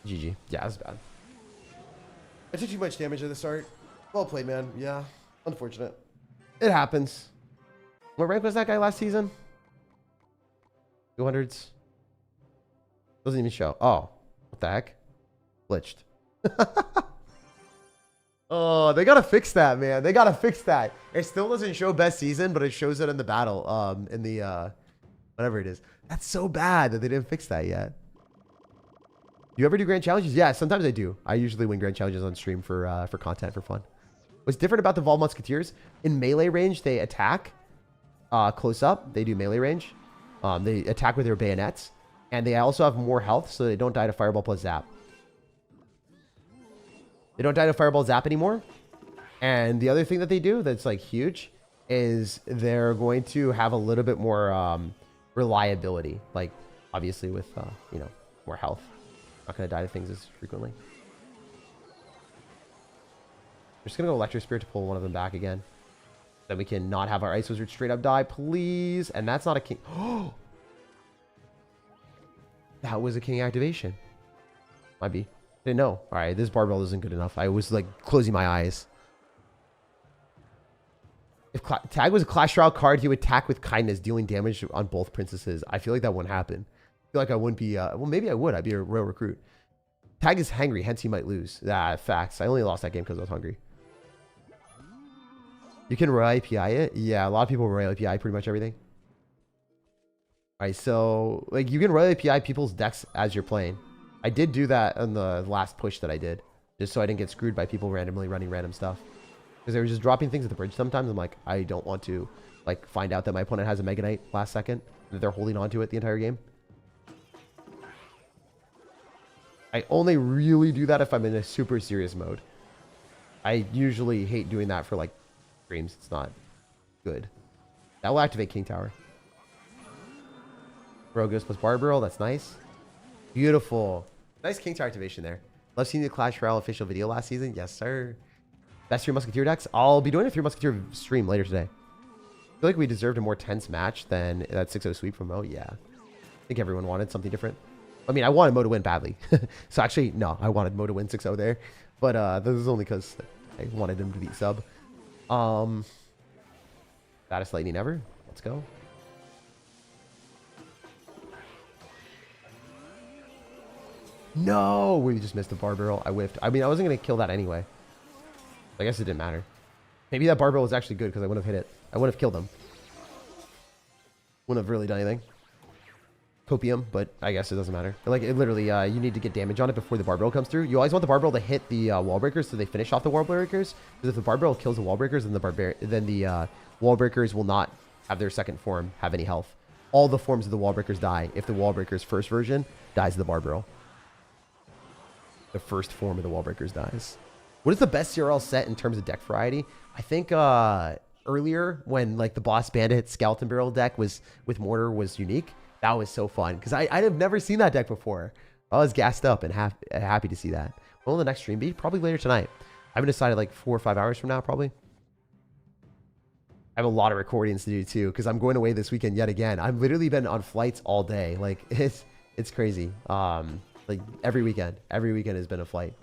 GG. Yeah, that's bad. I took too much damage at the start. Well played, man. Yeah. Unfortunate. It happens. What rank was that guy last season? 200s. Doesn't even show. Oh. What the heck? Glitched. Oh, they gotta fix that, man. They gotta fix that. It still doesn't show best season, but it shows it in the battle. In Whatever it is. That's so bad that they didn't fix that yet. Do you ever do grand challenges? Yeah, sometimes I do. I usually win grand challenges on stream for content, for fun. What's different about the Evolved Musketeers? In melee range, they attack close up. They do melee range. They attack with their bayonets. And they also have more health, so they don't die to Fireball plus Zap. They don't die to Fireball Zap anymore. And the other thing that they do that's like huge is they're going to have a little bit more reliability. Like, obviously with, you know, more health. Not going to die to things as frequently. We're just going to go Electric Spirit to pull one of them back again. Then we can not have our Ice Wizard straight up die, please. And that's not a king. Oh! That was a king activation. Might be. Didn't know. Alright, this barbell isn't good enough. I was like closing my eyes. If Tag was a Clash Royale card, he would attack with kindness, dealing damage on both princesses. I feel like that wouldn't happen. I feel like I wouldn't be... well, maybe I would. I'd be a royal recruit. Tag is hangry, hence he might lose. Ah, facts. I only lost that game because I was hungry. You can Royal API it? Yeah, a lot of people Royal API pretty much everything. Alright, so... like, you can Royal API people's decks as you're playing. I did do that on the last push that I did. Just so I didn't get screwed by people randomly running random stuff. Because they were just dropping things at the bridge sometimes. I'm like, I don't want to like find out that my opponent has a Mega Knight last second. That they're holding on to it the entire game. I only really do that if I'm in a super serious mode. I usually hate doing that for like streams. It's not good. That will activate King Tower. Royal Ghost plus Barbarrel. That's nice. Beautiful. Nice King Tower activation there. Love seeing the Clash Royale official video last season. Yes, sir. Best 3 Musketeer decks. I'll be doing a 3 Musketeer stream later today. I feel like we deserved a more tense match than that 6-0 sweep from Mo. Yeah. I think everyone wanted something different. I mean, I wanted Mo to win badly. So actually, no, I wanted Mo to win 6-0 there. But this is only because I wanted him to beat sub. Baddest lightning ever. Let's go. No! We just missed the Barbarrel. I whiffed. I mean, I wasn't going to kill that anyway. I guess it didn't matter. Maybe that Barbarrel was actually good because I wouldn't have hit it. I wouldn't have killed him. Wouldn't have really done anything. Copium, but I guess it doesn't matter. Like, it literally, you need to get damage on it before the Barbarrel comes through. You always want the Barbarrel to hit the wall breakers so they finish off the wall breakers. Because if the Barbarrel kills the wall breakers, then the wall breakers will not have their second form have any health. All the forms of the wall breakers die if the wall breakers first version dies the Barbarrel. The first form of the wall breakers dies. What is the best CRL set in terms of deck variety? I think earlier when like the Boss Bandit Skeleton Barrel deck was with Mortar was unique. That was so fun because I have never seen that deck before. I was gassed up and happy to see that. When will the next stream be? Probably later tonight. I haven't decided, like 4 or 5 hours from now probably. I have a lot of recordings to do too because I'm going away this weekend yet again. I've literally been on flights all day. Like it's crazy. Like every weekend has been a flight.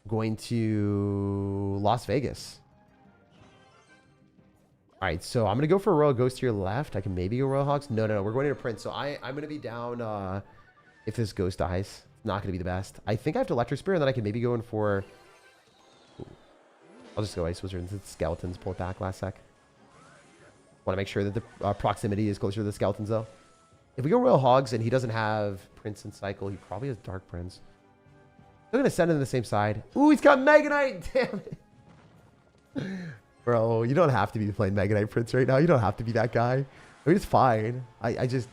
Going to Las Vegas. All right, so I'm going to go for a Royal Ghost to your left. I can maybe go Royal Hogs. No, we're going to Prince. So I'm going to be down if this Ghost dies. It's not going to be the best. I think I have to Electric Spear, and then I can maybe go in for... Ooh. I'll just go Ice Wizard and Skeletons. Pull it back last sec. Want to make sure that the proximity is closer to the Skeletons, though. If we go Royal Hogs and he doesn't have Prince and Cycle, he probably has Dark Prince. I'm going to send him to the same side. Ooh, he's got Mega Knight! Damn it! Bro, you don't have to be playing Mega Knight Prince right now. You don't have to be that guy. I mean, it's fine. I just,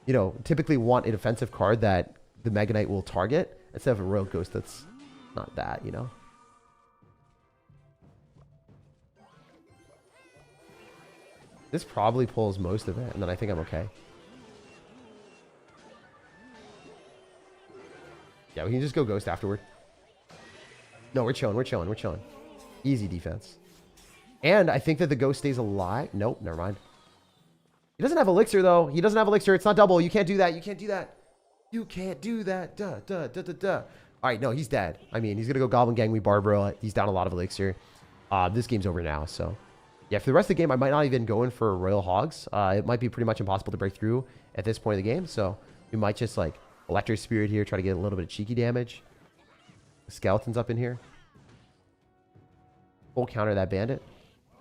you know, typically want a defensive card that the Mega Knight will target instead of a Royal Ghost that's not that, you know? This probably pulls most of it, and then I think I'm okay. Yeah, we can just go Ghost afterward. No, we're chilling. Easy defense. And I think that the Ghost stays alive. Nope, never mind. He doesn't have Elixir, though. He doesn't have Elixir. It's not double. You can't do that. You can't do that. Duh. All right, no, he's dead. I mean, he's going to go Goblin Gang. We Barbarrel. He's down a lot of Elixir. This game's over now, so... Yeah, for the rest of the game, I might not even go in for Royal Hogs. It might be pretty much impossible to break through at this point of the game, so we might just, like, Electric Spirit here, try to get a little bit of cheeky damage. The Skeleton's up in here. Full counter that Bandit.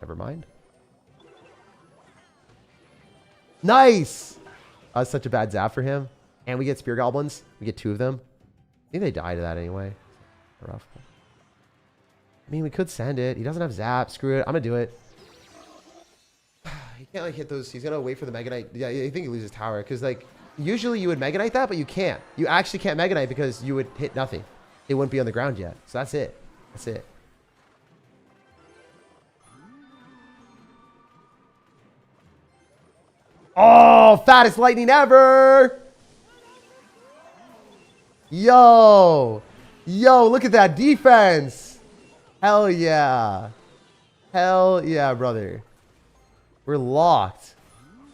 Never mind. Nice. Such a bad zap for him. And we get spear goblins. We get 2 of them. I think they die to that anyway. Rough. I mean, we could send it. He doesn't have zap. Screw it. I'm going to do it. He can't like hit those. He's going to wait for the Mega Knight. Yeah, I think he loses tower. Because like, usually you would Mega Knight that, but you can't. You actually can't Mega Knight because you would hit nothing. It wouldn't be on the ground yet. So that's it. That's it. Oh, fattest lightning ever. Yo. Yo, look at that defense. Hell yeah. Hell yeah, brother. We're locked.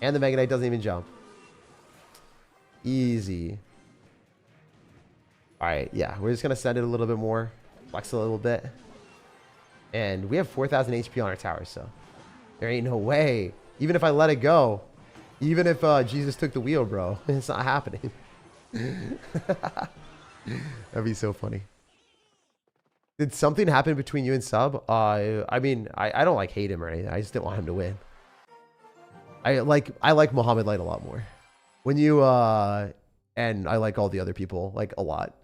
And the Mega Knight doesn't even jump. Easy. Alright, yeah. We're just going to send it a little bit more. Flex a little bit. And we have 4,000 HP on our tower, so there ain't no way. Even if I let it go. Even if Jesus took the wheel, bro. It's not happening. That'd be so funny. Did something happen between you and Sub? I mean, I don't like hate him or anything. I just didn't want him to win. I like Muhammad Light a lot more. When you and I like all the other people like a lot.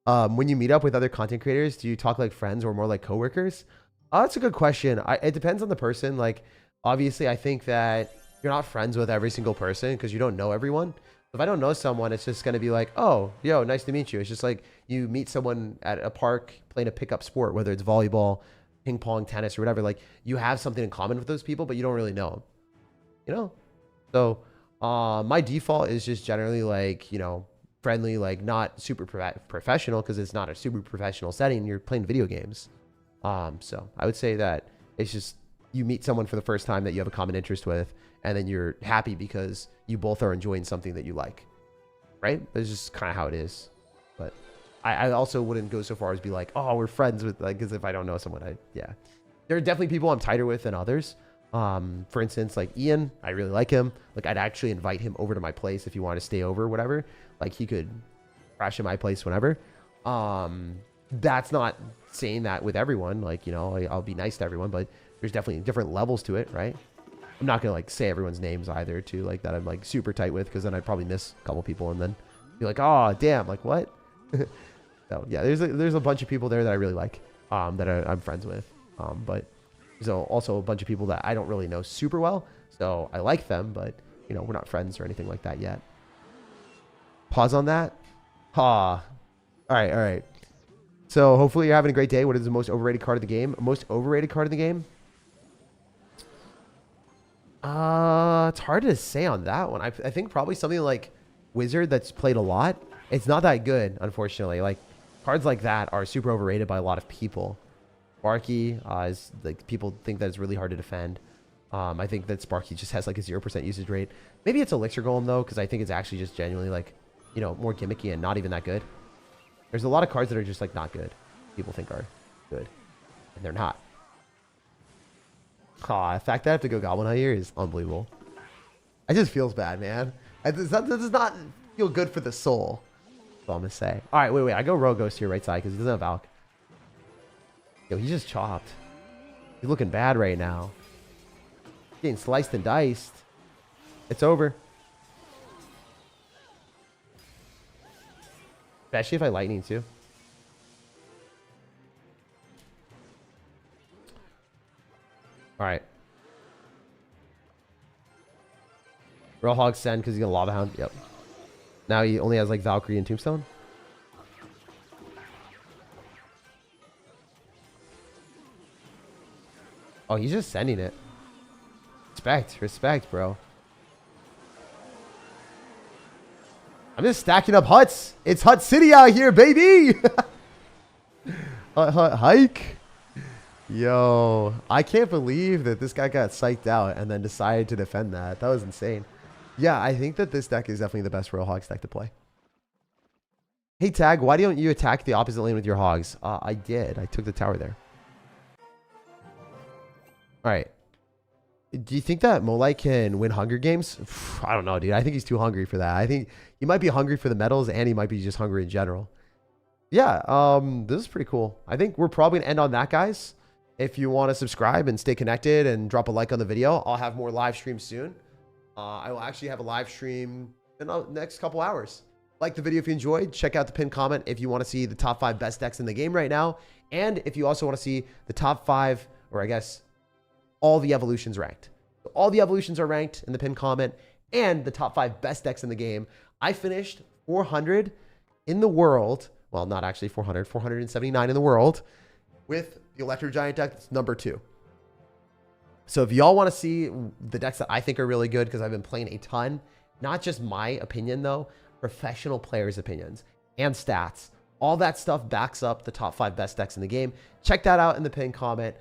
When you meet up with other content creators, do you talk like friends or more like coworkers? That's a good question. It depends on the person. Like, obviously, I think that you're not friends with every single person because you don't know everyone. If I don't know someone, it's just going to be like, oh, yo, nice to meet you. It's just like you meet someone at a park playing a pickup sport, whether it's volleyball, ping pong, tennis, or whatever. Like, you have something in common with those people, but you don't really know them. You know? So, my default is just generally like, you know, friendly, like not super professional because it's not a super professional setting. You're playing video games. So I would say that it's just you meet someone for the first time that you have a common interest with, and then you're happy because you both are enjoying something that you like, right? That's just kind of how it is. But I also wouldn't go so far as be like, oh, we're friends with, like, because if I don't know someone, yeah. There are definitely people I'm tighter with than others. For instance, like Ian, I really like him. Like, I'd actually invite him over to my place if you want to stay over or whatever. Like, he could crash at my place whenever. That's not saying that with everyone. Like, you know, I'll be nice to everyone, but there's definitely different levels to it, right? I'm not gonna like say everyone's names either too, like that I'm like super tight with, because then I'd probably miss a couple people and then be like, oh damn, like what? So yeah, there's a bunch of people there that I really like, that I'm friends with, but there's also a bunch of people that I don't really know super well, so I like them, but you know, we're not friends or anything like that yet. Pause on that. All right. So hopefully you're having a great day. What is the most overrated card of the game? Most overrated card of the game? It's hard to say on that one. I think probably something like Wizard that's played a lot. It's not that good, unfortunately. Like, cards like that are super overrated by a lot of people. Sparky is like, people think that it's really hard to defend. I think that Sparky just has like a 0% usage rate. Maybe it's Elixir Golem though, because I think it's actually just genuinely like, you know, more gimmicky and not even that good. There's a lot of cards that are just like not good. People think are good, and they're not. The fact that I have to go Goblin Hunt here is unbelievable. It just feels bad, man. That does not feel good for the soul. That's all I'm going to say. All right, wait. I go Rogue Ghost here right side because he doesn't have Valk. Yo, he's just chopped. He's looking bad right now. Getting sliced and diced. It's over. Especially if I lightning too. All right. Royal Hogs send because he's gonna Lava Hound. Yep. Now he only has like Valkyrie and Tombstone. Oh, he's just sending it. Respect, bro. I'm just stacking up huts. It's Hut City out here, baby. Hut hike. Yo, I can't believe that this guy got psyched out and then decided to defend that. That was insane. Yeah, I think that this deck is definitely the best Royal Hogs deck to play. Hey, Tag, why don't you attack the opposite lane with your Hogs? I did. I took the tower there. All right. Do you think that Molite can win Hunger Games? I don't know, dude. I think he's too hungry for that. I think he might be hungry for the medals, and he might be just hungry in general. Yeah, this is pretty cool. I think we're probably going to end on that, guys. If you want to subscribe and stay connected and drop a like on the video, I'll have more live streams soon. I will actually have a live stream in the next couple hours. Like the video if you enjoyed. Check out the pinned comment if you want to see the top 5 best decks in the game right now. And if you also want to see the top 5, or I guess all the evolutions ranked. So all the evolutions are ranked in the pinned comment, and the top 5 best decks in the game. I finished 400 in the world. Well, not actually 400, 479 in the world with the Electro Giant deck. That's number 2. So if y'all want to see the decks that I think are really good, because I've been playing a ton, not just my opinion though, professional players' opinions and stats, all that stuff backs up the top 5 best decks in the game. Check that out in the pinned comment.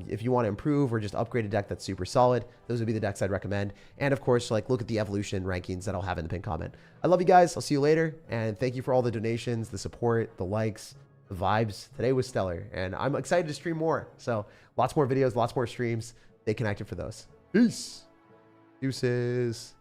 If you want to improve or just upgrade a deck that's super solid, those would be the decks I'd recommend. And of course, like, look at the evolution rankings that I'll have in the pinned comment. I love you guys. I'll see you later. And thank you for all the donations, the support, the likes, the vibes. Today was stellar, and I'm excited to stream more. So lots more videos, lots more streams. Stay connected for those. Peace. Deuces.